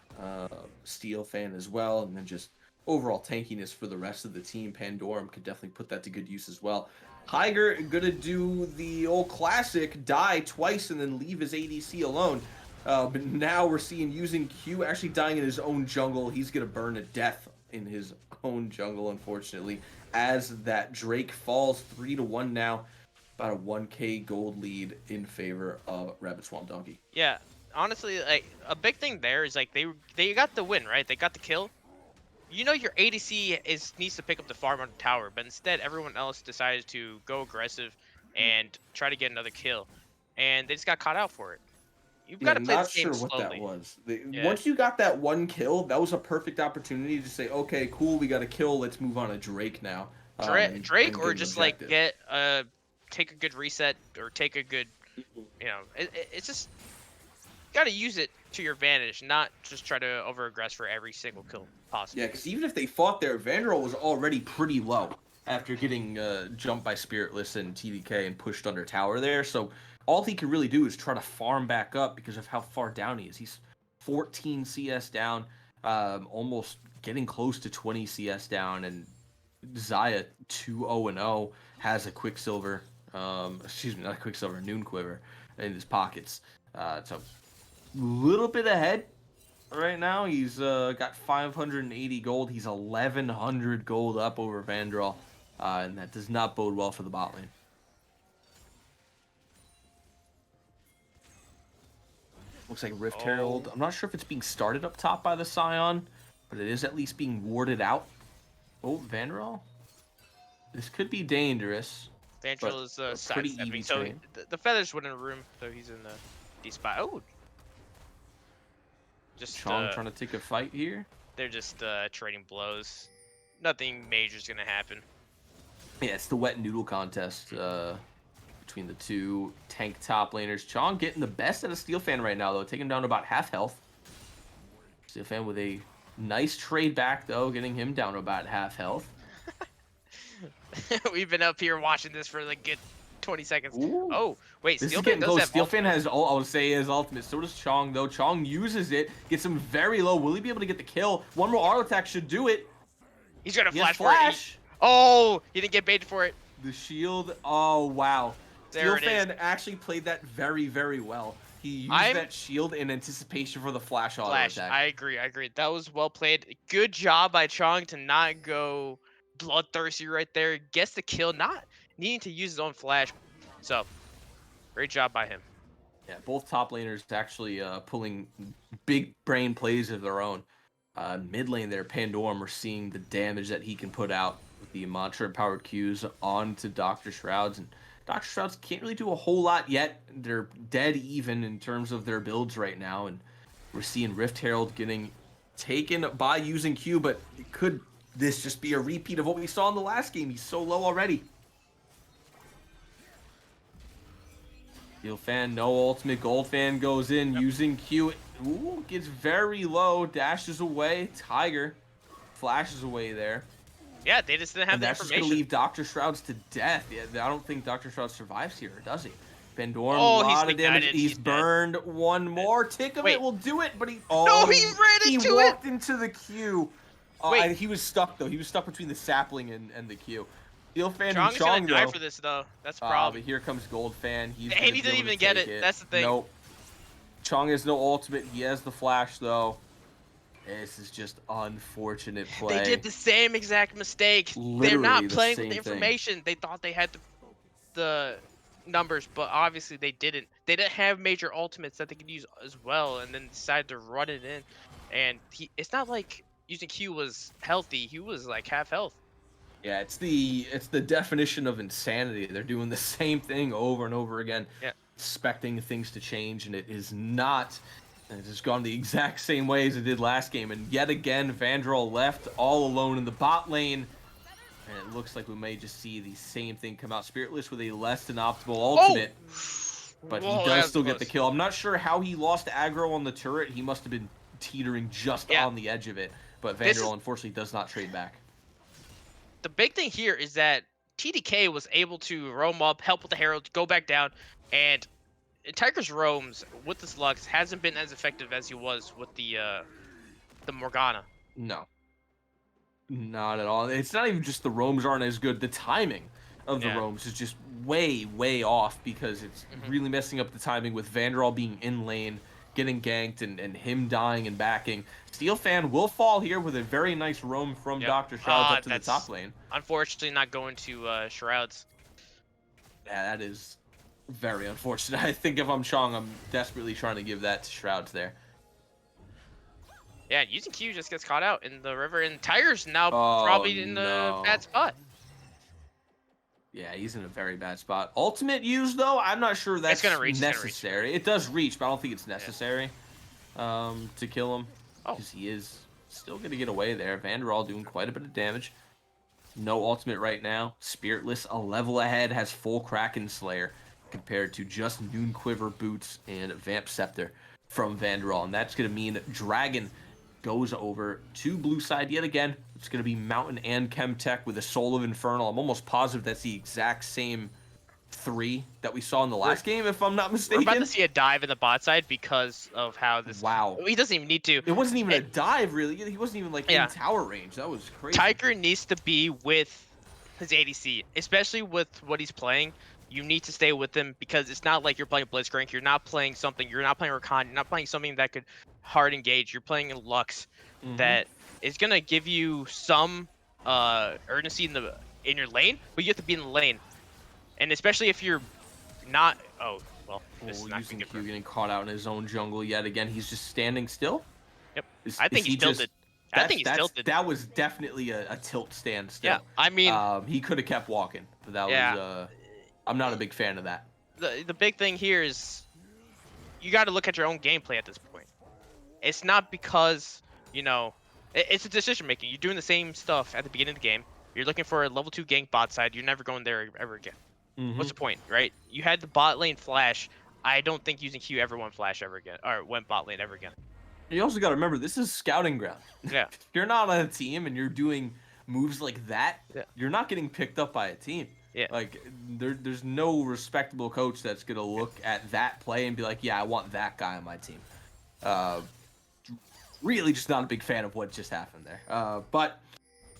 Steel Fan as well, and then just overall tankiness for the rest of the team. Pandorum could definitely put that to good use as well. Tiger gonna do the old classic, die twice and then leave his ADC alone. But now we're seeing using Q actually dying in his own jungle. He's gonna burn to death in his own jungle, unfortunately, as that Drake falls 3-1 now. About a 1k gold lead in favor of Rabbit Swamp Donkey. Yeah, honestly, like a big thing there is like they got the win, right? They got the kill. You know your ADC needs to pick up the farm on the tower, but instead everyone else decided to go aggressive and try to get another kill, and they just got caught out for it. You've got Yeah, to play not this game sure what that slowly. was. Yeah, Once you got that one kill, that was a perfect opportunity to say, okay, cool, we got a kill. Let's move on to Drake now, Drake and or get an just like objective. get take a good reset or take a good, it's just got to use it to your advantage, not just try to over aggress for every single kill Yeah, possible. because even if they fought there, Vanderbilt was already pretty low after getting jumped by Spiritless and TDK and pushed under tower there. So all he could really do is try to farm back up because of how far down he is. He's 14 CS down, almost getting close to 20 CS down, and Zaya 2-0-0 has a Quicksilver, excuse me, not a Quicksilver, Noon Quiver in his pockets. So a little bit ahead right now. He's got 580 gold. He's 1100 gold up over Vandral, and that does not bode well for the bot lane. Looks like Rift Herald. Oh, I'm not sure if it's being started up top by the Scion, but it is at least being warded out. Oh, Vandral. This could be dangerous, but Vandral is a pretty sidestepping, even so trade. the feathers went in a room, so he's in the D spot. Oh, just Chong trying to take a fight here. they're just trading blows. Nothing major is gonna happen. Yeah, it's the wet noodle contest between the two tank top laners. Chong getting the best out of Steel Fan right now, though, taking him down to about half health. Steel Fan with a nice trade back, though, getting him down to about half health. We've been up here watching this for like good 20 seconds. Ooh. Oh, wait, This is Steelman getting does close. have Steel Fan ultimate. has, I would say, his ultimate. So does Chong, though. Chong uses it, gets him very low. Will he be able to get the kill? One more auto attack should do it. He's gonna He has flash for it. flash. Oh, he didn't get baited for it. The shield. Oh, wow. There Steel it is. Fan actually played that very, very well. He used I'm that shield in anticipation for the flash auto flash. attack. I agree. I agree. That was well played. Good job by Chong to not go bloodthirsty right there. Gets the kill, not needing to use his own flash. So, great job by him. Yeah, both top laners actually pulling big brain plays of their own. Mid lane there, Pandorum, we're seeing the damage that he can put out with the mantra powered Qs onto Dr. Shrouds. And Dr. Shrouds can't really do a whole lot yet. They're dead even in terms of their builds right now. And we're seeing Rift Herald getting taken by using Q, but could this just be a repeat of what we saw in the last game? He's so low already. Steel Fan, no ultimate. Gold Fan goes in using Q. Ooh, gets very low, dashes away. Tiger flashes away there. Yeah, they just didn't have And the that's just going to information. leave Dr. Shrouds to death. Yeah, I don't think Dr. Shrouds survives here, does he? Pandorum, a Oh, he's lot of damage. ignited. He's He's dead. burned. One more tick of Wait. it will do it, but he... No, Oh, he ran he into it. walked into the Q. Wait. He was stuck, though. He was stuck between the sapling and the Q. Steel Fan Chong's and gonna Chong, die though. for this though. That's the But problem. here comes Gold Fan. He's And gonna he be didn't able to even get take it. That's the thing. Nope. Chong has no ultimate. He has the flash, though. This is just unfortunate play. They did the same exact mistake. They're Literally not the playing with same the thing. information. They thought they had the numbers, but obviously they didn't. They didn't have major ultimates that they could use as well, and then decided to run it in. And it's not like using Q was healthy. He was like half health. Yeah, it's the definition of insanity. They're doing the same thing over and over again, Yeah. expecting things to change, and it is not. And it's just gone the exact same way as it did last game. And yet again, Vandral left all alone in the bot lane. And it looks like we may just see the same thing come out. Spiritless with a less than optimal ultimate. But he Whoa, that does was still get the close. kill. I'm not sure how he lost aggro on the turret. He must have been teetering just Yeah. on the edge of it. But This Vandral is- unfortunately does not trade back. The big thing here is that TDK was able to roam up, help with the Herald, go back down, and Tiger's roams with this Lux hasn't been as effective as he was with the Morgana. No. Not at all. It's not even just the roams aren't as good. The timing of the Yeah. roams is just way, way off because it's Mhm. really messing up the timing with Vandral being in lane, getting ganked, and him dying and backing. Steel Fan will fall here with a very nice roam from Yep. Dr. Shrouds up to the That's top lane. unfortunately not going to Shrouds. Yeah, that is Very unfortunate. I think if I'm Chong, I'm desperately trying to give that to Shrouds there. Yeah, using Q just gets caught out in the river, and Tiger's now Oh, probably in a no. bad spot. Yeah, he's in a very bad spot. Ultimate use, though, I'm not sure It's gonna that's reach. It's gonna reach. necessary. It does reach, but I don't think it's Yeah. necessary to kill him. Oh, Because he is still going to get away there. Vanderall doing quite a bit of damage. No ultimate right now. Spiritless, a level ahead, has full Kraken Slayer compared to just Noon Quiver Boots and Vamp Scepter from Vanderall. And that's going to mean Dragon goes over to blue side yet again. It's going to be Mountain and Chemtech with a Soul of Infernal. I'm almost positive that's the exact same 3 that we saw in the we're last game, if I'm not we're about to mistaken. see a dive in the bot side because of how this. Wow. He doesn't even need to. It wasn't even a It, dive, really. He wasn't even, like, in yeah, tower range. That was crazy. Tiger needs to be with his ADC, especially with what he's playing. You need to stay with him because it's not like you're playing Blitzcrank. You're not playing something. You're not playing Rakan. You're not playing something that could hard engage. You're playing a Lux Mm-hmm. that is gonna give you some urgency in your lane, but you have to be in the lane. And especially if you're not. Oh well, this is Oh, not using good for Q him. getting caught out in his own jungle yet again. He's just standing still. Yep, Is, I is think he he's tilted. just? I think he's tilted. That was definitely a tilt stand Yeah, still. I mean, He could have kept walking, but that was yeah. I'm not a big fan of that. The big thing here is you got to look at your own gameplay at this point. It's not because it's a decision making. You're doing the same stuff at the beginning of the game. You're looking for a level 2 gank bot side. You're never going there ever again. Mm-hmm. What's the point, right? You had the bot lane flash. I don't think using Q ever went flash ever again, or went bot lane ever again. You also got to remember this is scouting ground. Yeah. If you're not on a team and you're doing moves like that, Yeah. you're not getting picked up by a team. Yeah. Like there's no respectable coach that's gonna look at that play and be like, yeah, I want that guy on my team. Really, just not a big fan of what just happened there. But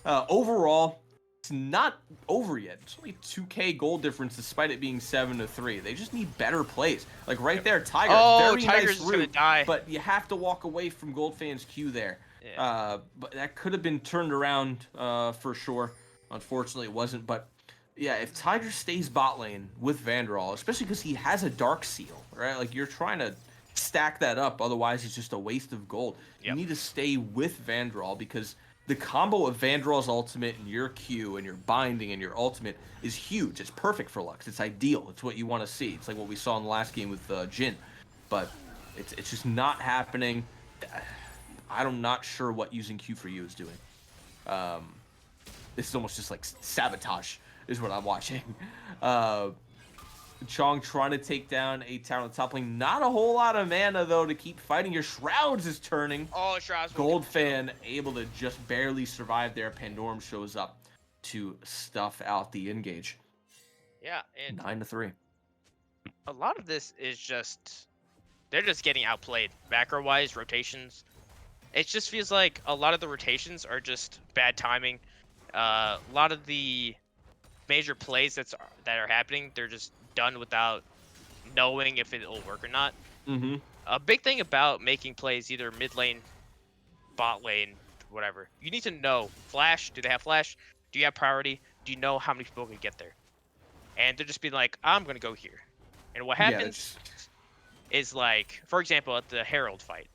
overall, it's not over yet. It's only 2K gold difference, despite it being 7-3. They just need better plays. Like right there, Tiger. Oh, Very Tiger's nice gonna route, die. but you have to walk away from Goldfan's Q there. Yeah. But that could have been turned around for sure. Unfortunately, it wasn't. But yeah, if Tiger stays bot lane with Vanderall, especially because he has a Dark Seal, right? Like you're trying to stack that up. Otherwise, it's just a waste of gold. You Yep. need to stay with Vanderall because the combo of Vanderall's ultimate and your Q and your binding and your ultimate is huge. It's perfect for Lux. It's ideal. It's what you want to see. It's like what we saw in the last game with Jin. But it's just not happening. I'm not sure what using Q for you is doing. This is almost just like sabotage is what I'm watching. Chong trying to take down a tower on the top lane. Not a whole lot of mana, though, to keep fighting. Your Shrouds is turning. Oh, Shrouds. Goldfan able to just barely survive there. Pandorum shows up to stuff out the engage. Yeah, and 9-3. a lot of this is just they're just getting outplayed. Macro-wise, rotations. It just feels like a lot of the rotations are just bad timing. A lot of the major plays that are happening, they're just done without knowing if it'll work or not. Mm-hmm. A big thing about making plays, either mid lane, bot lane, whatever, you need to know flash. Do they have flash? Do you have priority? Do you know how many people can get there? And they're just being like, I'm gonna go here. And what happens is, like, for example, at the Herald fight,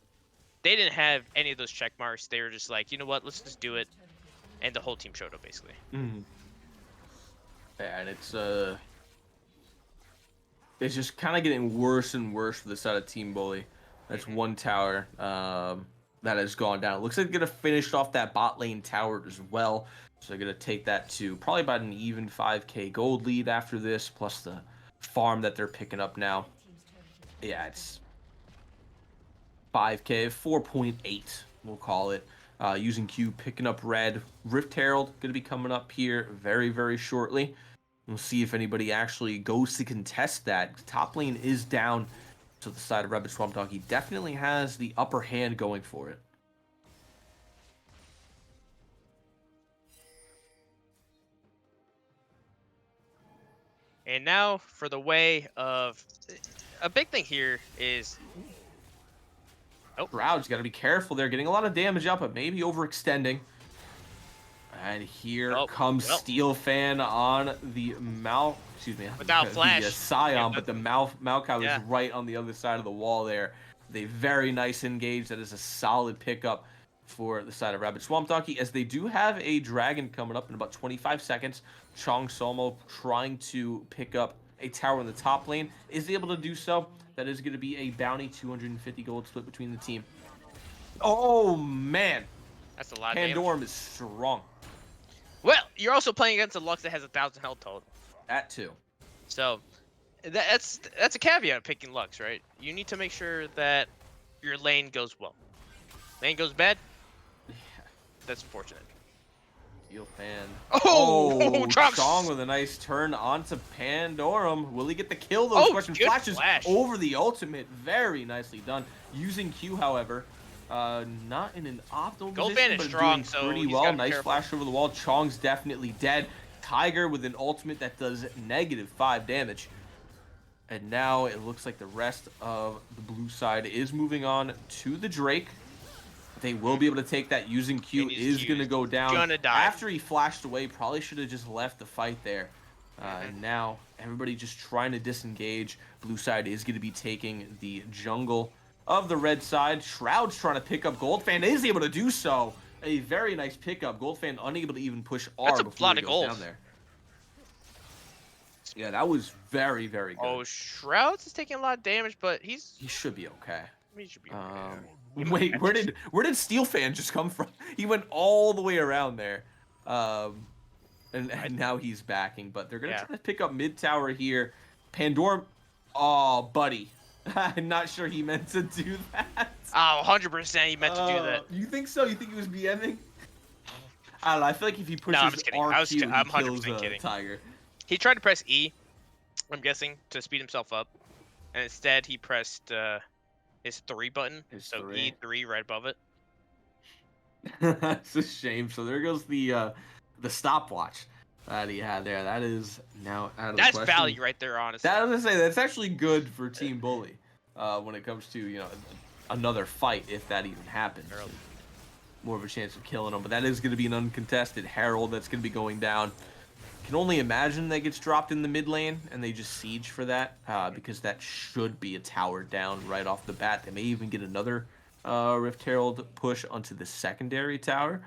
they didn't have any of those check marks. They were just like, you know what, let's just do it. And the whole team showed up, basically. Mm-hmm. Yeah, and it's just kind of getting worse and worse for the side of Team Bully. That's one tower that has gone down. It looks like they're going to finish off that bot lane tower as well. So they're going to take that to probably about an even 5k gold lead after this, plus the farm that they're picking up now. Yeah, it's 5k, 4.8, we'll call it. Using Q, picking up red. Rift Herald going to be coming up here very, very shortly. We'll see if anybody actually goes to contest that. Top lane is down to the side of Rabbit Swamp Dog. He definitely has the upper hand going for it. And now for the way of a big thing here is Shroud's got to be careful there. Getting a lot of damage up, but maybe overextending. And here Oh, comes well, Steel Fan on the excuse me, without the flash. Scion, Yeah, but the Maokai was yeah. right on the other side of the wall there. They very nice engage. That is a solid pickup for the side of Rabbit Swamp Donkey, as they do have a dragon coming up in about 25 seconds. Chong Somo trying to pick up a tower in the top lane, is able to do so. That is going to be a bounty 250 gold split between the team. Oh, man. That's a lot of damage. Pandorum is strong. Well, you're also playing against a Lux that has 1,000 health total. That too. So that's a caveat of picking Lux, right? You need to make sure that your lane goes well. Lane goes bad, Yeah. that's unfortunate. Steel Fan. Oh, Trunks! Chong with a nice turn onto Pandorum. Will he get the kill though? Oh, Question good flashes flash. over the ultimate. Very nicely done. Using Q, however. Not in an optimal Gold position, Fan is but strong, doing so pretty he's well. gotta be Nice careful. flash over the wall. Chong's definitely dead. Tiger with an ultimate that does -5 damage. And now it looks like the rest of the blue side is moving on to the Drake. They will be able to take that. Using Q And his is Q going to is go down. gonna die. After he flashed away, probably should have just left the fight there. And now everybody just trying to disengage. Blue side is going to be taking the jungle of the red side. Shroud's trying to pick up Goldfan. Is able to do so. A very nice pickup. Goldfan unable to even push R That's a before lot he of goes gold. down there. Yeah, that was very, very good. Oh, Shrouds is taking a lot of damage, but He should be okay. he should be okay. Wait, where did Steel Fan just come from? He went all the way around there, and now he's backing. But they're gonna Yeah. try to pick up mid tower here. Pandora, oh buddy, I'm not sure he meant to do that. Oh, 100% he meant to do that. You think so? You think he was BMing? I don't know. I feel like if he pushes I'm just kidding. RQ, he I'm kills 100% kidding. Tiger. He tried to press E, I'm guessing, to speed himself up, and instead he pressed his 3 button, His so 3. E3 right above it. It's a shame. So there goes the stopwatch that he had there. That is now out of the That's question. value right there, honestly. That I was gonna say that's actually good for Team Bully when it comes to another fight if that even happens. Early. More of a chance of killing him, but that is going to be an uncontested Herald that's going to be going down. Can only imagine that gets dropped in the mid lane and they just siege for that because that should be a tower down right off the bat. They may even get another Rift Herald push onto the secondary tower.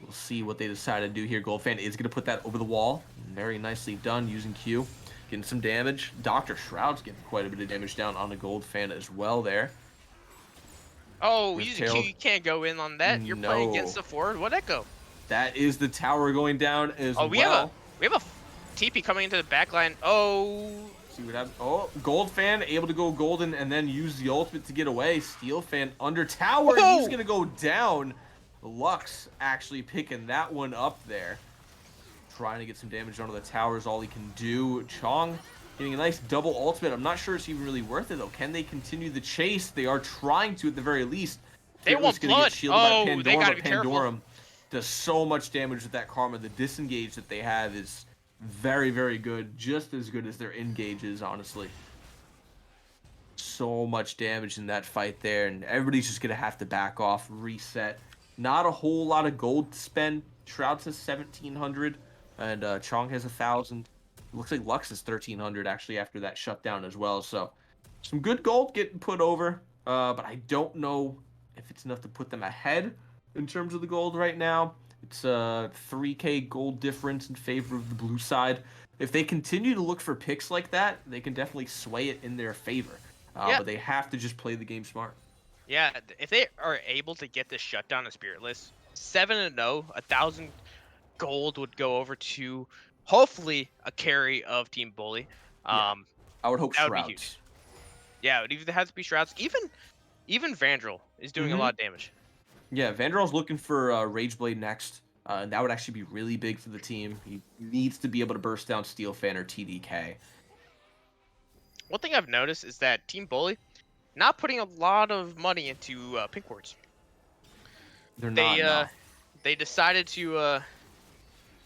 We'll see what they decide to do here. Goldfan is going to put that over the wall. Very nicely done using Q. Getting some damage. Dr. Shroud's getting quite a bit of damage down on the Goldfan as well there. Oh, Rift you Herald. can't go in on that. You're playing against No. the forward. What'd that go? That is the tower going down as Oh, well. we have a TP coming into the back line. Oh, See what happens. Oh, Goldfan able to go golden and then use the ultimate to get away. Steel Fan under tower. Whoa! He's going to go down. Lux actually picking that one up there. Trying to get some damage onto the tower is all he can do. Chong getting a nice double ultimate. I'm not sure it's even really worth it, though. Can they continue the chase? They are trying to, at the very least. They Fearless want gonna blood. Get shielded by Oh, Pandorum, they gotta but be careful. Pandorum does so much damage with that Karma. The disengage that they have is very, very good. Just as good as their engage is, honestly. So much damage in that fight there, and everybody's just going to have to back off, reset. Not a whole lot of gold to spend. Shroud says 1,700, and Chong has 1,000. Looks like Lux is 1,300, actually, after that shutdown as well. So, some good gold getting put over, but I don't know if it's enough to put them ahead in terms of the gold right now. It's a 3k gold difference in favor of the blue side. If they continue to look for picks like that, they can definitely sway it in their favor. Yeah. But they have to just play the game smart. yeah. If they are able to get this shutdown of Spiritless, 7-0, 1,000 gold would go over to hopefully a carry of Team Bully. I would hope that would be Shrouds. huge. Yeah, it would either have to be Shrouds. Even Vandrel is doing a lot of damage. Yeah, Vandrel's looking for Rageblade next. That would actually be really big for the team. He needs to be able to burst down Steel Fan or TDK. One thing I've noticed is that Team Bully not putting a lot of money into pink wards. They're not enough. They decided to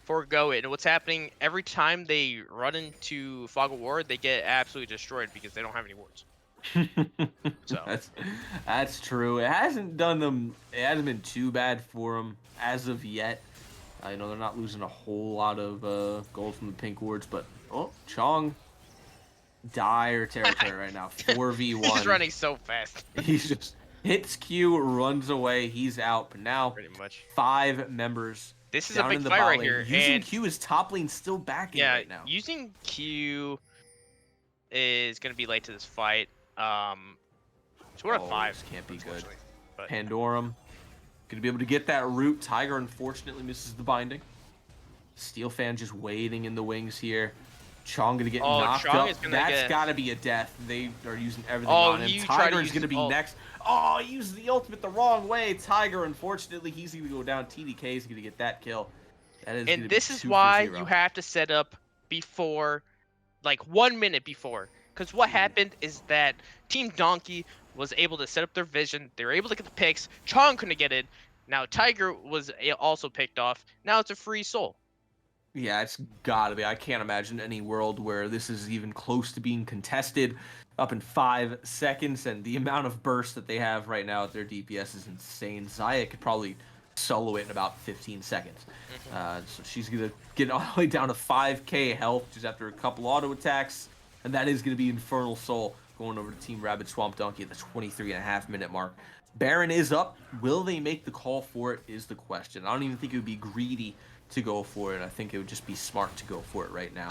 forego it, and what's happening every time they run into Fog of War, they get absolutely destroyed because they don't have any wards. So that's true. It hasn't done them. It hasn't been too bad for them as of yet. I know they're not losing a whole lot of gold from the pink wards, but oh, Chong, dire territory right now. He's 4v1. running so fast. He's just hits Q, runs away. He's out. But now Pretty much. 5 members This is a down big in the fight bot right lane. here, Using and Q is top lane still backing yeah, right now. using Q is gonna be late to this fight. 2 out of 5. This can't be good. But Pandorum gonna be able to get that root. Tiger unfortunately misses the binding. Steel Fan just waiting in the wings here. Chong gonna get knocked Chong up. is gonna That's get... gotta be a death. They are using everything Oh, on him. you tried to Tiger's use gonna his be ult. next. Oh, he used the ultimate the wrong way. Tiger, unfortunately, he's gonna go down. TDK is gonna get that kill. That is And this is why you have to set up before, like 1 minute before. Because what happened is that Team Donkey was able to set up their vision. They were able to get the picks. Chong couldn't get it. Now Tiger was also picked off. Now it's a free soul. Yeah, it's gotta be. I can't imagine any world where this is even close to being contested up in 5 seconds, and the amount of burst that they have right now at their DPS is insane. Xayah could probably solo it in about 15 seconds. So she's gonna get all the way down to 5k health just after a couple auto attacks, and that is gonna be Infernal Soul going over to Team Rabbit Swamp Donkey at the 23.5-minute mark. Baron is up. Will they make the call for it is the question. I don't even think it would be greedy to go for it. I think it would just be smart to go for it right now.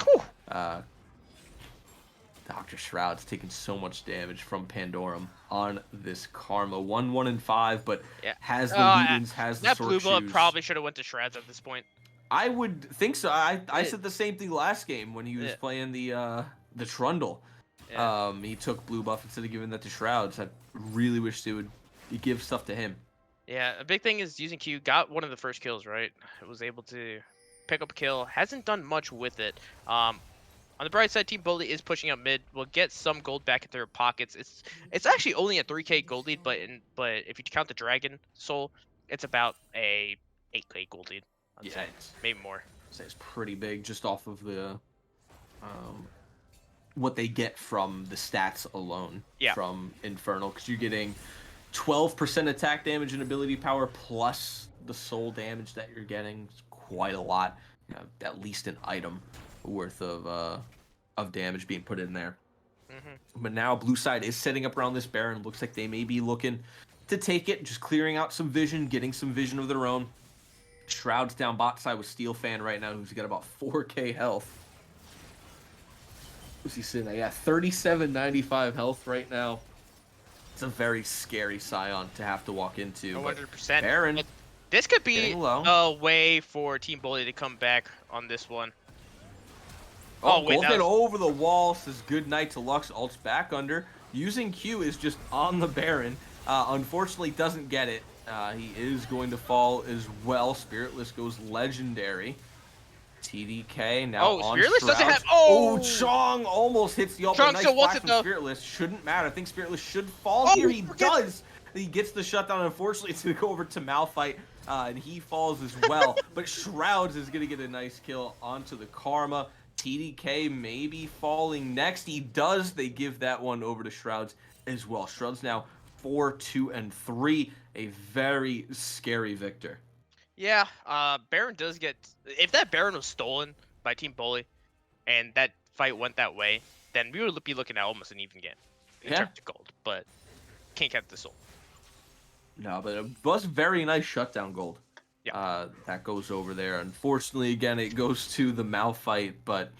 Dr. Shroud's taking so much damage from Pandorum on this Karma. 1, 1, and 5, but has the lead-ins, has the that sword blue bullet shoes. probably should have went to Shreds at this point. I would think so. I said the same thing last game when he was playing the Trundle. He took blue buff instead of giving that to Shrouds. I really wish they would give stuff to him. Yeah, a big thing is using Q. Got one of the first kills, right? Was able to pick up a kill. Hasn't done much with it. On the bright side, Team Bully is pushing up mid. Will get some gold back in their pockets. It's actually only a 3k gold lead, but if you count the Dragon Soul, it's about a 8k gold lead. I'd say. Maybe more. I'd say it's pretty big just off of the what they get from the stats alone from Infernal, because you're getting 12% attack damage and ability power plus the soul damage that you're getting. It's quite a lot. You know, at least an item worth of damage being put in there. But now blue side is setting up around this Baron. Looks like they may be looking to take it, just clearing out some vision, getting some vision of their own. Shroud's down bot side with Steel Fan right now, who's got about 4k health. Who's he sitting at? Yeah, 3795 health right now. It's a very scary Scion to have to walk into. 100%. Baron, this could be a way for Team Bully to come back on this one. Oh, wait, Gold over the wall, says good night to Lux, ults back under. Using Q is just on the Baron. Unfortunately, doesn't get it. He is going to fall as well. Spiritless goes legendary. TDK now on Spiritless Shrouds. doesn't have... Chong almost hits the ultimate. Nice flash from Spiritless. Shouldn't matter. I think Spiritless should fall here. He does. He gets the shutdown. Unfortunately, it's going to go over to Malphite, and he falls as well. But Shrouds is going to get a nice kill onto the Karma. TDK maybe falling next. He does. They give that one over to Shrouds as well. Shrouds now 4, 2, and 3. A very scary victor. Yeah, Baron does get... If that Baron was stolen by Team Bully and that fight went that way, then we would be looking at almost an even game in terms of gold, but can't count the soul. No, but it was very nice shutdown gold. That goes over there. Unfortunately, again, it goes to the Malphite, but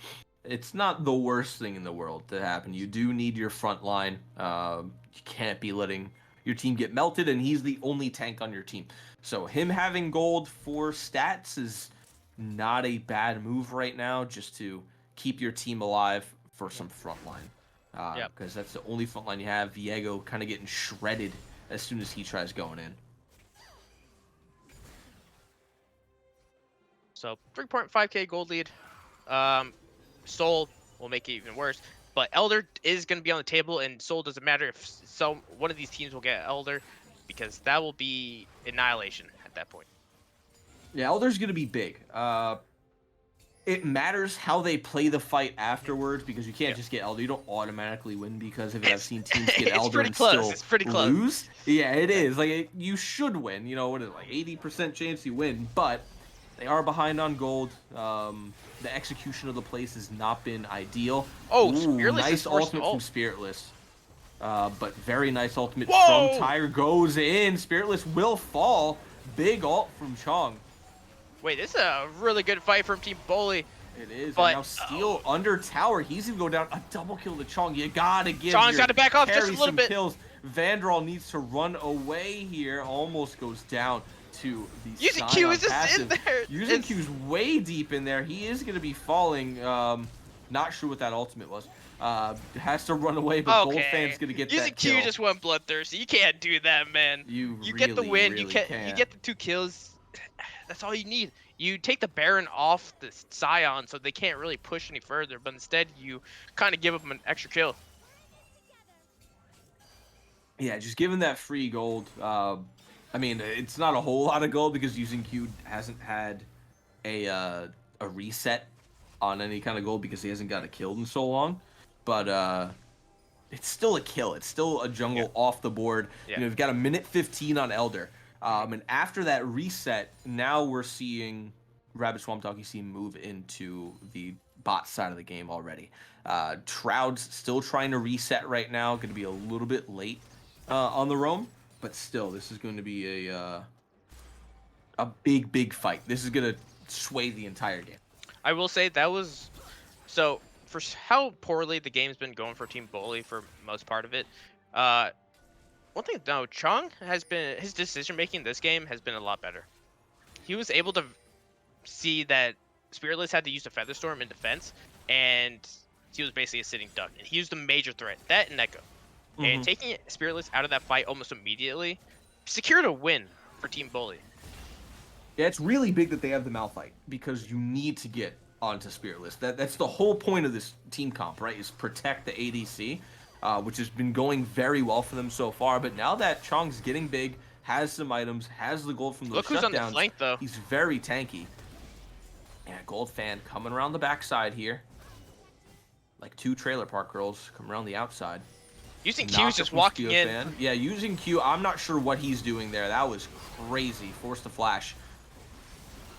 it's not the worst thing in the world to happen. You do need your front line. You can't be letting your team get melted, and he's the only tank on your team. So him having gold for stats is not a bad move right now, just to keep your team alive for some front line. Because that's the only front line you have. Viego kind of getting shredded as soon as he tries going in. So 3.5k gold lead. Soul will make it even worse. But Elder is going to be on the table, and Soul doesn't matter if one of these teams will get Elder, because that will be annihilation at that point. Yeah, Elder's going to be big. It matters how they play the fight afterwards, because you can't just get Elder. You don't automatically win, because I've seen teams get Elder and still lose. Yeah, it is. Like, you should win. You know, what is it, like 80% chance you win, but They are behind on gold. The execution of the plays has not been ideal. Oh, Ooh, Spearless is nice forced to ultimate from ult. Spiritless. But very nice ultimate from Whoa! Tiger. Goes in. Spiritless will fall. Big ult from Chong. Wait, this is a really good fight from Team Bully. It is. And But now Steel under tower. He's going to go down. A double kill to Chong. You got to give Chong's your got to back off just a carry little some bit. kills. Vandral needs to run away here. Almost goes down to the Using Q is just passive. in there. Using Q's way deep in there. He is going to be falling. Not sure what that ultimate was. Has to run away, but Okay. Goldfan's going to get Using that kill. Q just went bloodthirsty. You can't do that, man. You get the win. really You can't. get the 2 kills. That's all you need. You take the Baron off the Scion, so they can't really push any further. But instead, you kind of give them an extra kill. Yeah, just giving that free gold. I mean, it's not a whole lot of gold because using Q hasn't had a reset on any kind of gold because he hasn't got a kill in so long. But it's still a kill. It's still a jungle off the board. Yeah. You know, we've got a minute 15 on Elder. And after that reset, now we're seeing Rabbit Swamp Donkey Team move into the bot side of the game already. Shroud's still trying to reset right now. Going to be a little bit late on the roam, but still, this is going to be a big fight. This is going to sway the entire game. I will say that was so for how poorly the game's been going for Team Bully for most part of it. One thing though, Chong has been his decision making this game has been a lot better. He was able to see that Spiritless had to use a Featherstorm in defense, and he was basically a sitting duck. And he used a major threat, that and Echo. And taking Spiritless out of that fight almost immediately secured a win for Team Bully. Yeah, it's really big that they have the Malphite because you need to get onto Spiritless. That's the whole point of this team comp, right? Is protect the ADC, which has been going very well for them so far. But now that Chong's getting big, has some items, has the gold from those Look who's on the flank though. He's very tanky. Yeah, Gold Fan coming around the backside here. Like 2 trailer park girls come around the outside. Using Q's just walking in. Fan. Yeah, using Q. I'm not sure what he's doing there. That was crazy. Forced to flash.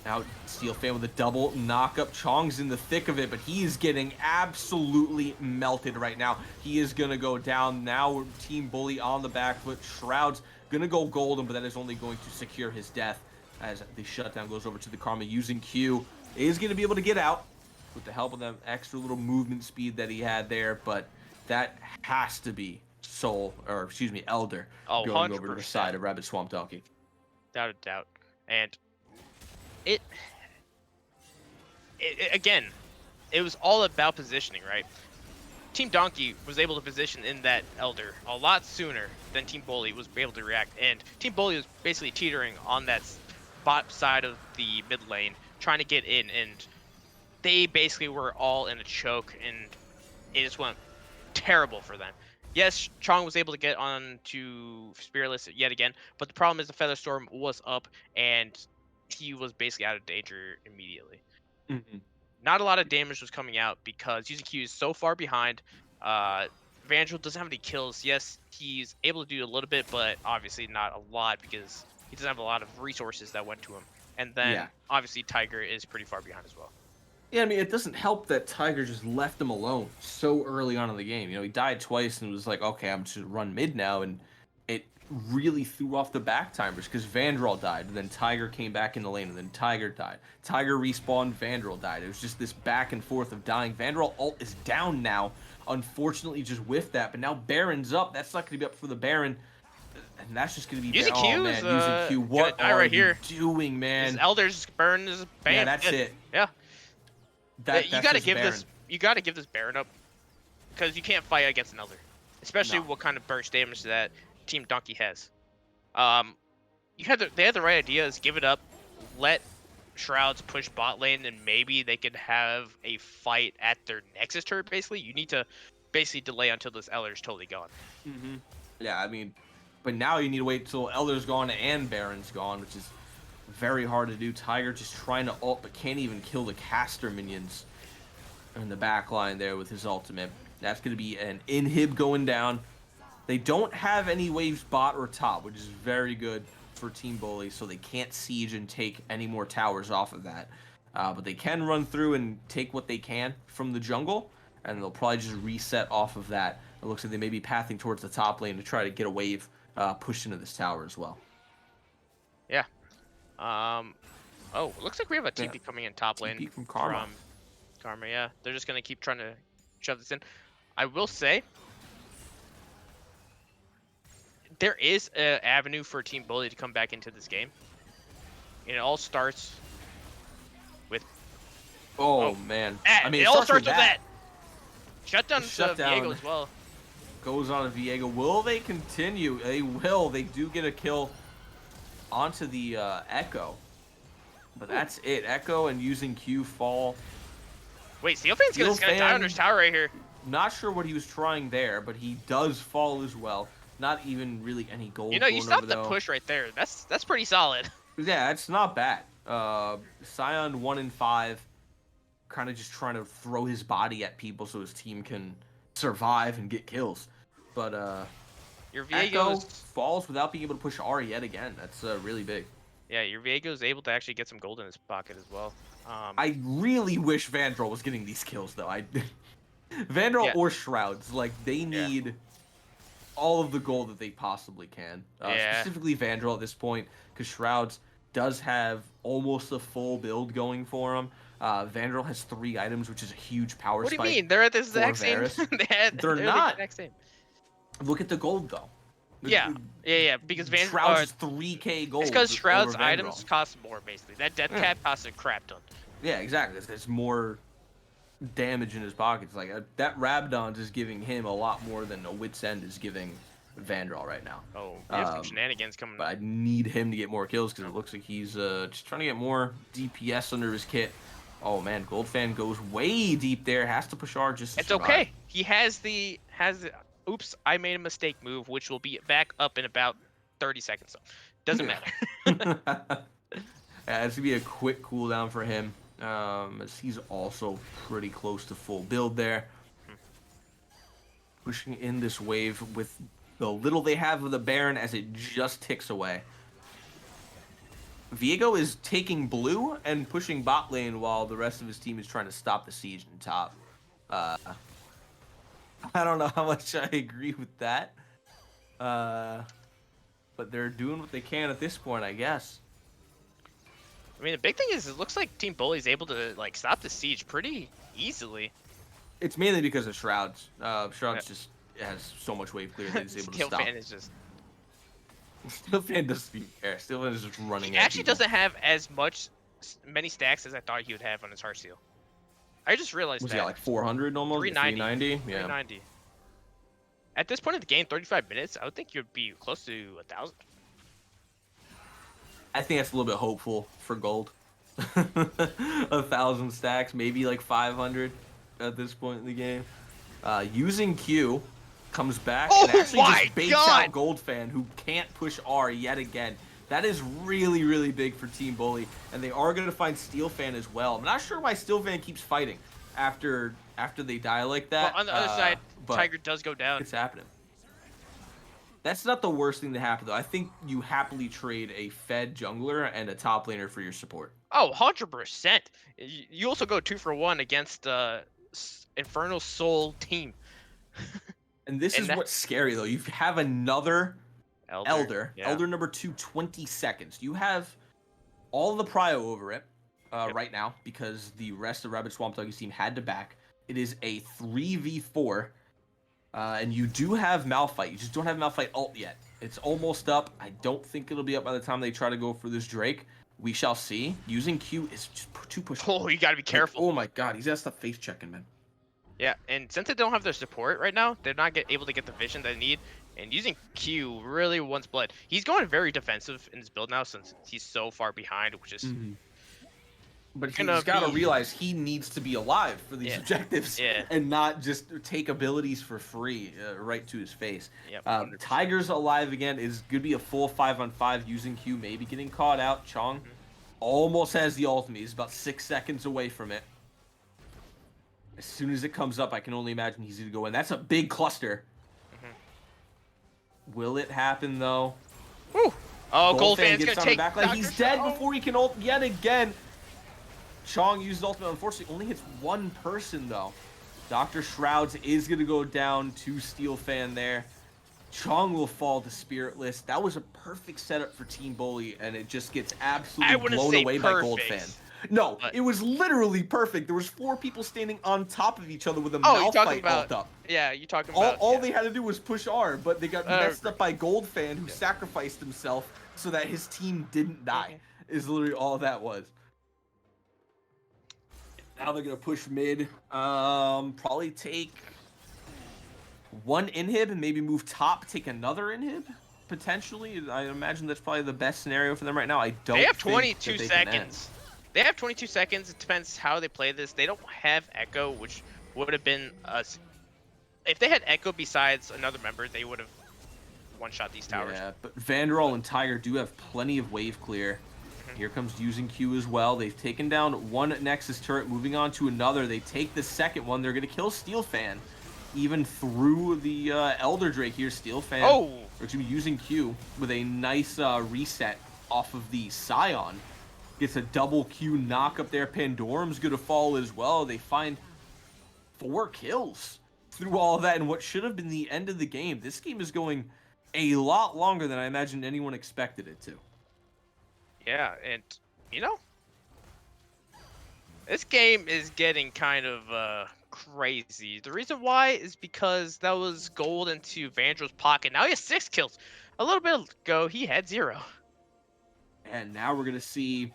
Now Steel Fan with a double knock-up. Chong's in the thick of it, but he is getting absolutely melted right now. He is going to go down. Now Team Bully on the back foot. Shroud's going to go golden, but that is only going to secure his death as the shutdown goes over to the Karma using Q. Is going to be able to get out with the help of that extra little movement speed that he had there, but that has to be Elder going 100%. over to the side of Rabbit Swamp Donkey. Without a doubt. And it again, it was all about positioning, right? Team Donkey was able to position in that Elder a lot sooner than Team Bully was able to react, and Team Bully was basically teetering on that bot side of the mid lane, trying to get in, and they basically were all in a choke, and it just went terrible for them. Yes, Chong was able to get on to Spiritless yet again, but the problem is the Featherstorm was up, and he was basically out of danger immediately. Not a lot of damage was coming out because using Q is so far behind. Vandral doesn't have any kills. Yes, he's able to do a little bit, but obviously not a lot because he doesn't have a lot of resources that went to him. And then obviously Tiger is pretty far behind as well. Yeah, I mean, it doesn't help that Tiger just left him alone so early on in the game. You know, he died twice and was like, okay, I'm just going to run mid now. And it really threw off the back timers because Vandral died. And then Tiger came back in the lane and then Tiger died. Tiger respawned, Vandral died. It was just this back and forth of dying. Vandral ult is down now. Unfortunately, just whiffed that. But now Baron's up. That's not going to be up for the Baron. And that's just going to be using Q. Oh, man, using Q. What are you doing, man? His Elder's burn is banned. Yeah, that's it. Yeah. You gotta give Baron. this. You gotta give this Baron up, because you can't fight against an Elder, especially what kind of burst damage that Team Donkey has. They had the right idea: is give it up, let Shrouds push bot lane, and maybe they could have a fight at their Nexus turret. Basically, you need to basically delay until this Elder's totally gone. Yeah, I mean, but now you need to wait till Elder's gone and Baron's gone, which is very hard to do. Tiger just trying to ult, but can't even kill the caster minions in the back line there with his ultimate. That's going to be an inhib going down. They don't have any waves bot or top, which is very good for Team Bully, so they can't siege and take any more towers off of that. But they can run through and take what they can from the jungle, and they'll probably just reset off of that. It looks like they may be pathing towards the top lane to try to get a wave pushed into this tower as well. Yeah. Oh, it looks like we have a TP Yeah. coming in top lane TP from Karma. Karma, yeah. They're just gonna keep trying to shove this in. I will say there is an avenue for Team Bully to come back into this game. And it all starts with Oh man. I mean, it all starts with with that. Shutdown to Shutdown. Viego as well. Goes on to Viego. Will they continue? They will. They do get a kill onto the Echo. But that's it. Echo and using Q fall. Wait, Steelfan's gonna die on his tower right here. Not sure what he was trying there, but he does fall as well. Not even really any gold. You know, you stopped the push right there. That's pretty solid. Yeah, it's not bad. Sion 1 in 5, kind of just trying to throw his body at people so his team can survive and get kills. But your Echo Viego's falls without being able to push R yet again. That's really big. Yeah, your Viego's able to actually get some gold in his pocket as well. I really wish Vandal was getting these kills though. Vandal or Shrouds, like they need all of the gold that they possibly can. Specifically Vandal at this point, because Shrouds does have almost a full build going for him. Vandal has 3 items, which is a huge power spike. What do you mean? They're at the exact same. They're not. The exact same. Look at the gold though. Yeah. Because Shrouds is 3k gold. It's because Shroud's items cost more, basically. That death cap costs a crap ton. Yeah, exactly. There's more damage in his pockets. Like that Rabdon's is giving him a lot more than a Wit's End is giving Vandal right now. Oh, we have some shenanigans coming. But I need him to get more kills because it looks like he's just trying to get more DPS under his kit. Oh man, Goldfan goes way deep there. Has to push R just to survive. Okay. He has the oops, I made a mistake move, which will be back up in about 30 seconds. So doesn't matter. Yeah, it's gonna be a quick cooldown for him. As he's also pretty close to full build there. Pushing in this wave with the little they have of the Baron as it just ticks away. Viego is taking blue and pushing bot lane while the rest of his team is trying to stop the siege in top. I don't know how much I agree with that. But they're doing what they can at this point, I guess. I mean, the big thing is it looks like Team Bully is able to like stop the siege pretty easily. It's mainly because of Shrouds. Shrouds just has so much wave clear that he's able to stop. Steelfan is just... Steelfan doesn't even care. Steelfan is just running. He actually doesn't have as many stacks as I thought he would have on his heart seal. I just realized was that. he got like 400 almost? 390. 390? Yeah. 390. At this point in the game, 35 minutes, I would think you'd be close to 1,000. I think that's a little bit hopeful for gold. 1,000 stacks, maybe like 500 at this point in the game. Using Q, comes back and actually just baits out Goldfan, who can't push R yet again. That is really, really big for Team Bully, and they are going to find Steelfan as well. I'm not sure why Steelfan keeps fighting after they die like that. Well, on the other side, Tiger does go down. It's happening. That's not the worst thing to happen, though. I think you happily trade a fed jungler and a top laner for your support. Oh, 100%. You also go 2 for 1 against Infernal Soul team. And this is what's scary, though. You have another Elder number 2, 20 seconds. You have all the prio over it right now because the rest of Rabbit Swamp Thuggy's team had to back. It is a 3v4. And you do have Malphite. You just don't have Malphite ult yet. It's almost up. I don't think it'll be up by the time they try to go for this Drake. We shall see. Using Q is just too pushy. Oh, you gotta be careful. Like, oh my god, he's got to stop face checking, man. Yeah, and since they don't have their support right now, they're not able to get the vision they need. And using Q really wants blood. He's going very defensive in his build now since he's so far behind, which is... But he's got to realize he needs to be alive for these objectives and not just take abilities for free right to his face. Tiger's alive again. Is going to be a full 5-on-5 using Q, maybe getting caught out. Chong almost has the ultimate. He's about 6 seconds away from it. As soon as it comes up, I can only imagine he's going to go in. That's a big cluster. Will it happen, though? Woo! Oh, Goldfan Goldfan's gets gonna on the take back line. Dr. He's dead Stone. before he can ult yet again. Chong uses ultimate. Unfortunately, only hits one person, though. Dr. Shrouds is going to go down to Steel Fan there. Chong will fall to Spiritless. That was a perfect setup for Team Bully, and it just gets I absolutely wouldn't blown say away by Goldfan. perfect, No, but it was literally perfect. There was 4 people standing on top of each other with a oh, you're talking Malphite about ult up. yeah, you're talking All, about all yeah. they had to do was push R, but they got messed Agree. up by Goldfan, who Yeah. sacrificed himself so that his team didn't die, Mhm. is literally all that was. Now they're going to push mid. Probably take one inhib and maybe move top, take another inhib, potentially. I imagine that's probably the best scenario for them right now. I They don't have think 22 that they can end. seconds. They have 22 seconds. It depends how they play this. They don't have Echo, which would have been us. If they had Echo besides another member, they would have one-shot these towers. Yeah, but Vanderall But and Tiger do have plenty of wave clear. mhm. Here comes using Q as well. They've taken down one Nexus turret, moving on to another. They take the second one. They're going to kill Steel Fan. Even through the Elder Drake here, Steel Fan, Oh, or excuse me, using Q with a nice reset off of the Scion. Gets a double Q knock up there. Pandorum's going to fall as well. They find 4 kills through all of that in what should have been the end of the game. This game is going a lot longer than I imagined anyone expected it to. yeah, and you know, this game is getting kind of crazy. The reason why is because that was gold into Vandral's pocket. Now he has 6 kills. A little bit ago, he had 0. And now we're going to see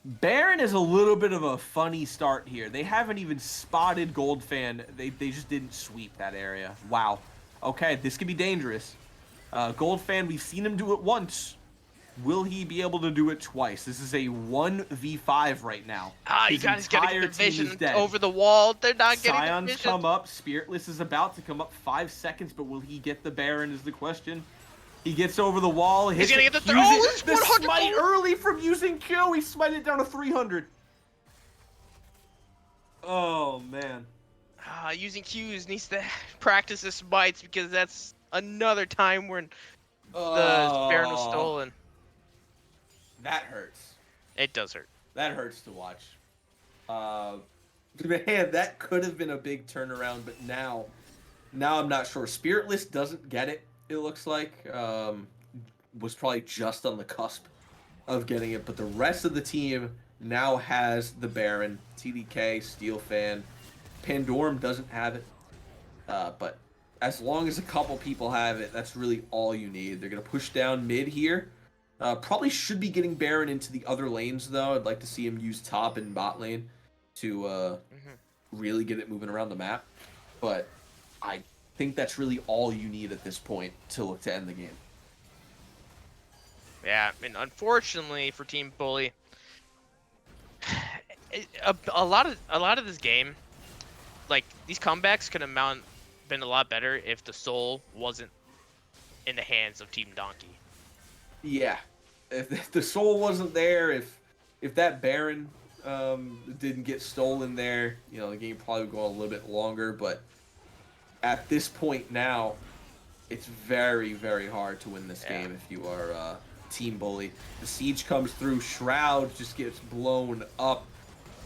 Baron is a little bit of a funny start here. They haven't even spotted Goldfan. They just didn't sweep that area. Wow. Okay, this could be dangerous. Goldfan, we've seen him do it once. Will he be able to do it twice? This is a 1v5 right now. Ah, you His guys gotta get entire the team is vision dead. over the wall. They're not getting the Scions vision. come up. Spiritless is about to come up 5 seconds, but will he get the Baron is the question. He gets over the wall. He's gonna get the throw. Oh, It's the 100 smite gold. early from using Q. He smited it down to 300. Oh, man. Using Qs needs to practice his smites because that's another time when the Baron was Oh, stolen. that hurts. It does hurt. That hurts to watch. Man, that could have been a big turnaround, but now I'm not sure. Spiritless doesn't get it. It looks like was probably just on the cusp of getting it, but the rest of the team now has the Baron, TDK, Steel Fan, Pandorum doesn't have it, but as long as a couple people have it, that's really all you need. They're gonna push down mid here. Probably should be getting Baron into the other lanes though. I'd like to see him use top and bot lane to really get it moving around the map, but I think that's really all you need at this point to look to end the game. Yeah, and unfortunately for Team Bully, a lot of this game, like these comebacks could have been a lot better if the soul wasn't in the hands of Team Donkey. Yeah, if the soul wasn't there, if that Baron didn't get stolen there, you know, the game probably would go a little bit longer. But at this point now, it's very, very hard to win this game if you are Team Bully. The siege comes through, Shroud just gets blown up.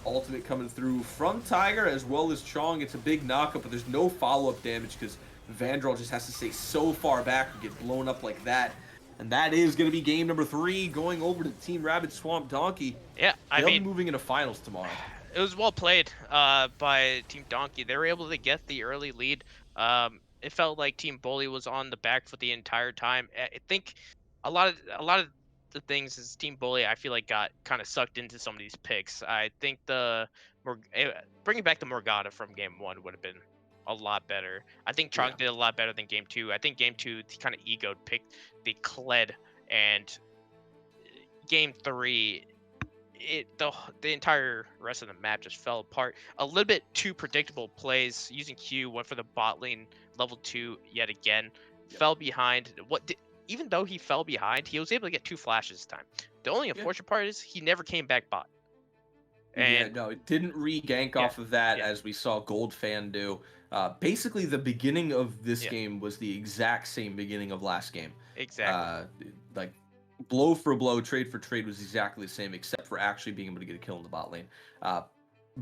Ultimate coming through from Tiger as well as Chong. It's a big knockup, but there's no follow-up damage because Vandral just has to stay so far back and get blown up like that. And that is going to be game number 3, going over to Team Rabbit Swamp Donkey. Yeah, They'll be moving into finals tomorrow. It was well played by Team Donkey. They were able to get the early lead. It felt like Team Bully was on the back foot the entire time. I think a lot of the things is Team Bully, I feel like, got kind of sucked into some of these picks. I think bringing back the Morgana from game 1 would have been a lot better. I think Chong did a lot better than game 2. I think game 2 he kind of egoed, picked the Kled, and game 3 the entire rest of the map just fell apart. A little bit too predictable plays. Using Q, went for the bot lane level 2 yet again. Fell behind. Even though he fell behind, he was able to get 2 flashes this time. The only unfortunate part is he never came back bot. And no, it didn't re-gank off of that as we saw Goldfan do. Basically, the beginning of this game was the exact same beginning of last game. Exactly. Like blow for blow, trade for trade was exactly the same, except for actually being able to get a kill in the bot lane.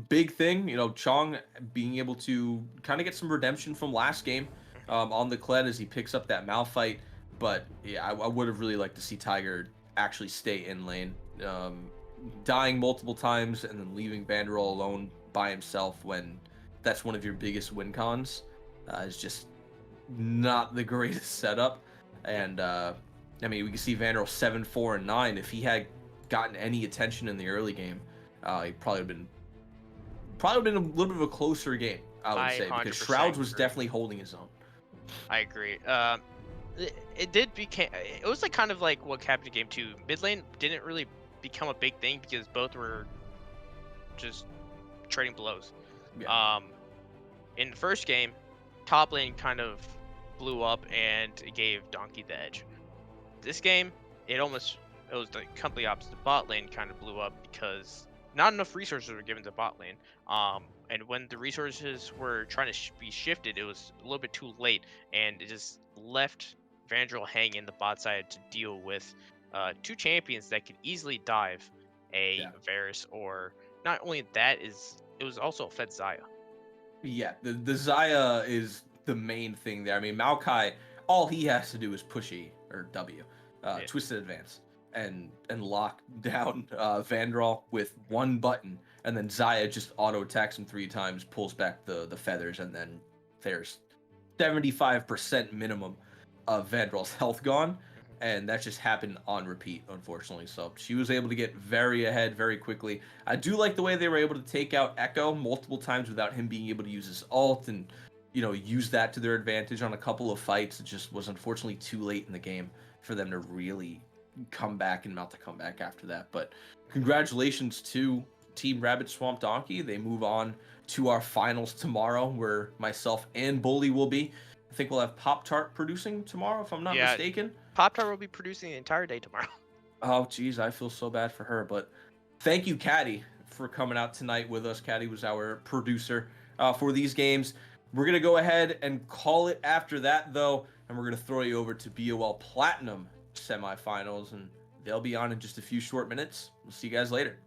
Big thing, Chong being able to kind of get some redemption from last game on the Kled as he picks up that Malphite. But yeah, I would have really liked to see Tiger actually stay in lane. Dying multiple times and then leaving Banderol alone by himself when that's one of your biggest win cons is just not the greatest setup. And I mean, we can see Vanderbilt 7, 4, and 9. If he had gotten any attention in the early game, he probably been a little bit of a closer game, I would I say, because 100% Shrouds was agree. definitely holding his own. I agree. It did became it was like kind of like what happened in game two. Mid lane didn't really become a big thing because both were just trading blows. Yeah, Um, in the first game, top lane kind of blew up and it gave Donkey the edge. This game, it was the complete opposite. Bot lane kind of blew up because not enough resources were given to bot lane. And when the resources were trying to be shifted, it was a little bit too late, and it just left Vandrel hanging in the bot side to deal with two champions that could easily dive a yeah. Varus, or not only that is it was also fed Zaya. Yeah, the Zaya is the main thing there. I mean, Maokai, all he has to do is push E or W, Yeah. twisted advance, and lock down Vandral with one button, and then Zaya just auto attacks him 3 times, pulls back the feathers, and then there's 75% minimum of Vandral's health gone, Mhm. and that just happened on repeat, unfortunately. So she was able to get very ahead very quickly. I do like the way they were able to take out Echo multiple times without him being able to use his ult and use that to their advantage on a couple of fights. It just was unfortunately too late in the game for them to really come back and mount the comeback after that. But congratulations to Team Rabbit Swamp Donkey. They move on to our finals tomorrow, where myself and Bully will be. I think we'll have Pop Tart producing tomorrow, if I'm not Yeah, mistaken. Pop Tart will be producing the entire day tomorrow. Oh, geez, I feel so bad for her. But thank you, Caddy, for coming out tonight with us. Caddy was our producer for these games. We're going to go ahead and call it after that, though, and we're going to throw you over to BOL Platinum semifinals, and they'll be on in just a few short minutes. We'll see you guys later.